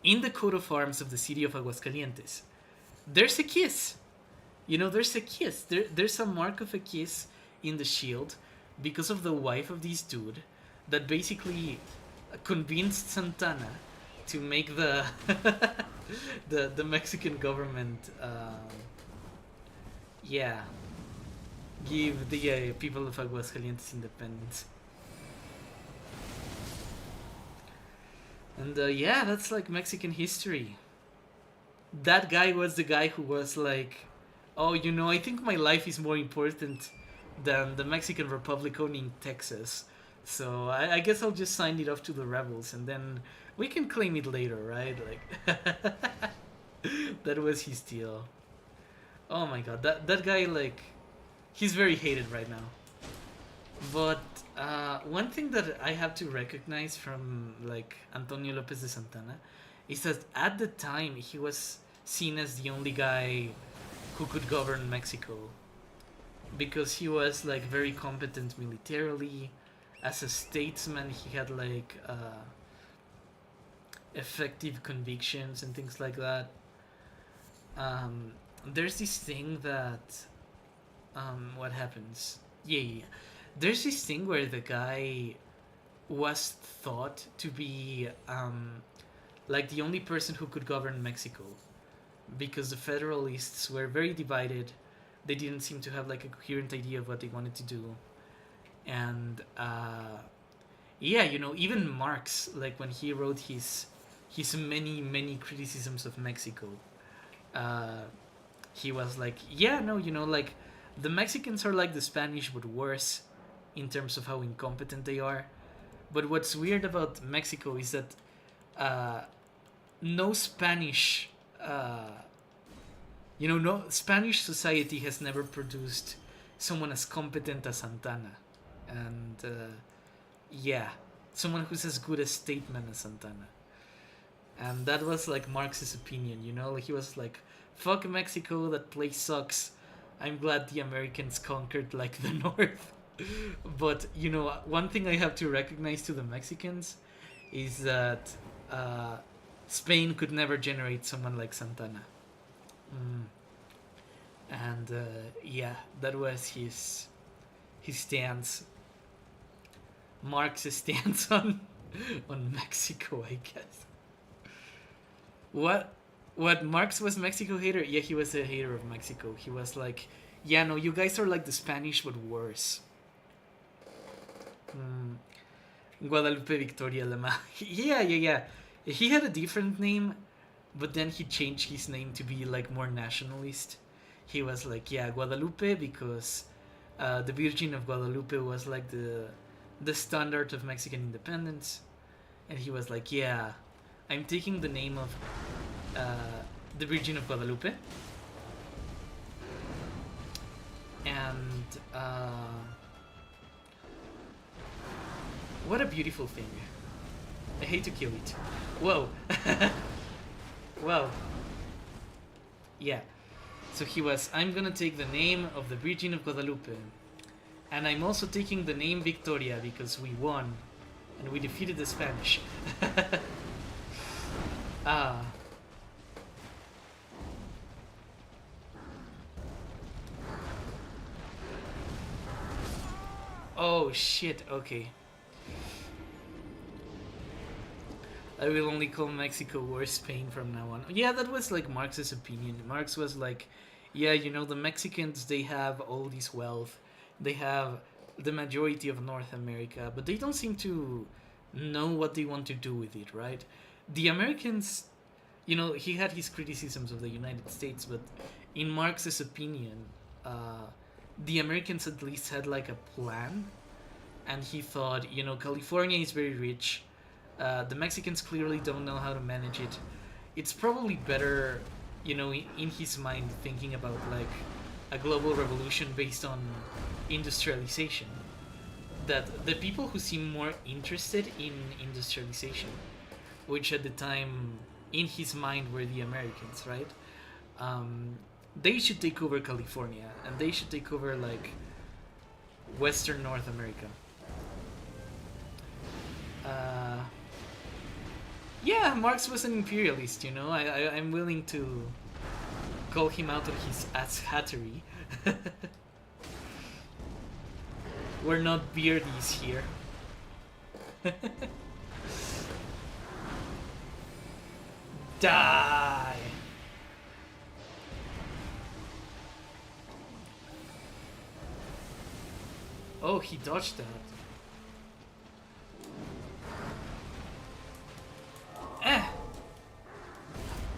In the coat of arms of the city of Aguascalientes, there's a kiss. You know, there's a kiss. There's a mark of a kiss in the shield because of the wife of this dude that basically convinced Santana to make the the Mexican government give the people of Aguascalientes independence. And yeah, that's like Mexican history. That guy was the guy who was like, oh, you know, I think my life is more important than the Mexican Republic owning Texas. So I guess I'll just sign it off to the rebels, and then we can claim it later, right? Like, that was his deal. Oh my god, that guy, like, he's very hated right now. But one thing that I have to recognize from like Antonio Lopez de Santana is that at the time he was seen as the only guy who could govern Mexico, because he was like very competent militarily. As a statesman, he had like effective convictions and things like that. There's this thing that what happens? Yeah. There's this thing where the guy was thought to be like the only person who could govern Mexico, because the Federalists were very divided. They didn't seem to have like a coherent idea of what they wanted to do. And yeah, you know, even Marx, like when he wrote his many criticisms of Mexico, he was like, yeah, no, you know, like the Mexicans are like the Spanish but worse in terms of how incompetent they are. But what's weird about Mexico is that no Spanish no Spanish society has never produced someone as competent as Santana. And yeah, someone who's as good a statesman as Santana. And that was like Marx's opinion, you know? He was like, fuck Mexico, that place sucks. I'm glad the Americans conquered like the North. But, you know, one thing I have to recognize to the Mexicans is that Spain could never generate someone like Santana. And yeah, that was his stance. Marx's stance on Mexico, I guess. What Marx was Mexico hater? Yeah, he was a hater of Mexico. He was like, yeah, no, you guys are like the Spanish but worse. Guadalupe Victoria Lama. Yeah. He had a different name, but then he changed his name to be like more nationalist. He was like, yeah, Guadalupe, because the Virgin of Guadalupe was like the standard of Mexican independence. And he was like, yeah, I'm taking the name of the Virgin of Guadalupe. And what a beautiful thing. I hate to kill it. Whoa. Wow. Yeah. So he was, I'm gonna take the name of the Virgin of Guadalupe. And I'm also taking the name Victoria because we won. And we defeated the Spanish. Oh shit, okay. I will only call Mexico worse Spain from now on. Yeah, that was like Marx's opinion. Marx was like, yeah, you know, the Mexicans, they have all this wealth. They have the majority of North America, but they don't seem to know what they want to do with it, right? The Americans, you know, he had his criticisms of the United States, but in Marx's opinion, the Americans at least had like a plan, and he thought, you know, California is very rich. The Mexicans clearly don't know how to manage it. It's probably better, you know, in his mind, thinking about like a global revolution based on industrialization. That the people who seem more interested in industrialization, which at the time in his mind were the Americans, right? They should take over California, and they should take over like Western North America. Yeah, Marx was an imperialist, you know. I'm willing to call him out on his ass-hattery. We're not beardies here. Die! Oh, he dodged that.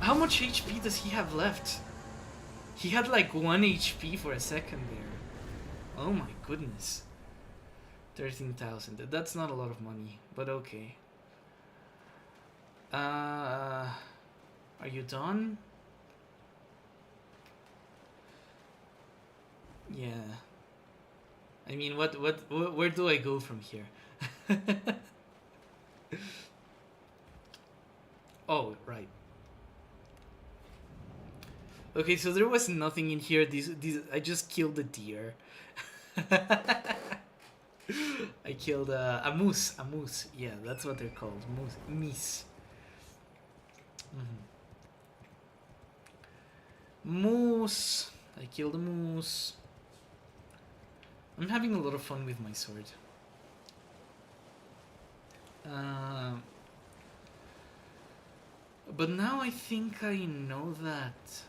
How much HP does he have left? He had like 1 HP for a second there. Oh my goodness. 13,000. That's not a lot of money, but okay. Are you done? Yeah. I mean, where do I go from here? Oh, right. Okay, so there was nothing in here. These I just killed a deer. I killed a moose. A moose. Yeah, that's what they're called. Moose. Meese. Moose. I killed a moose. I'm having a lot of fun with my sword. But now I think I know that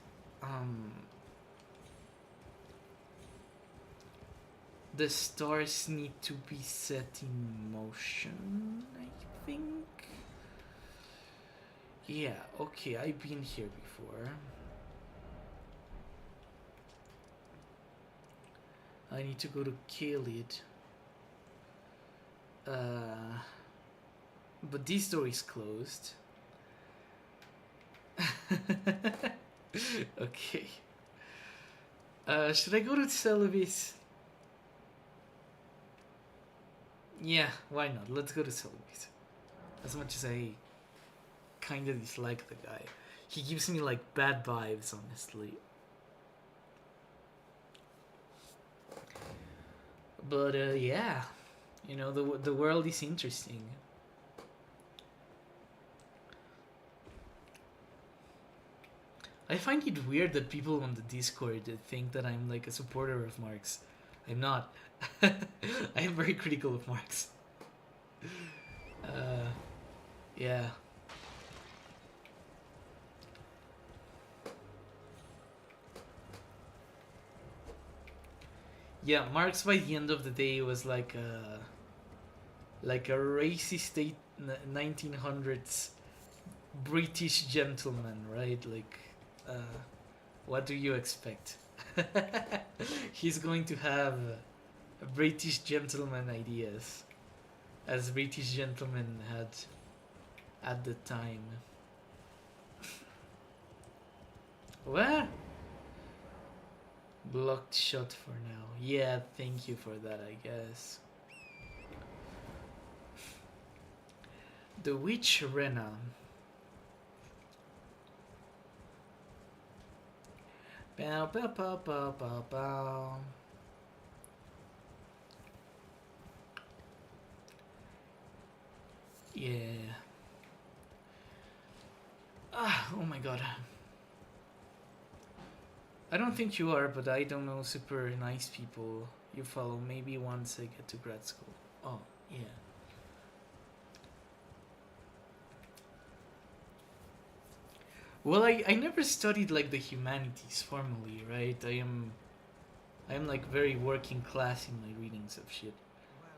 the stars need to be set in motion, I think. Yeah, okay, I've been here before. I need to go to kill it. But this door is closed. Okay. Should I go to Celebes? Yeah, why not? Let's go to Celebes. As much as I kinda dislike the guy, he gives me like bad vibes, honestly. But yeah, you know, the world is interesting. I find it weird that people on the Discord think that I'm like a supporter of Marx. I'm not. I am very critical of Marx. Yeah. Yeah, Marx by the end of the day was like a racist 1900s British gentleman, right? Like, what do you expect? He's going to have British gentleman ideas, as British gentlemen had at the time. Where? Blocked shot for now. Yeah, thank you for that, I guess. The Witch Rena. Bow, bow, bow, bow, bow, bow. Yeah. Oh my god. I don't think you are, but I don't know super nice people You follow maybe once I get to grad school. Oh, yeah. Well, I never studied like the humanities formally, right? I am like very working class in my readings of shit. Well,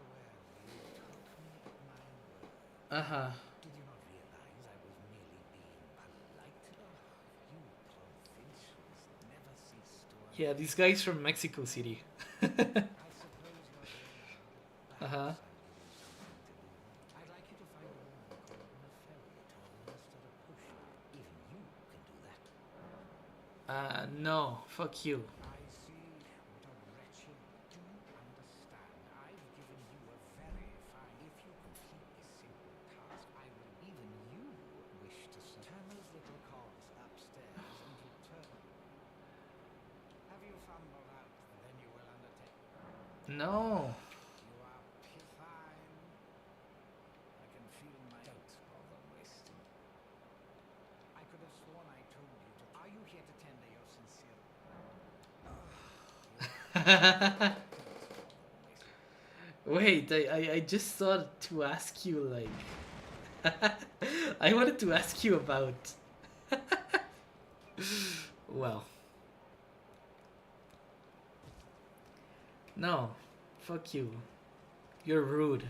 you took me at my word. Uh-huh. Did you not realize I was merely being polite? Oh, you provincials never cease to Yeah, these guys from Mexico City. I suppose you're here now. Uh-huh. Perhaps I'll give you something to do. I'd like you to find a woman caught in a ferry to administer a potion. Even you can do that. No, fuck you. I see. What a wretched. Do you understand? I've given you a very fine. If you complete this simple task, I will even you wish to see. Turn those little cogs upstairs and return. Have you fumbled out? Then you will undertake. No. You are fine. I can feel my. Don't bother wasting. I could have sworn I told you to. Are you here to tender your sincere? Wait, I just thought to ask you like I wanted to ask you about well. No. Fuck you. You're rude.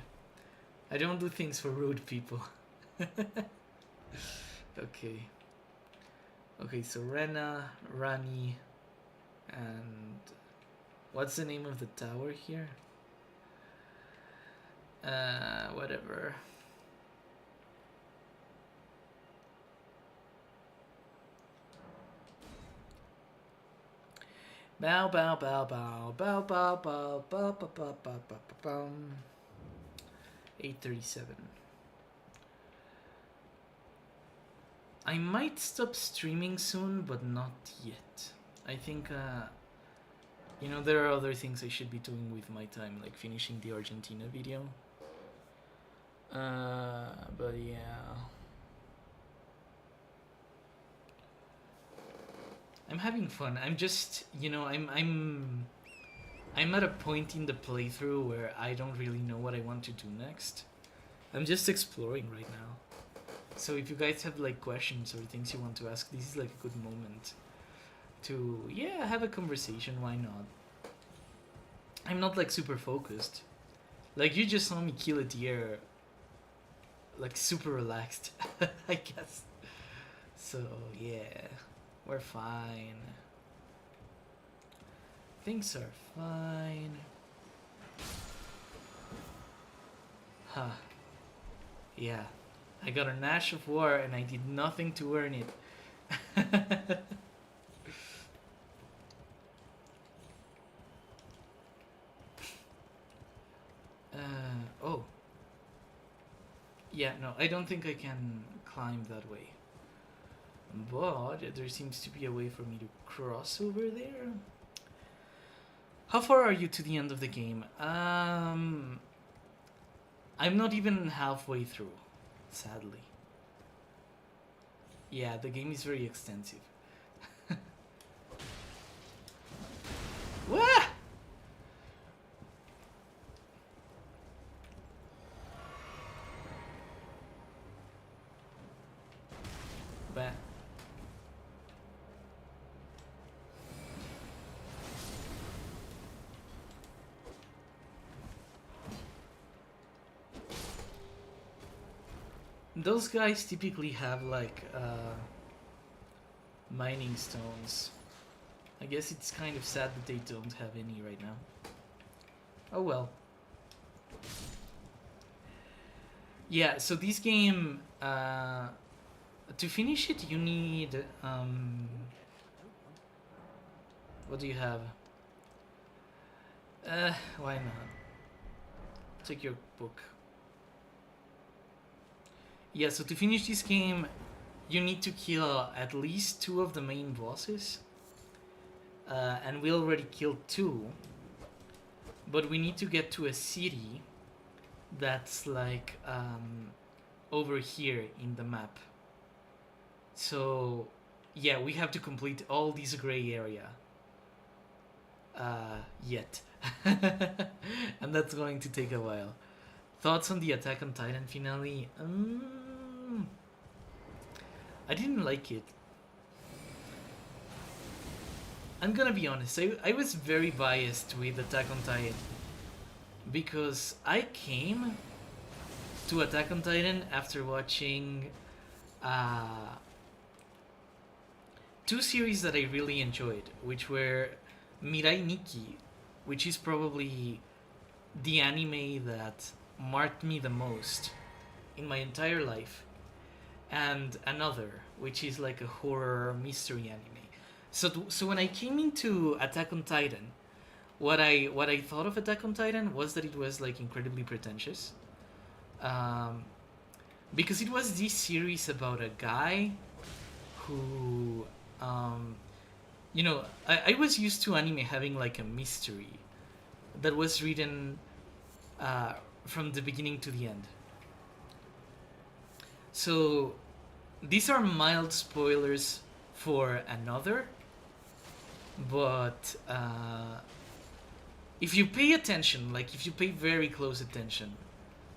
I don't do things for rude people. Okay. Okay, so Rena, Rani, and what's the name of the tower here? Whatever. Bow bow bow bow bow bow bow bow bow bow bow bow bow. 8:37. I might stop streaming soon, but not yet. I think, you know, there are other things I should be doing with my time, like finishing the Argentina video. But yeah. I'm having fun. I'm just, you know, I'm at a point in the playthrough where I don't really know what I want to do next. I'm just exploring right now. So if you guys have like questions or things you want to ask, this is like a good moment to, yeah, have a conversation. Why not? I'm not like super focused. Like you just saw me kill a deer, like super relaxed, I guess. So yeah, we're fine. Things are fine. Huh. Yeah. I got an Ash of War and I did nothing to earn it. Oh. Yeah, no, I don't think I can climb that way. But there seems to be a way for me to cross over there. How far are you to the end of the game? I'm not even halfway through, sadly. Yeah, the game is very extensive. Wah! Bah. Those guys typically have like mining stones. I guess it's kind of sad that they don't have any right now. Oh well. Yeah, so this game, to finish it, you need, what do you have? Why not? Take your book. Yeah, so to finish this game, you need to kill at least 2 of the main bosses. And we already killed 2. But we need to get to a city that's like over here in the map. So yeah, we have to complete all this gray area. yet. And that's going to take a while. Thoughts on the Attack on Titan finale? I didn't like it. I'm gonna be honest, I was very biased with Attack on Titan because I came to Attack on Titan after watching two series that I really enjoyed, which were Mirai Nikki, which is probably the anime that marked me the most in my entire life, and another, which is like a horror mystery anime. So when I came into Attack on Titan, what I thought of Attack on Titan was that it was like incredibly pretentious, because it was this series about a guy who, I was used to anime having like a mystery that was written from the beginning to the end. So these are mild spoilers for another, but if you pay attention, like if you pay very close attention,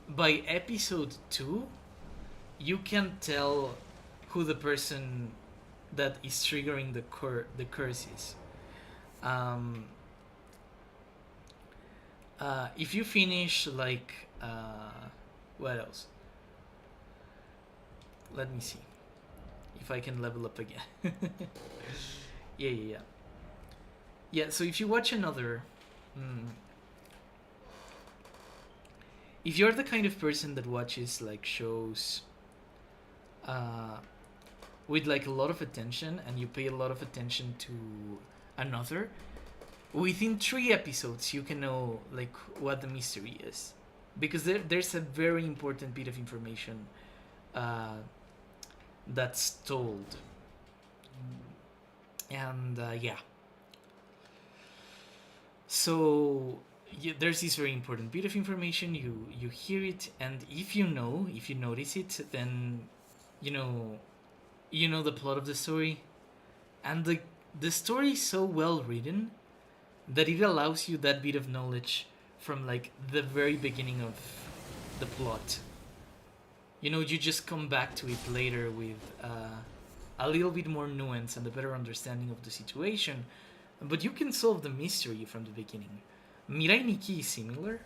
by episode 2 you can tell who the person that is triggering the curse is. If you finish like what else? Let me see if I can level up again. Yeah, so if you watch another, if you're the kind of person that watches like shows with like a lot of attention, and you pay a lot of attention to another, within 3 episodes you can know like what the mystery is, because there's a very important bit of information that's told. And yeah, so there's this very important bit of information, you hear it, and if you notice it, then you know the plot of the story. And the story is so well written that it allows you that bit of knowledge from like the very beginning of the plot. You just come back to it later with a little bit more nuance and a better understanding of the situation, but you can solve the mystery from the beginning. Mirai Nikki is similar,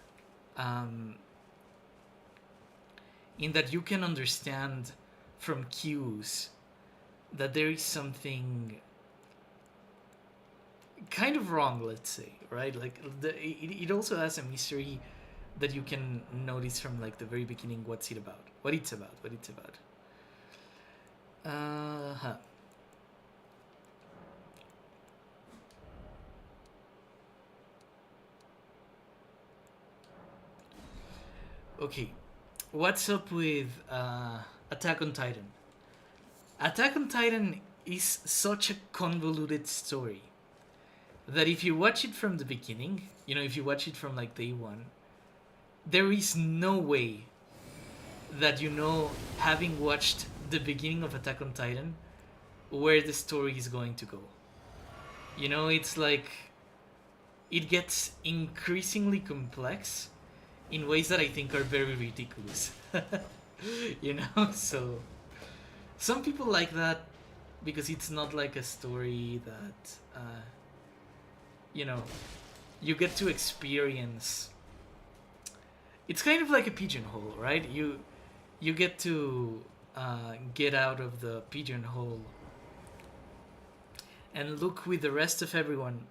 in that you can understand from cues that there is something kind of wrong, let's say, right? Like it also has a mystery that you can notice from like the very beginning what it's about. Okay, what's up with Attack on Titan? Attack on Titan is such a convoluted story that if you watch it from the beginning, if you watch it from like day one, there is no way that having watched the beginning of Attack on Titan, where the story is going to go. It's like it gets increasingly complex in ways that I think are very ridiculous. So some people like that because it's not like a story that you get to experience. It's kind of like a pigeonhole, right? You get to get out of the pigeonhole and look with the rest of everyone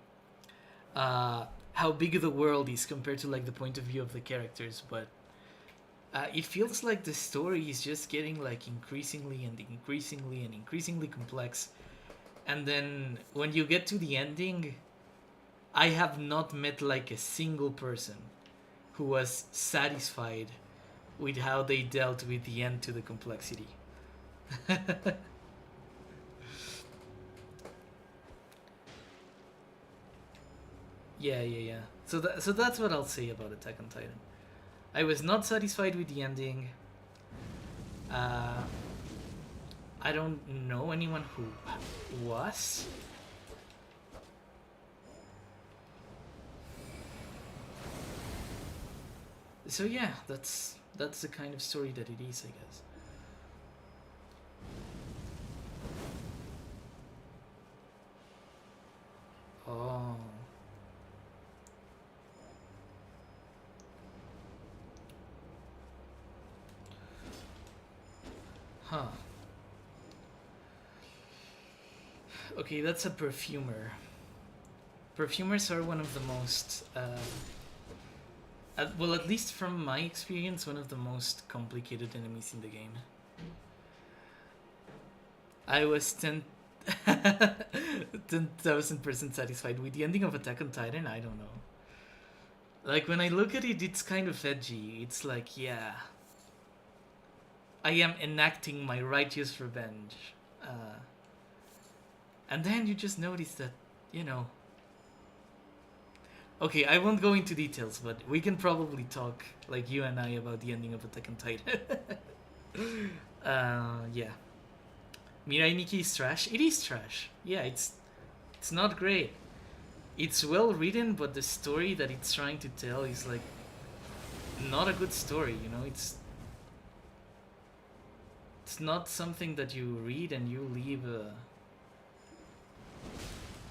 how big the world is compared to like the point of view of the characters. But it feels like the story is just getting like increasingly complex. And then when you get to the ending, I have not met like a single person who was satisfied with how they dealt with the end to the complexity. Yeah. So that's what I'll say about Attack on Titan. I was not satisfied with the ending. I don't know anyone who was. So yeah, that's the kind of story that it is, I guess. Oh. Huh. Okay, that's a perfumer. Perfumers are one of the most, well, at least from my experience, one of the most complicated enemies in the game. I was 10,000% satisfied with the ending of Attack on Titan. I don't know. Like, when I look at it, it's kind of edgy. It's like, yeah, I am enacting my righteous revenge. And then you just notice that, you know. Okay, I won't go into details, but we can probably talk, like you and I, about the ending of Attack on Titan. Yeah. Mirai Nikki is trash. It is trash. Yeah, it's not great. It's well written, but the story that it's trying to tell is like not a good story. You know, it's not something that you read and you leave.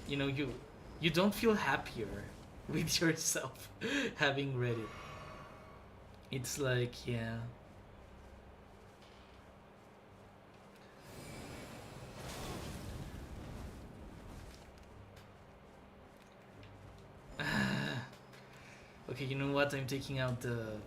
You know, you don't feel happier with yourself having read it. It's like, yeah. Okay, you know what? I'm taking out the...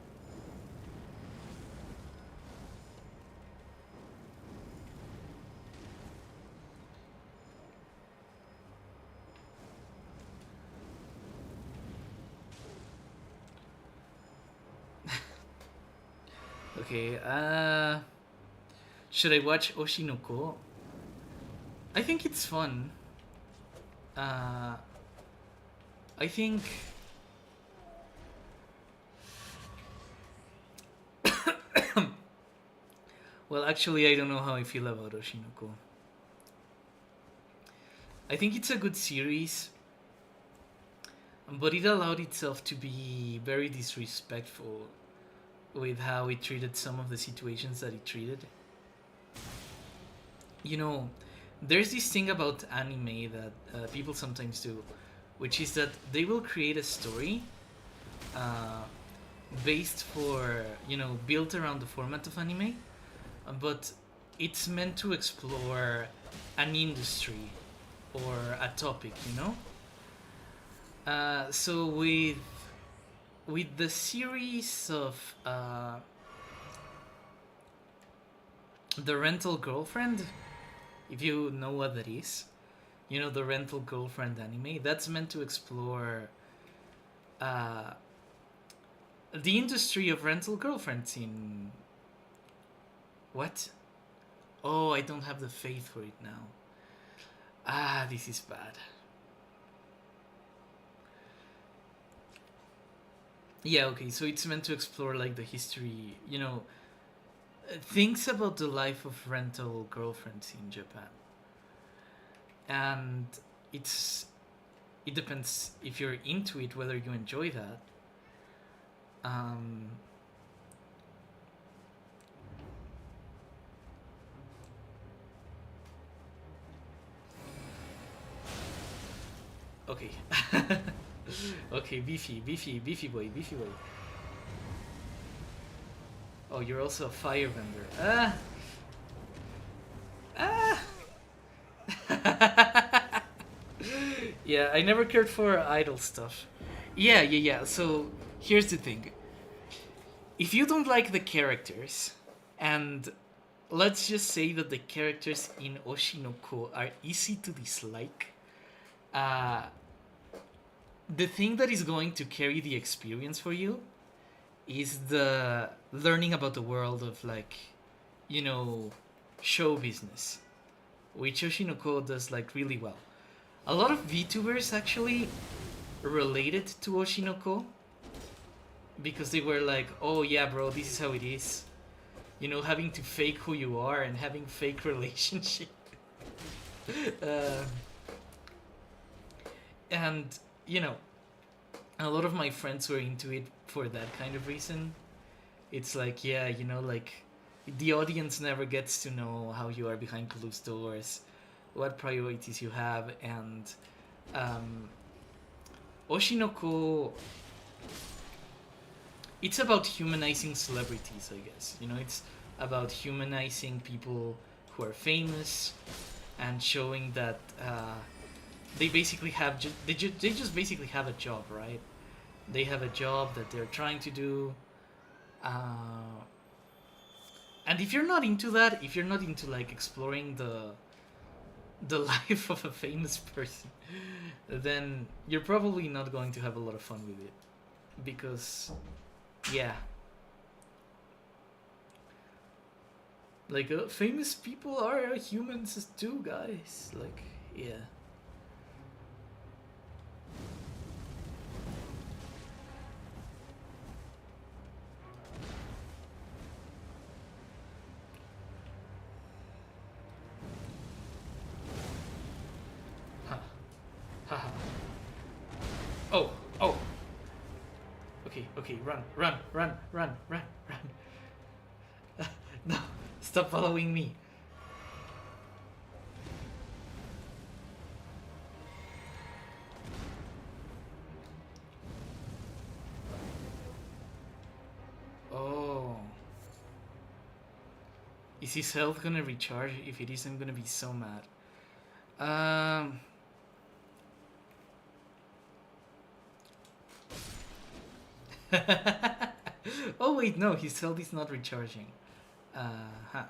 Okay, should I watch Oshinoko? I think it's fun. I think... Well, actually, I don't know how I feel about Oshinoko. I think it's a good series, but it allowed itself to be very disrespectful with how it treated some of the situations that it treated. You know, there's this thing about anime that people sometimes do, which is that they will create a story based for, you know, built around the format of anime, but it's meant to explore an industry or a topic, you know? So with the series of The Rental Girlfriend, if you know what that is, you know, the Rental Girlfriend anime, that's meant to explore the industry of rental girlfriends in... What? Oh, I don't have the faith for it now. Ah, this is bad. Yeah, okay, so it's meant to explore, like, the history, you know, things about the life of rental girlfriends in Japan. And it depends if you're into it, whether you enjoy that. Okay. Okay, beefy boy. Oh, you're also a firebender. Yeah, I never cared for idol stuff. Yeah. So, here's the thing. If you don't like the characters, and let's just say that the characters in Oshinoko are easy to dislike, the thing that is going to carry the experience for you is the learning about the world of, like, you know, show business, which Oshinoko does, like, really well. A lot of VTubers actually related to Oshinoko because they were like, oh yeah bro, this is how it is, you know, having to fake who you are and having fake relationship. And, you know, a lot of my friends were into it for that kind of reason. It's like, yeah, you know, like the audience never gets to know how you are behind closed doors, what priorities you have, and Oshinoko, it's about humanizing celebrities, I guess. You know, it's about humanizing people who are famous and showing that they basically have they just basically have a job, right? They have a job that they're trying to do. And if you're not into that, if you're not into like exploring the life of a famous person, then you're probably not going to have a lot of fun with it. Because, yeah. Like, famous people are humans too, guys. Like, yeah. Haha. Oh, oh. Okay, run. No, stop following me. Oh. Is his health gonna recharge? If it is, I'm gonna be so mad. Oh wait, no, his health is not recharging. Huh.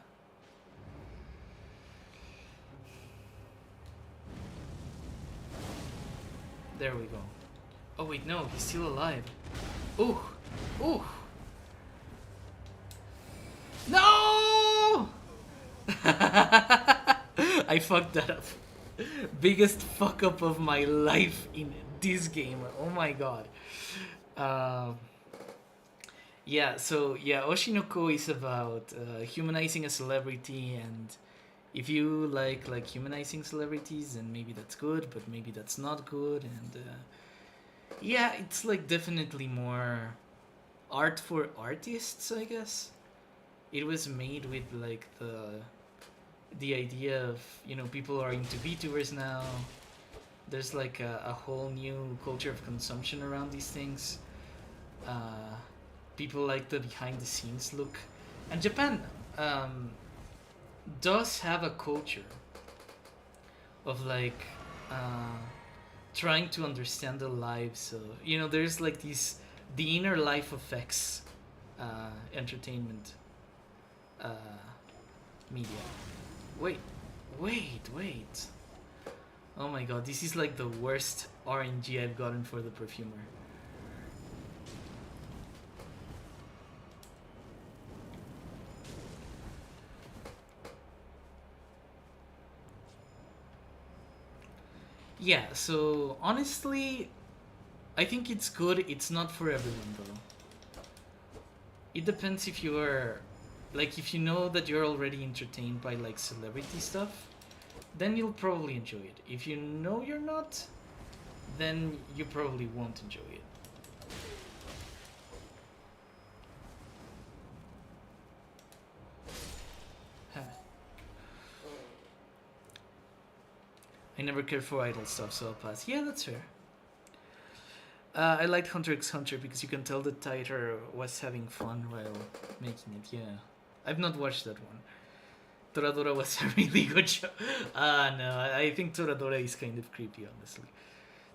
There we go. Oh wait, no, he's still alive. Ooh, ooh. No! I fucked that up. Biggest fuck up of my life in this game. Oh my god. Yeah, so yeah, Oshinoko is about humanizing a celebrity, and if you like humanizing celebrities, then maybe that's good, but maybe that's not good, and yeah, it's like definitely more art for artists, I guess. It was made with like the idea of, you know, people are into VTubers now. There's like a whole new culture of consumption around these things. People like the behind the scenes look, and Japan does have a culture of like trying to understand the lives of, you know, there's like these the inner life effects entertainment media. Wait. Oh my god, this is like the worst RNG I've gotten for the perfumer. Yeah, so honestly, I think it's good. It's not for everyone though. It depends if you are, like, if you know that you're already entertained by like celebrity stuff, then you'll probably enjoy it. If you know you're not, then you probably won't enjoy it. Huh. I never cared for idol stuff, so I'll pass. Yeah, that's fair. I liked Hunter x Hunter because you can tell the Tiger was having fun while making it, yeah. I've not watched that one. Toradora was a really good show. No, I think Toradora is kind of creepy, honestly.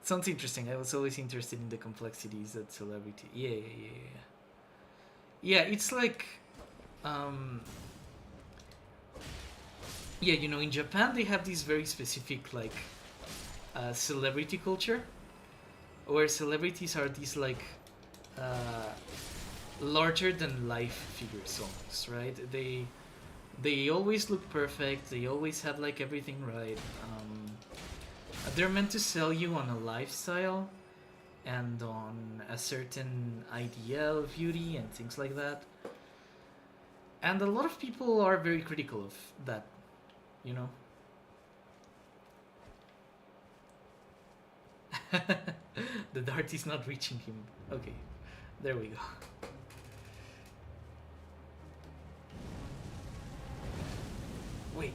It sounds interesting. I was always interested in the complexities that celebrity... Yeah, it's like... Yeah, you know, in Japan they have this very specific, like, celebrity culture, where celebrities are these, like, larger than life figures almost, right? They always look perfect, they always have, like, everything right. They're meant to sell you on a lifestyle and on a certain idea of beauty and things like that. And a lot of people are very critical of that, you know? The dart is not reaching him. Okay, there we go. Wait.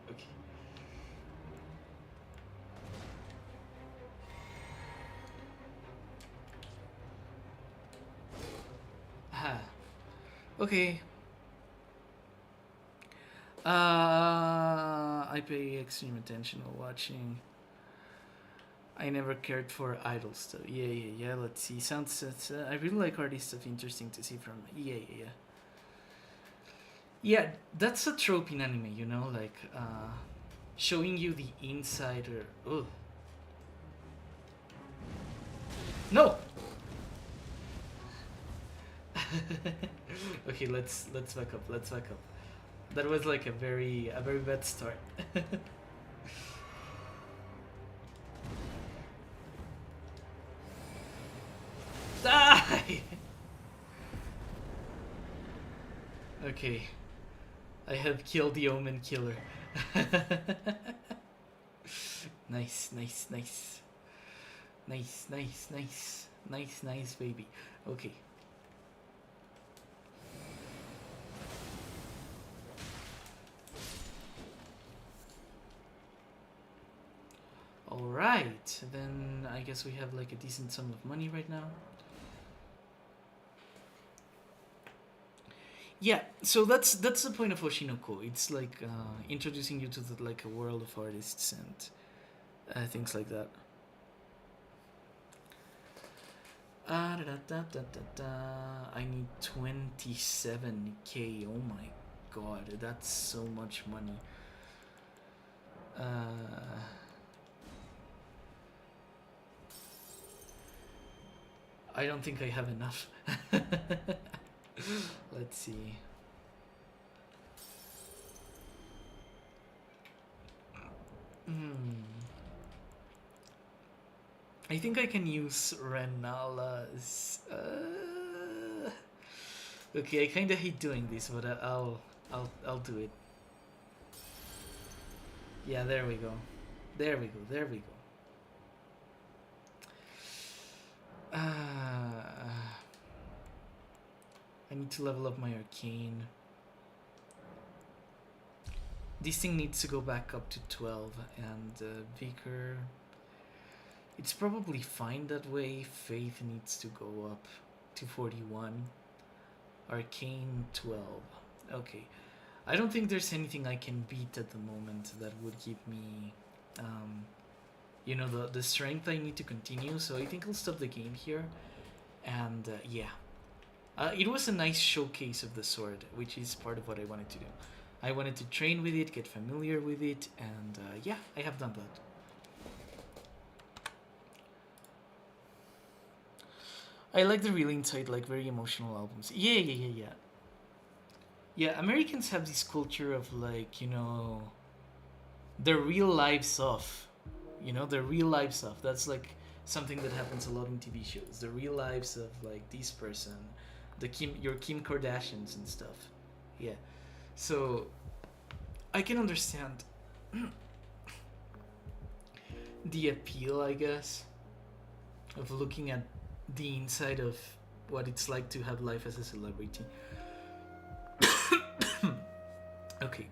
Okay. Ah, okay. I pay extreme attention while watching. I never cared for idol stuff. Yeah. Let's see. Sounds. I really like artist stuff. Interesting to see from. Yeah. Yeah, that's a trope in anime, you know, like showing you the insider. Ugh. No. Okay, let's back up. That was like a very bad start. Die. Okay. I have killed the Omen Killer. Nice, baby. Okay. Alright, then I guess we have like a decent sum of money right now. Yeah, so that's the point of Oshinoko. It's like introducing you to like a world of artists and things like that. I need 27k. Oh my god, that's so much money. I don't think I have enough. Let's see. I think I can use Renala's. Okay, I kind of hate doing this, but I'll do it. Yeah, there we go. I need to level up my arcane. This thing needs to go back up to 12, and Vicar. It's probably fine that way. Faith needs to go up to 41. Arcane 12. Okay. I don't think there's anything I can beat at the moment that would give me, you know, the strength I need to continue. So I think I'll stop the game here. And yeah. It was a nice showcase of the sword, which is part of what I wanted to do. I wanted to train with it, get familiar with it, and yeah, I have done that. I like the real inside, like very emotional albums. Yeah. Yeah, Americans have this culture of like, you know, the real life stuff. You know, the real life stuff. That's like something that happens a lot in TV shows. The real lives of like this person, your Kim Kardashians and stuff. Yeah. So I can understand the appeal, I guess, of looking at the inside of what it's like to have life as a celebrity. Okay,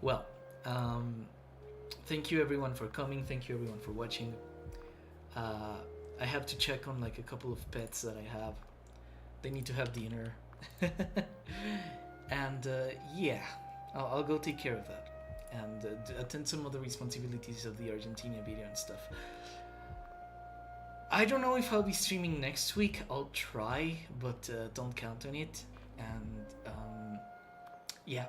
well, thank you everyone for coming. Thank you everyone for watching. I have to check on like a couple of pets that I have. They need to have dinner. And yeah, I'll go take care of that and attend some of the responsibilities of the Argentina video and stuff. I don't know if I'll be streaming next week. I'll try, but don't count on it. And yeah,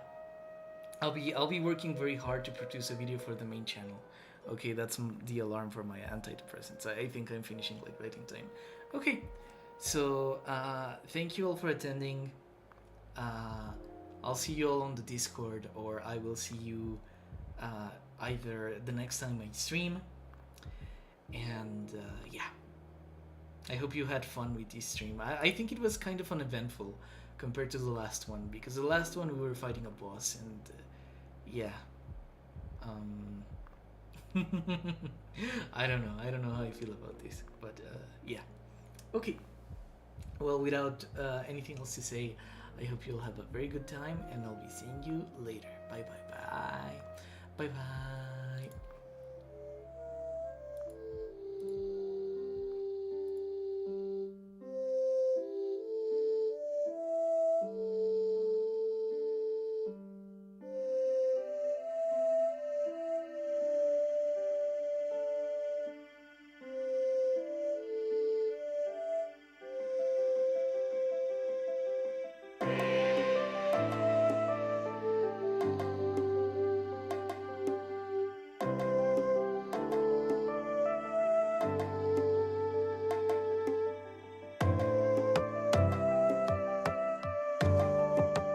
I'll be working very hard to produce a video for the main channel. Okay, that's the alarm for my antidepressants. I think I'm finishing like right in time. Okay, so thank you all for attending. I'll see you all on the Discord, or I will see you either the next time I stream. And yeah, I hope you had fun with this stream. I think it was kind of uneventful compared to the last one, because the last one we were fighting a boss, and yeah. I don't know how I feel about this, but yeah. Okay. Well, without anything else to say, I hope you'll have a very good time, and I'll be seeing you later. Bye bye bye. Bye bye.